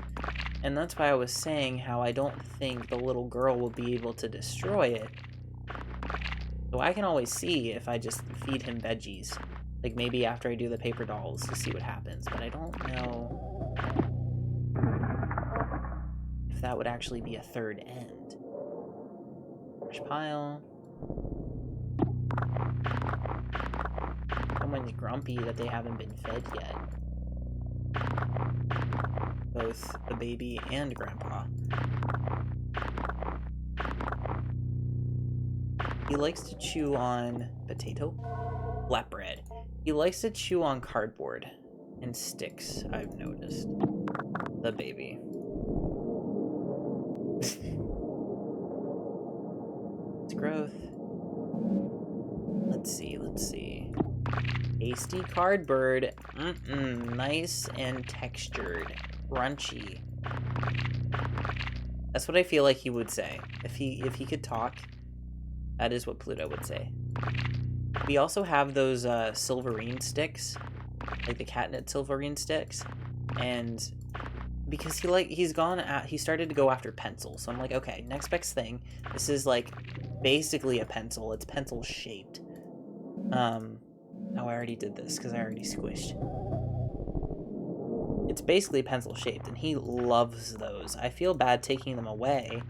And that's why I was saying how I don't think the little girl will be able to destroy it. So I can always see if I just feed him veggies. Like, maybe after I do the paper dolls to see what happens. But I don't know if that would actually be a third end. Fresh pile. Someone's grumpy that they haven't been fed yet. Both the baby and grandpa. He likes to chew on potato, flatbread. He likes to chew on cardboard and sticks, I've noticed. The baby. It's growth. Let's see. Tasty cardboard. Nice and textured. Crunchy. That's what I feel like he would say. If he could talk, that is what Pluto would say. We also have those silverine sticks, like the catnip silverine sticks, and because he started to go after pencils. So I'm like, okay, next best thing. This is like basically a pencil. It's pencil shaped. Oh, I already did this because I already squished. It's basically pencil shaped, and he loves those. I feel bad taking them away,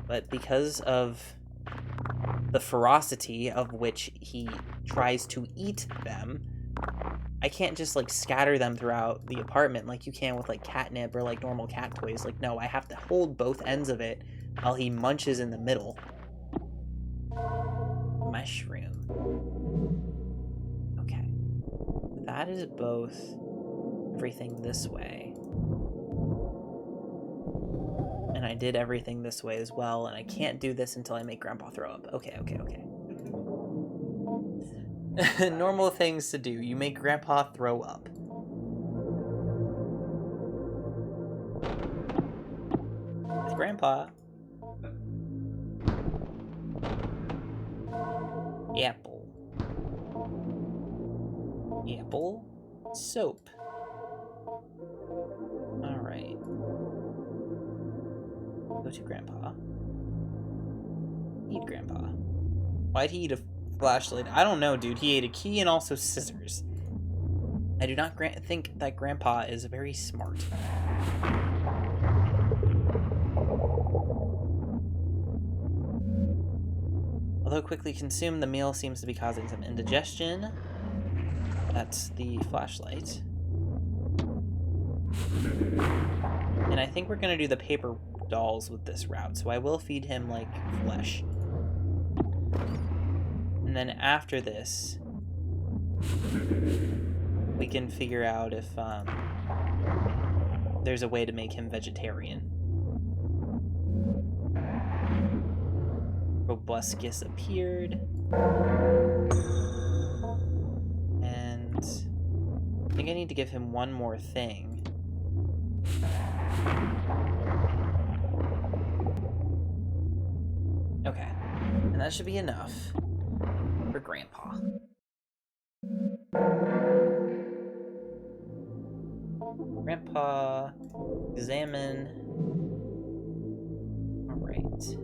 but because of the ferocity of which he tries to eat them, I can't just like scatter them throughout the apartment like you can with like catnip or like normal cat toys. Like, no, I have to hold both ends of it while he munches in the middle. Mushroom. Okay. That is both everything this way. And I did everything this way as well, and I can't do this until I make Grandpa throw up. Okay. Normal things to do. You make Grandpa throw up. With Grandpa. Apple. Soap. Alright. Go to Grandpa. Eat Grandpa. Why'd he eat a flashlight? I don't know, dude. He ate a key and also scissors. I do not think that Grandpa is very smart. Although quickly consumed, the meal seems to be causing some indigestion. That's the flashlight. And I think we're going to do the paper dolls with this route, so I will feed him, like, flesh. And then after this, we can figure out if there's a way to make him vegetarian. Robuscus appeared. And I think I need to give him one more thing. Okay. And that should be enough for Grandpa. Grandpa, examine. Alright.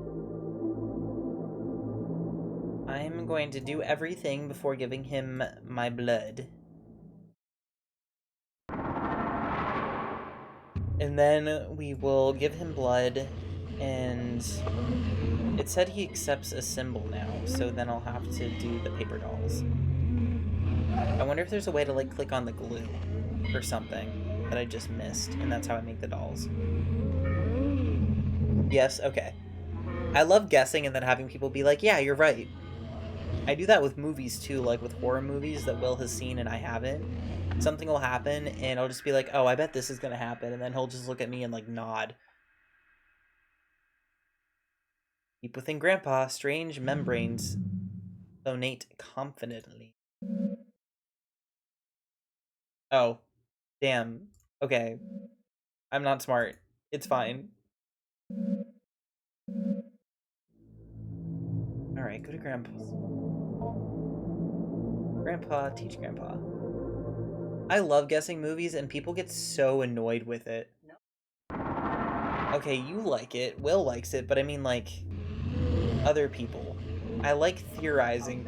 I'm going to do everything before giving him my blood. And then we will give him blood And it said he accepts a symbol now, so then I'll have to do the paper dolls. I wonder if there's a way to, like, click on the glue or something that I just missed, and that's how I make the dolls. Yes, okay. I love guessing and then having people be like, yeah, you're right. I do that with movies too, like with horror movies that Will has seen and I haven't. Something will happen and I'll just be like, oh, I bet this is gonna happen, and then he'll just look at me and like nod. Deep within Grandpa, strange membranes sonate confidently. Oh, damn. Okay. I'm not smart. It's fine. Alright, go to Grandpa's. Grandpa, teach Grandpa. I love guessing movies and people get so annoyed with it. Okay, you like it, Will likes it, but I mean like other people. I like theorizing.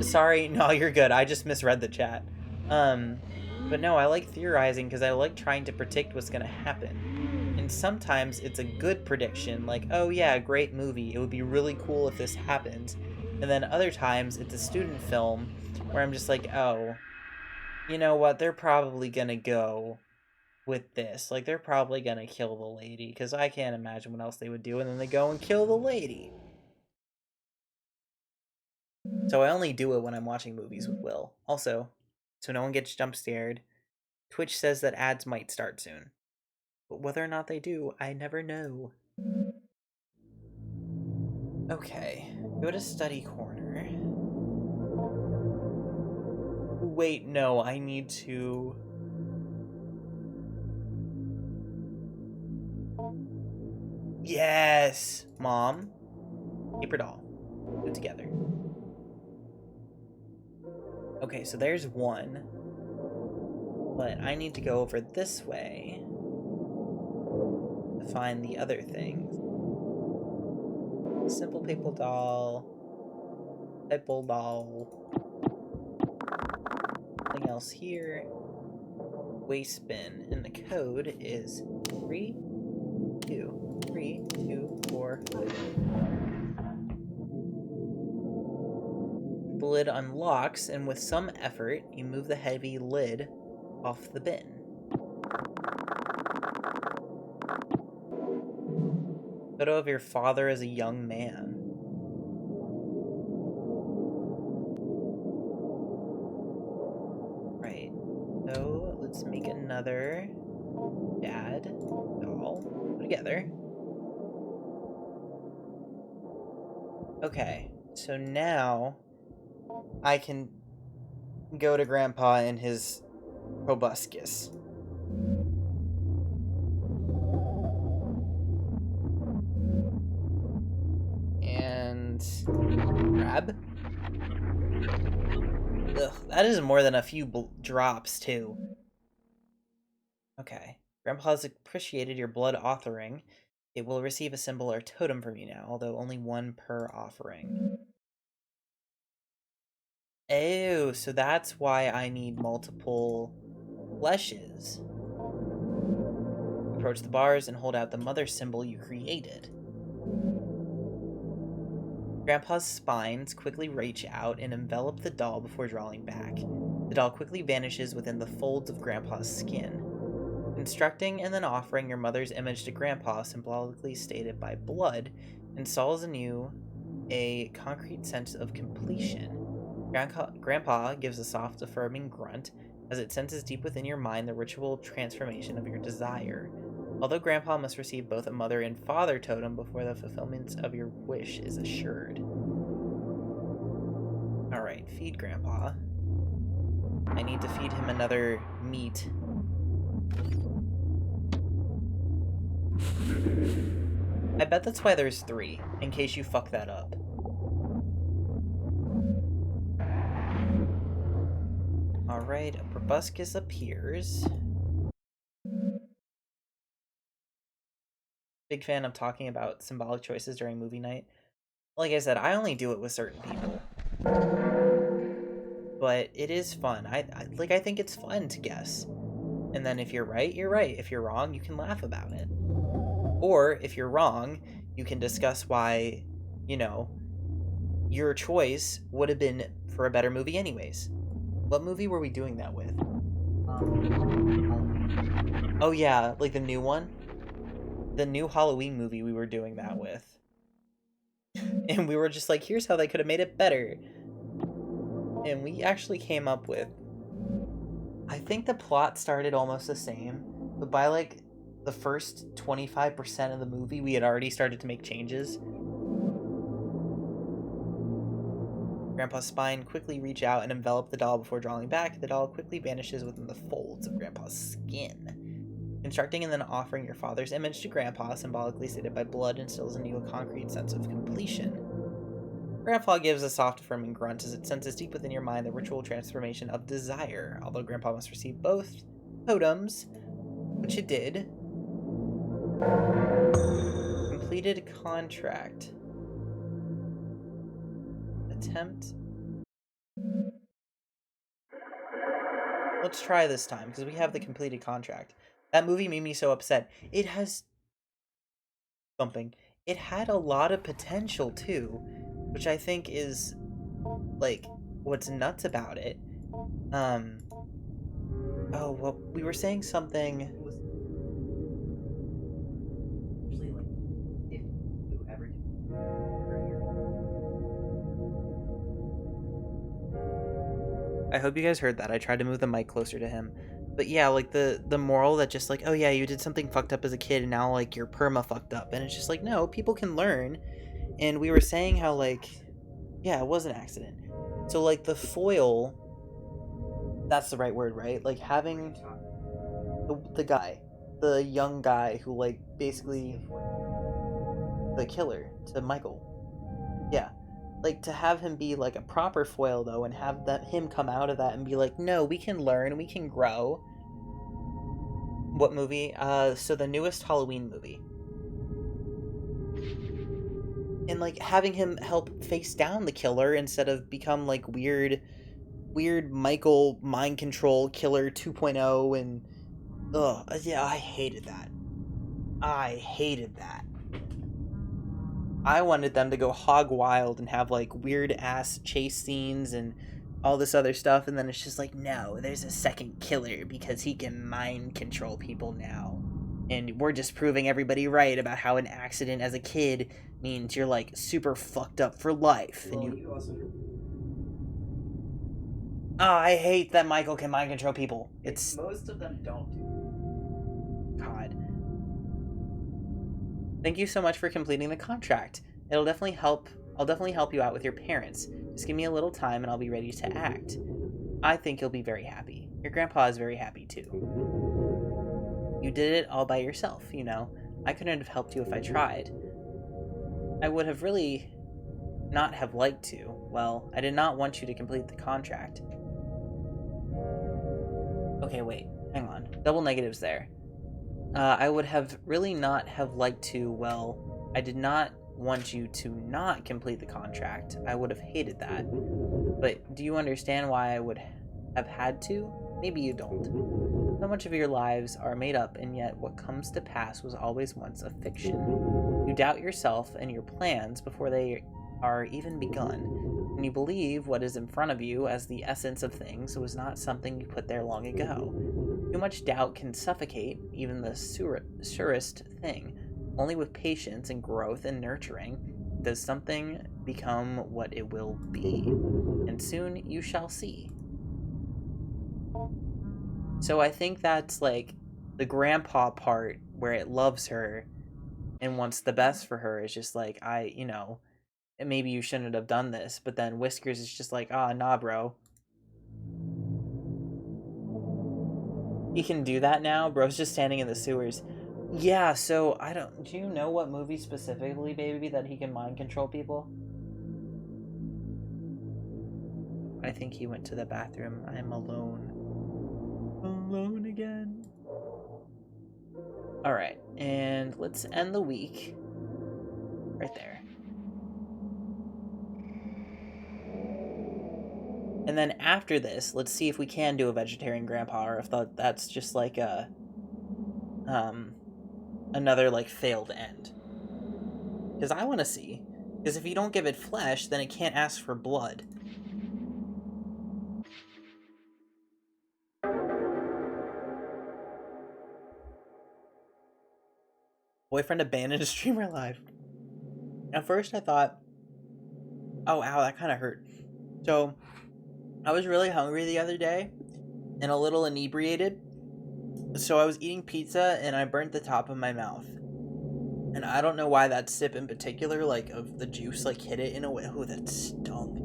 Sorry, no, you're good. I just misread the chat. But no, I like theorizing because I like trying to predict what's gonna happen. And sometimes it's a good prediction, like, oh yeah, great movie. It would be really cool if this happens. And then other times it's a student film where I'm just like, oh, you know what? They're probably gonna go with this. Like, they're probably gonna kill the lady because I can't imagine what else they would do. And then they go and kill the lady. So I only do it when I'm watching movies with Will. Also, so no one gets jump scared. Twitch says that ads might start soon. But whether or not they do, I never know. Okay, go to study corner. Wait, no, I need to... Yes! Mom. Paper doll. Do it together. Okay, so there's one. But I need to go over this way to find the other things. Simple paper doll. Paper doll. Nothing else here. Waste bin. And the code is 3, 2, 3, 2, 4, 5. The lid unlocks, and with some effort, you move the heavy lid off the bin. Photo of your father as a young man. Right. So let's make another dad doll together. Okay. So now I can go to Grandpa in his proboscis. And grab. Ugh, that is more than a few drops, too. Okay. Grandpa has appreciated your blood offering. It will receive a symbol or totem from you now, although only one per offering. Oh, so that's why I need multiple fleshes. Approach the bars and hold out the mother symbol you created. Grandpa's spines quickly reach out and envelop the doll before drawing back. The doll quickly vanishes within the folds of Grandpa's skin. Constructing and then offering your mother's image to Grandpa, symbolically stated by blood, installs in you a concrete sense of completion. Grandpa gives a soft, affirming grunt as it senses deep within your mind the ritual transformation of your desire. Although Grandpa must receive both a mother and father totem before the fulfillment of your wish is assured. Alright, feed Grandpa. I need to feed him another meat. I bet that's why there's 3, in case you fuck that up. Alright, a proboscis appears. Big fan of talking about symbolic choices during movie night. Like I said, I only do it with certain people. But it is fun. I think it's fun to guess. And then if you're right, you're right. If you're wrong, you can laugh about it. Or if you're wrong, you can discuss why, you know, your choice would have been for a better movie anyways. What movie were we doing that with? Oh yeah, like the new one? The new Halloween movie we were doing that with. And we were just like, here's how they could have made it better. And we actually came up with... I think the plot started almost the same, but by like the first 25% of the movie, we had already started to make changes. Grandpa's spine quickly reach out and envelop the doll before drawing back. The doll quickly vanishes within the folds of Grandpa's skin. Constructing and then offering your father's image to Grandpa, symbolically stated by blood, instills in you a concrete sense of completion. Grandpa gives a soft, affirming grunt as it senses deep within your mind the ritual transformation of desire. Although Grandpa must receive both totems, which it did. Completed contract. Attempt. Let's try this time, because we have the completed contract. That movie made me so upset. It has... Something. It had a lot of potential, too, which I think is, like, what's nuts about it. Oh, well, we were saying something... I hope you guys heard that. I tried to move the mic closer to him. But yeah, like the moral that just like, oh yeah, you did something fucked up as a kid and now like you're perma fucked up. And it's just like, no, people can learn. And we were saying how like, yeah, it was an accident. So like the foil, that's the right word, right? Like having the guy, the young guy who like basically the killer to Michael. Yeah. Like to have him be like a proper foil though and have that him come out of that and be like, no, we can learn, we can grow. What movie? So the newest Halloween movie. And like having him help face down the killer instead of become like weird Michael mind control killer 2.0 and yeah, I hated that. I hated that. I wanted them to go hog wild and have like weird ass chase scenes and all this other stuff, and then it's just like, no, there's a second killer because he can mind control people now. And we're just proving everybody right about how an accident as a kid means you're like super fucked up for life. Well, And you also... I hate that Michael can mind control people. It's most of them don't do. God. Thank you so much for completing the contract. It'll definitely help. I'll definitely help you out with your parents. Just give me a little time and I'll be ready to act. I think you'll be very happy. Your grandpa is very happy too. You did it all by yourself, you know. I couldn't have helped you if I tried. I would have really not have liked to. Well, I did not want you to complete the contract. Okay, wait. Hang on. Double negatives there. I would have really not have liked to, well, I did not want you to not complete the contract. I would have hated that. But do you understand why I would have had to? Maybe you don't. So much of your lives are made up, and yet what comes to pass was always once a fiction. You doubt yourself and your plans before they are even begun, and you believe what is in front of you as the essence of things was not something you put there long ago. Too much doubt can suffocate even the surest thing. Only with patience and growth and nurturing does something become what it will be, and soon you shall see. So I think that's like the grandpa part where it loves her and wants the best for her is just like, maybe you shouldn't have done this, but then Whiskers is just like, nah, bro. He can do that now? Bro's just standing in the sewers. Yeah, so do you know what movie specifically, baby, that he can mind control people? I think he went to the bathroom. I'm alone. Alone again. Alright, and let's end the week right there. And then after this, let's see if we can do a vegetarian grandpa, or if that's just like a another like failed end. Because I want to see. Because if you don't give it flesh, then it can't ask for blood. Boyfriend abandoned a streamer alive. At first I thought, oh ow, that kind of hurt. So I was really hungry the other day and a little inebriated. So I was eating pizza and I burnt the top of my mouth. And I don't know why that sip in particular, like of the juice, like hit it in a way. Oh, that stung.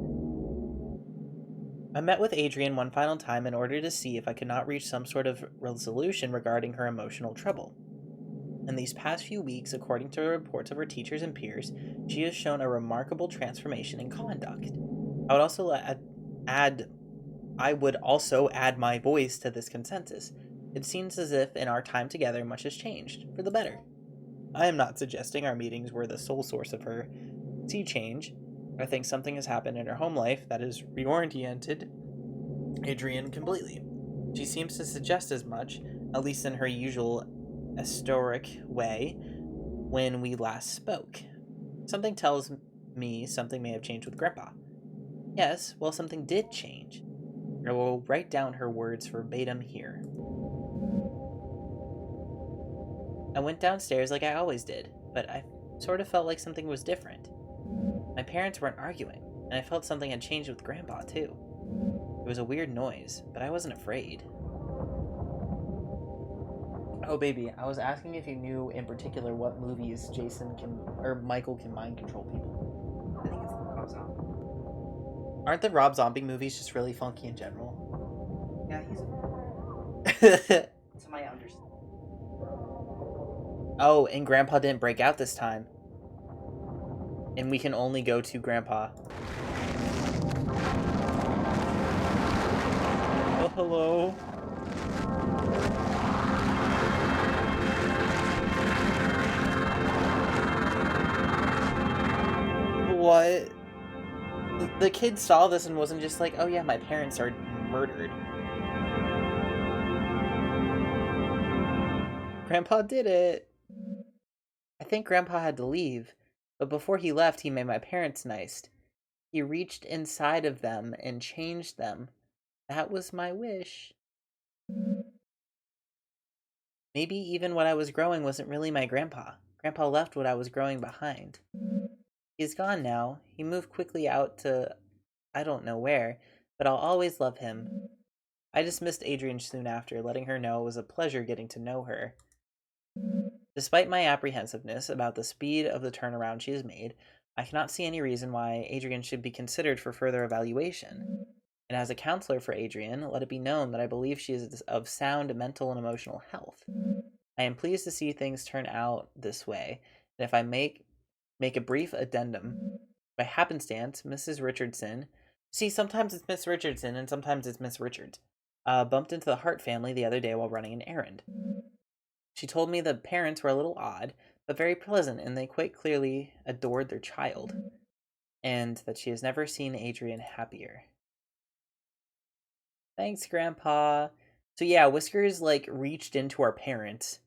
I met with Adrian one final time in order to see if I could not reach some sort of resolution regarding her emotional trouble. In these past few weeks, according to reports of her teachers and peers, she has shown a remarkable transformation in conduct. I would also add my voice to this consensus. It seems as if in our time together much has changed, for the better. I am not suggesting our meetings were the sole source of her sea change. I think something has happened in her home life that has reoriented Adrian completely. She seems to suggest as much, at least in her usual stoic way, when we last spoke. Something tells me something may have changed with Grandpa. Yes, well, something did change. I will write down her words verbatim here. I went downstairs like I always did, but I sort of felt like something was different. My parents weren't arguing, and I felt something had changed with Grandpa, too. It was a weird noise, but I wasn't afraid. Oh, baby, I was asking if you knew in particular what movies Michael can mind control people. I think it's the Rob Zombie. Aren't the Rob Zombie movies just really funky in general? Yeah, he's to my understanding. Oh, and Grandpa didn't break out this time. And we can only go to Grandpa. Oh, hello. What? The kid saw this and wasn't just like, oh yeah, my parents are murdered. Grandpa did it. I think Grandpa had to leave, but before he left, he made my parents nice. He reached inside of them and changed them. That was my wish. Maybe even what I was growing wasn't really my grandpa. Grandpa left what I was growing behind. He's gone now. He moved quickly out to I don't know where, but I'll always love him. I dismissed Adrian soon after, letting her know it was a pleasure getting to know her. Despite my apprehensiveness about the speed of the turnaround she has made, I cannot see any reason why Adrian should be considered for further evaluation. And as a counselor for Adrian, let it be known that I believe she is of sound mental and emotional health. I am pleased to see things turn out this way, and if I make a brief addendum. By happenstance, Mrs. Richardson, see, sometimes it's Miss Richardson and sometimes it's Miss Richards, bumped into the Hart family the other day while running an errand. She told me the parents were a little odd, but very pleasant, and they quite clearly adored their child, and that she has never seen Adrian happier. Thanks, Grandpa. So yeah, Whiskers, like, reached into our parents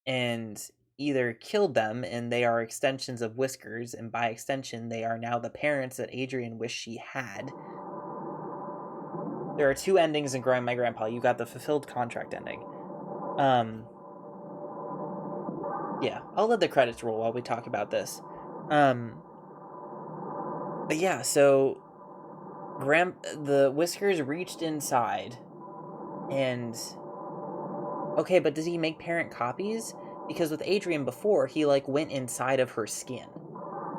and either killed them, and they are extensions of Whiskers, and by extension, they are now the parents that Adrian wished she had. There are two endings in Growing My Grandpa. You got the fulfilled contract ending. Yeah, I'll let the credits roll while we talk about this. But yeah, so the Whiskers reached inside, and okay, but does he make parent copies? Because with Adrian before, he like went inside of her skin.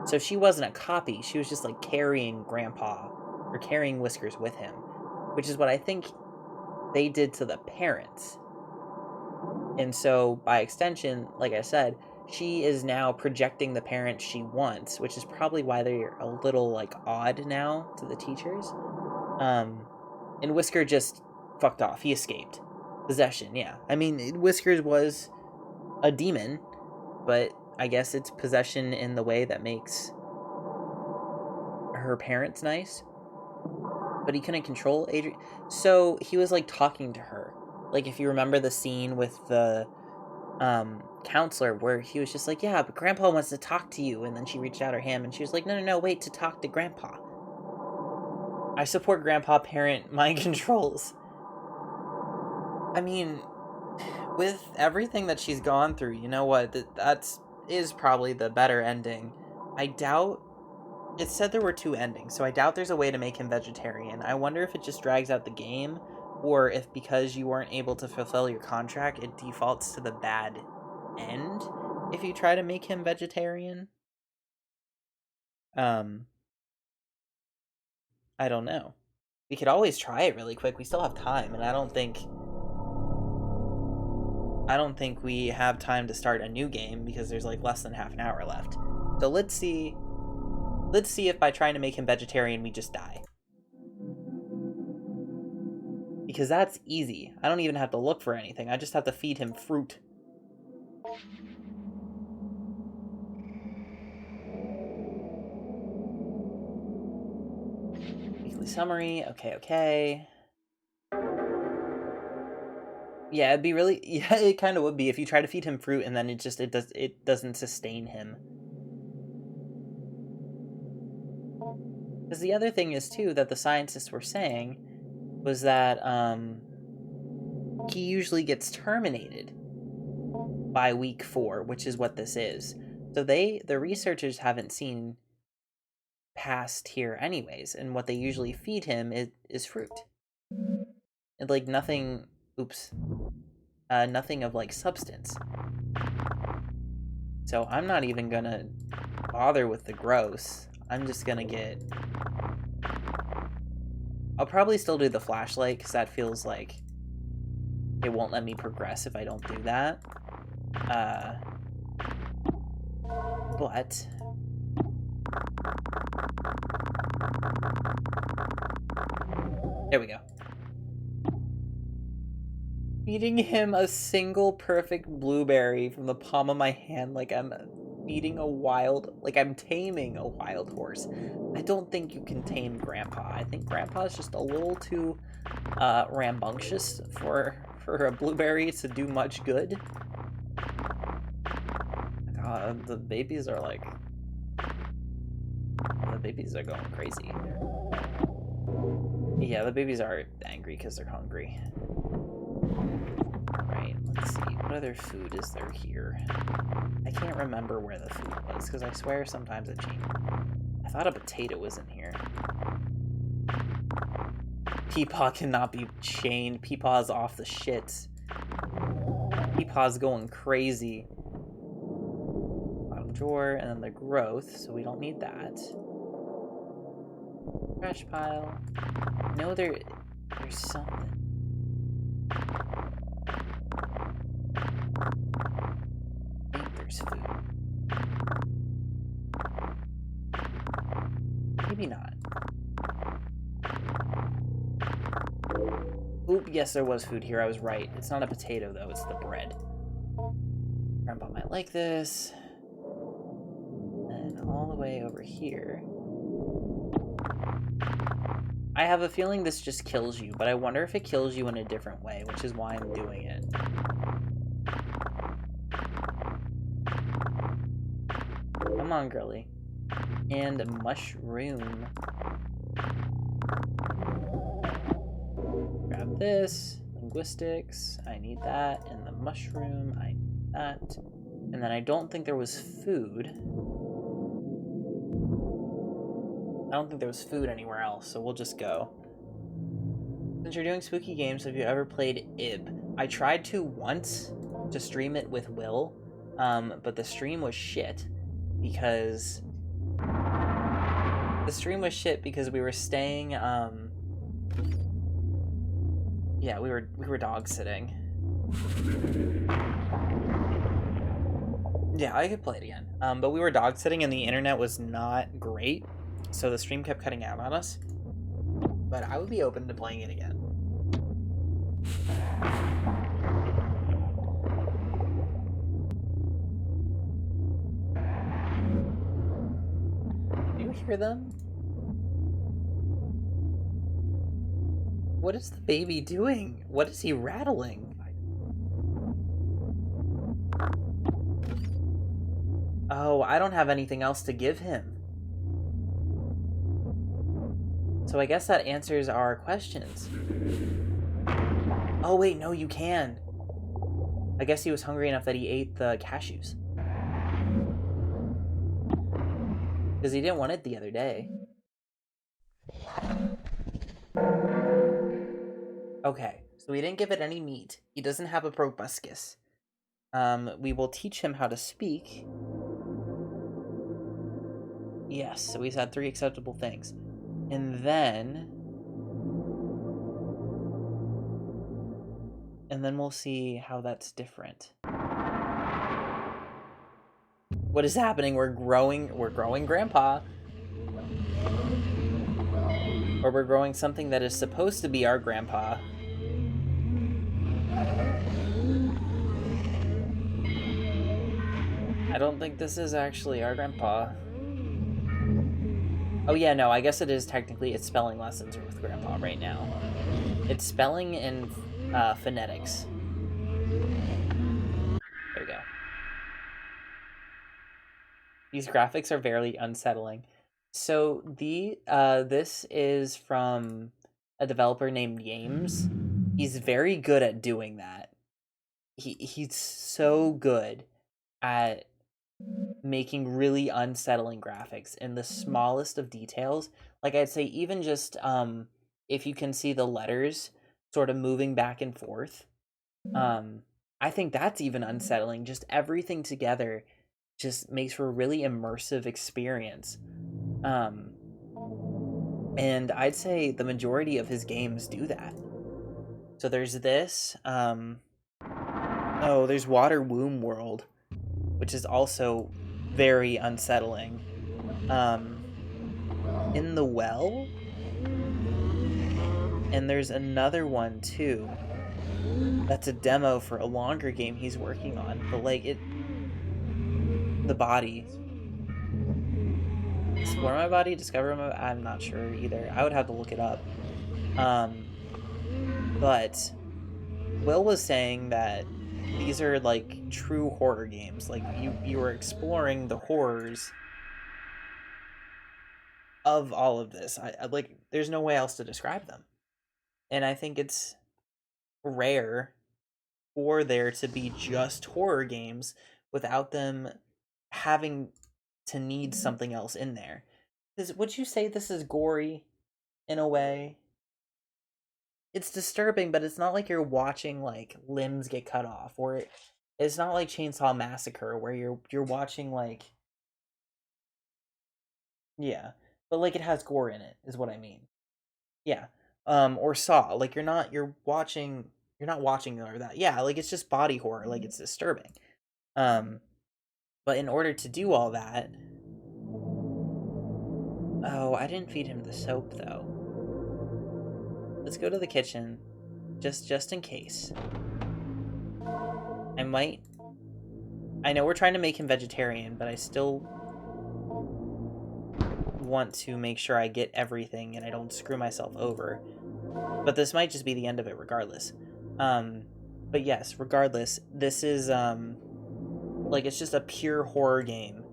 So she wasn't a copy, she was just like carrying Grandpa, or carrying Whiskers with him, which is what I think they did to the parents. And so, by extension, like I said, she is now projecting the parent she wants, which is probably why they're a little, like, odd now to the teachers. And Whisker just fucked off. He escaped. Possession, yeah. I mean, Whiskers was a demon, but I guess it's possession in the way that makes her parents nice. but he couldn't control Adrian. So he was like talking to her. Like if you remember the scene with the counselor where he was just like, yeah, but Grandpa wants to talk to you, and then she reached out her hand and she was like, no, wait, to talk to Grandpa. I support Grandpa parent mind controls. I mean, with everything that she's gone through, you know what? That's probably the better ending. I doubt. It said there were 2 endings, so I doubt there's a way to make him vegetarian. I wonder if it just drags out the game, or if because you weren't able to fulfill your contract, it defaults to the bad end if you try to make him vegetarian. I don't know. We could always try it really quick. We still have time, and I don't think we have time to start a new game because there's like less than half an hour left. So let's see if by trying to make him vegetarian we just die. Because that's easy. I don't even have to look for anything. I just have to feed him fruit. Weekly summary. Okay. Yeah, it'd be really... Yeah, it kind of would be if you try to feed him fruit and then it doesn't sustain him. Because the other thing is, too, that the scientists were saying was that, he usually gets terminated by week 4, which is what this is. So the researchers haven't seen past here anyways, and what they usually feed him is fruit. And, like, nothing... Oops. Nothing of, like, substance. So I'm not even gonna bother with the gross. I'm just gonna get... I'll probably still do the flashlight, because that feels like it won't let me progress if I don't do that. But... There we go. Feeding him a single perfect blueberry from the palm of my hand like I'm feeding a wild... Like I'm taming a wild horse. I don't think you can tame Grandpa. I think Grandpa's just a little too rambunctious for a blueberry to do much good. God, the babies are like... The babies are going crazy. Yeah, the babies are angry because they're hungry. Alright, let's see. What other food is there here? I can't remember where the food was, because I swear sometimes it changed. I thought a potato was in here. Peepaw cannot be chained. Peepaw's off the shits. Peepaw's going crazy. Bottom drawer, and then the growth, so we don't need that. Trash pile. No, there's something. I think there's food. Maybe not. Oop, yes, there was food here. I was right. It's not a potato, though. It's the bread. Grandpa might like this. And all the way over here. I have a feeling this just kills you, but I wonder if it kills you in a different way, which is why I'm doing it. Come on, girly. And a mushroom. Grab this. Linguistics. I need that. And the mushroom. I need that. And then I don't think there was food. I don't think there was food anywhere else, so we'll just go. Since you're doing spooky games, have you ever played IB? I tried to once to stream it with Will, but the stream was shit because... The stream was shit because we were staying, yeah, we were dog sitting. Yeah, I could play it again. But we were dog sitting and the internet was not great. So the stream kept cutting out on us. But I would be open to playing it again. Do you hear them? What is the baby doing? What is he rattling? Oh, I don't have anything else to give him. So I guess that answers our questions. Oh wait, no, you can. I guess he was hungry enough that he ate the cashews. Because he didn't want it the other day. Okay, so we didn't give it any meat. He doesn't have a proboscis. We will teach him how to speak. Yes, so he's had 3 acceptable things. And then we'll see how that's different. What is happening? We're growing Grandpa. Or we're growing something that is supposed to be our grandpa. I don't think this is actually our grandpa. Oh yeah, no, I guess it is technically, it's spelling lessons with grandpa right now. It's spelling and phonetics. There we go. These graphics are very unsettling. So this is from a developer named Yames. He's very good at doing that. He's so good at making really unsettling graphics in the smallest of details. Like I'd say even just if you can see the letters sort of moving back and forth. I think that's even unsettling. Just everything together just makes for a really immersive experience. And I'd say the majority of his games do that. So there's this. Oh, there's Water Womb World, which is also very unsettling. In the Well, and there's another one too. That's a demo for a longer game he's working on, but like the body. Explore my body, discover my. I'm not sure either. I would have to look it up. But Will was saying that these are like true horror games. Like you were exploring the horrors of all of this. I like. There's no way else to describe them, and I think it's rare for there to be just horror games without them having to need something else in there. Would you say this is gory in a way? It's disturbing, but it's not like you're watching like limbs get cut off, or it's not like Chainsaw Massacre where you're watching like, yeah, but like it has gore in it is what I mean. Yeah. Or Saw, like you're not watching or that. Yeah, like it's just body horror, like it's disturbing. Um but in order to do all that, oh, I didn't feed him the soap though. Let's go to the kitchen just in case. I know we're trying to make him vegetarian, but I still want to make sure I get everything and I don't screw myself over. But this might just be the end of it regardless. But yes, regardless, this is like it's just a pure horror game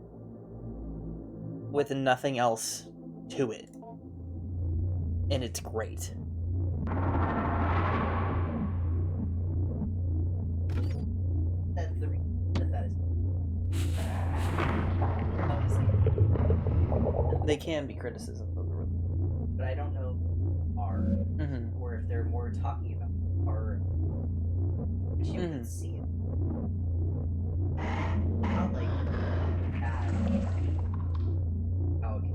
with nothing else to it. And it's great. That's the reason that is. They can be criticisms of the release. But I don't know if are or if they're more talking about horror. But you can see it. Not like that. Oh, okay.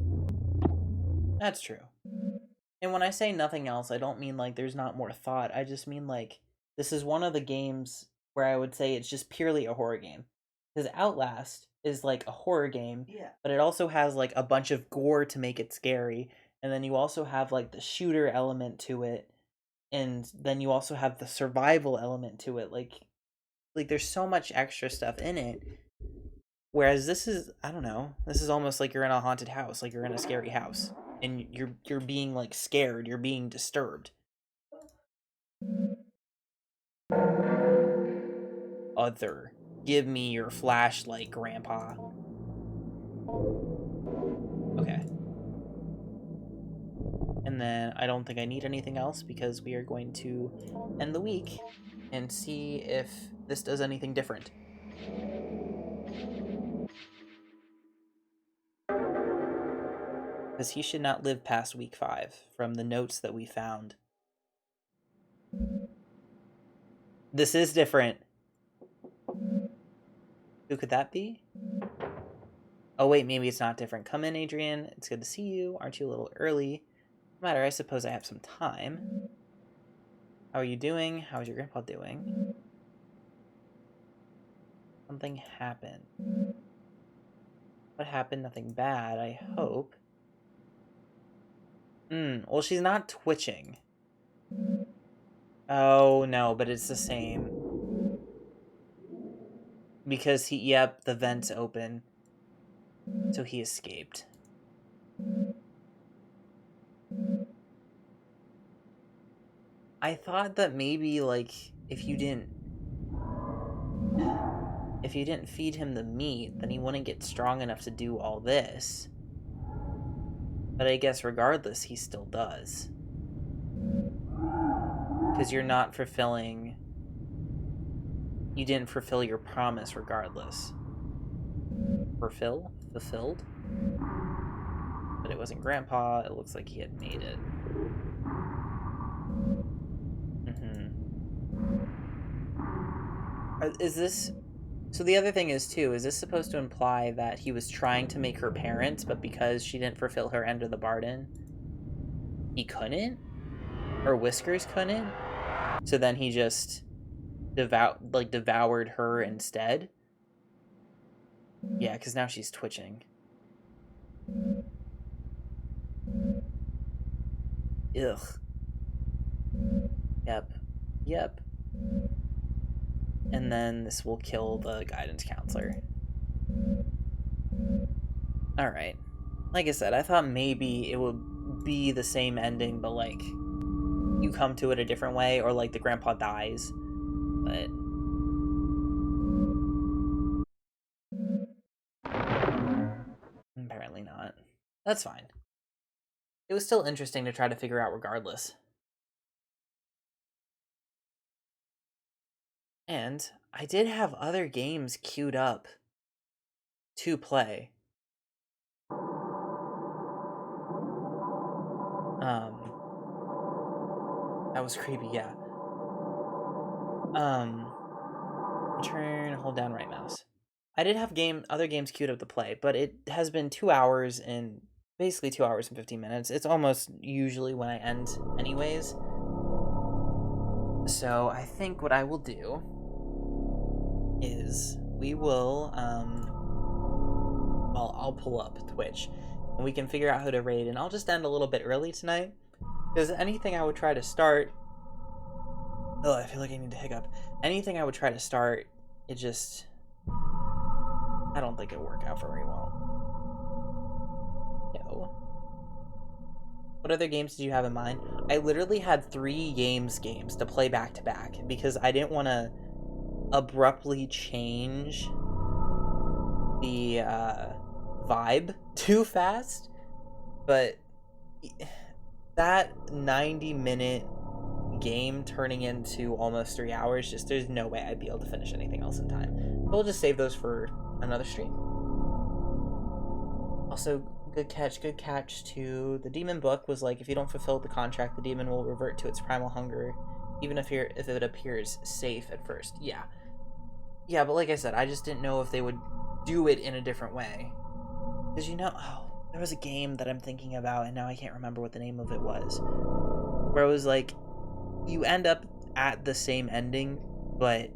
That's true. And when I say nothing else, I don't mean like there's not more thought. I just mean like this is one of the games where I would say it's just purely a horror game. Because Outlast is like a horror game, Yeah. but it also has like a bunch of gore to make it scary. And then you also have like the shooter element to it. And then you also have the survival element to it. Like there's so much extra stuff in it. Whereas this is, I don't know, this is almost like you're in a haunted house, like you're in a scary house. And you're being like scared, you're being disturbed. other. Give me your flashlight, Grandpa. Okay. And then I don't think I need anything else because we are going to end the week and see if this does anything different. Because he should not live past week 5 from the notes that we found. This is different. Who could that be? Oh wait, maybe it's not different. Come in, Adrian. It's good to see you. Aren't you a little early? No matter, I suppose I have some time. How are you doing? How's your grandpa doing? Something happened. What happened? Nothing bad, I hope. Well, she's not twitching. Oh, no, but it's the same. Because yep, the vent's open. So he escaped. I thought that maybe, like, if you didn't feed him the meat, then he wouldn't get strong enough to do all this. But I guess regardless, he still does. Because you're not fulfilling... You didn't fulfill your promise regardless. Fulfilled? But it wasn't Grandpa. It looks like he had made it. Is this... So the other thing is, too, is this supposed to imply that he was trying to make her parents, but because she didn't fulfill her end of the bargain, he couldn't? Or Whiskers couldn't? So then he just devoured her instead? Yeah, because now she's twitching. Ugh. Yep. And then this will kill the guidance counselor. Alright. Like I said, I thought maybe it would be the same ending, but, like, you come to it a different way, or, like, the grandpa dies. But... apparently not. That's fine. It was still interesting to try to figure out regardless. And I did have other games queued up to play. That was creepy, yeah. Return, hold down right mouse. I did have other games queued up to play, but it has been 2 hours and basically 2 hours and 15 minutes. It's almost usually when I end anyways. So I think what I will do is we will, well, I'll pull up Twitch and we can figure out who to raid, and I'll just end a little bit early tonight because anything I would try to start, oh, I feel like I need to hiccup. Anything I would try to start, it just, I don't think it'll work out very well. No. What other games did you have in mind? I literally had 3 games to play back to back because I didn't want to abruptly change the vibe too fast, but that 90-minute game turning into almost 3 hours, just there's no way I'd be able to finish anything else in time. We'll just save those for another stream. Also, good catch too. The demon book was like, if you don't fulfill the contract, the demon will revert to its primal hunger, even if it appears safe at first. Yeah, but like I said, I just didn't know if they would do it in a different way. Because there was a game that I'm thinking about, and now I can't remember what the name of it was, where it was like, you end up at the same ending, but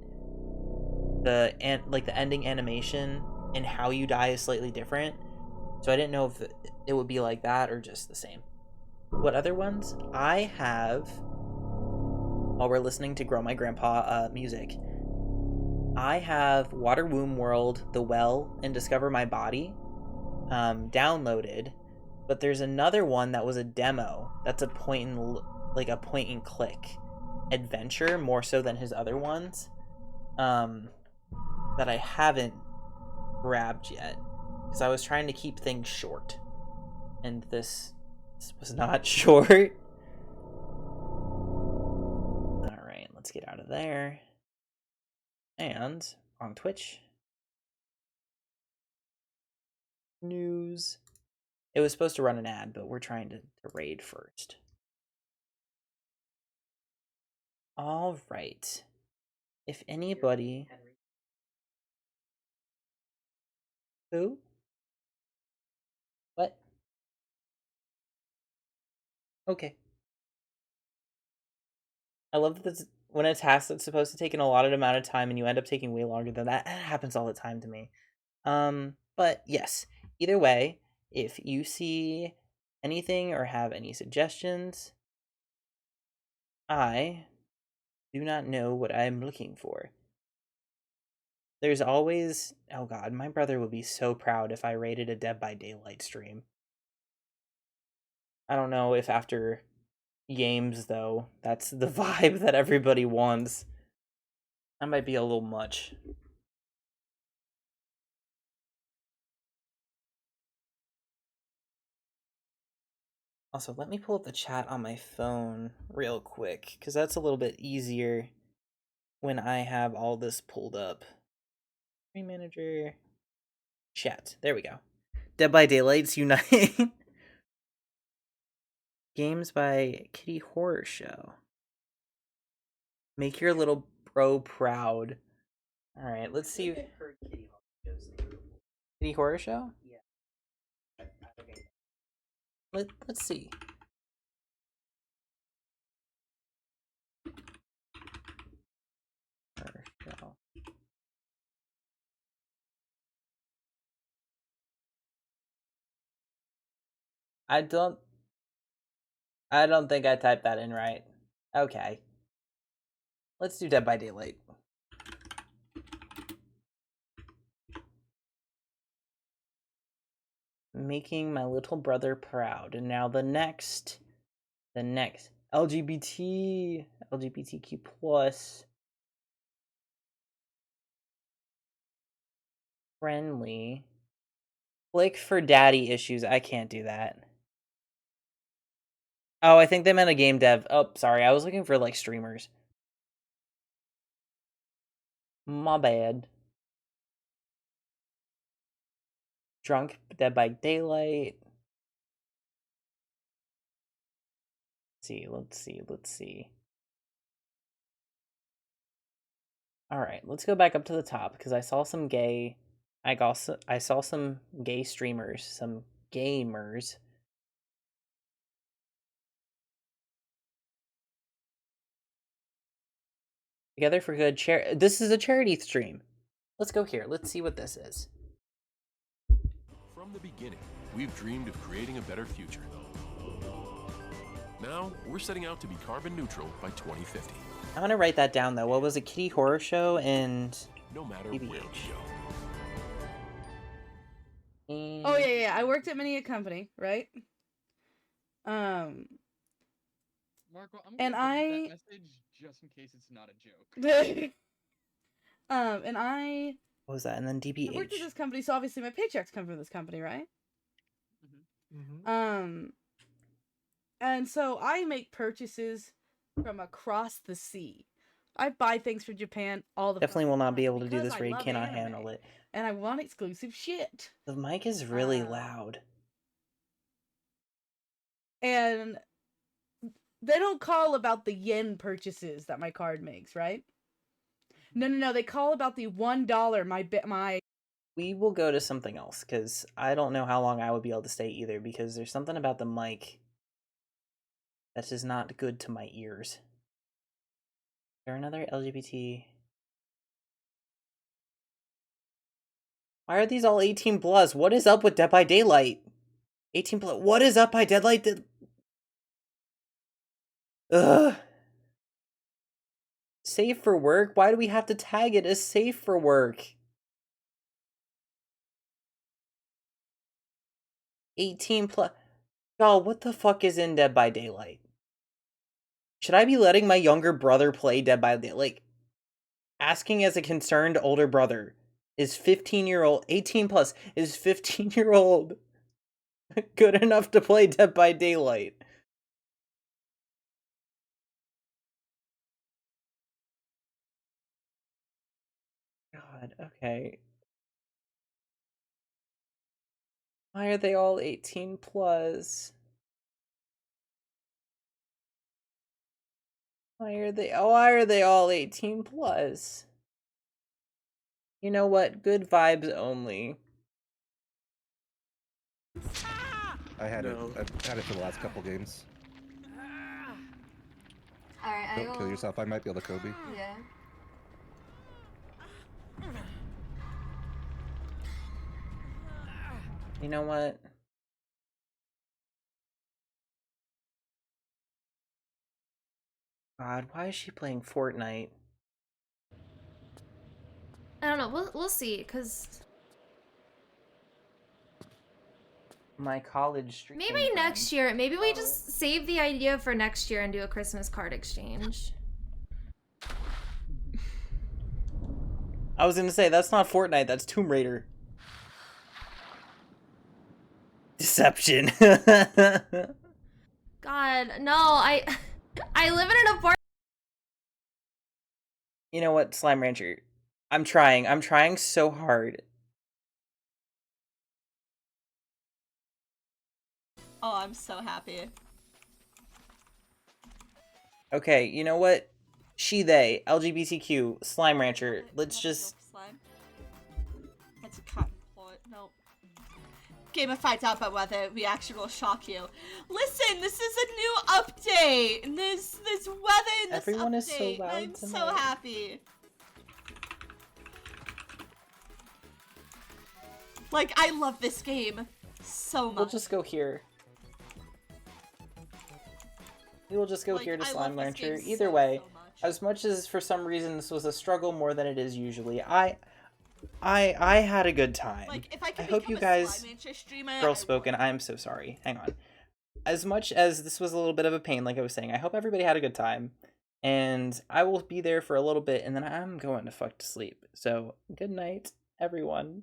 the ending animation and how you die is slightly different. So I didn't know if it would be like that or just the same. What other ones? I have, while we're listening to Grow My Grandpa music, I have Water Womb World, The Well, and Discover My Body downloaded, but there's another one that was a demo that's a point and click adventure more so than his other ones. that I haven't grabbed yet. Because I was trying to keep things short. And this was not short. Alright, let's get out of there. And on Twitch. News. It was supposed to run an ad, but we're trying to raid first. Alright. If anybody... Who? What? Okay. I love that this, when a task that's supposed to take an allotted amount of time and you end up taking way longer than that. It happens all the time to me. But yes, either way, if you see anything or have any suggestions, I do not know what I'm looking for. There's always... Oh god, my brother would be so proud if I rated a Dead by Daylight stream. I don't know if after games, though, that's the vibe that everybody wants. That might be a little much. Also, let me pull up the chat on my phone real quick, because that's a little bit easier when I have all this pulled up. Screen manager. Chat. There we go. Dead by Daylight's Unite. Games by Kitty Horror Show. Make your little bro proud. Alright, let's see. Kitty Horror Show? Yeah. Okay. Let's see. Horror Show. I don't think I typed that in right. Okay. Let's do Dead by Daylight. Making my little brother proud. And now the next LGBTQ plus friendly. Click for daddy issues. I can't do that. Oh, I think they meant a game dev. Oh, sorry. I was looking for like streamers. My bad. Drunk Dead by Daylight. Let's see. Alright, let's go back up to the top, because I saw some gay... I saw some gay streamers, some gamers. Together for Good This is a charity stream. Let's go here. Let's see what this is. From the beginning, we've dreamed of creating a better future. Now, we're setting out to be carbon neutral by 2050. I'm gonna write that down, though. What was it? Kitty Horror Show and... No matter BBH. where we go. And... Oh, yeah. I worked at many a company, right? Marco, I'm and gonna delete that message just in case it's not a joke. And I... What was that? And then DBH. I worked at this company, so obviously my paychecks come from this company, right? Mm-hmm. And so I make purchases from across the sea. I buy things from Japan all the Definitely fucking will not time be able to do because this I raid. love Cannot anime, handle it. and I want exclusive shit. The mic is really loud. And they don't call about the yen purchases that my card makes, right? No. They call about the $1 my... We will go to something else, because I don't know how long I would be able to stay either, because there's something about the mic that is not good to my ears. Is there another LGBT? Why are these all 18 plus? What is up with Dead by Daylight? 18 plus. What is up by Deadlight? Ugh. Safe for work? Why do we have to tag it as safe for work? 18 plus. Y'all, what the fuck is in Dead by Daylight? Should I be letting my younger brother play Dead by Daylight? Like, asking as a concerned older brother. Is 15-year-old, 18 plus, is 15-year-old good enough to play Dead by Daylight? God, okay. Why are they all 18 plus? Why are they all 18 plus? You know what? Good vibes only. I had No. it. I've had it for the last couple games. Alright, I Don't will... kill yourself. I might be able to Kobe. Yeah. You know what? God, why is she playing Fortnite? I don't know. We'll see, cause My college street. maybe next year. Maybe we just save the idea for next year and do a Christmas card exchange. I was gonna say that's not Fortnite. That's Tomb Raider. Deception. God, no. I live in an apartment. You know what, Slime Rancher? I'm trying. I'm trying so hard. Oh, I'm so happy. Okay, you know what? She, they, LGBTQ, Slime Rancher. Let's just... Slime. That's a cut. Nope. Gamified out by weather reaction will shock you. Listen, this is a new update. And there's weather in this Everyone update. is so loud I'm so tonight. happy. Like, I love this game so much. We'll just go here. We will just go Like, here to I Slime love this Rancher. game Either so, way, so much. as much as for some reason this was a struggle more than it is usually, I had a good time. Like, if I could hope you become a guys, Slime Rancher streamer, girl I spoken, would. I'm so sorry. Hang on. As much as this was a little bit of a pain, like I was saying, I hope everybody had a good time. And I will be there for a little bit, and then I'm going to fuck to sleep. So, good night, everyone.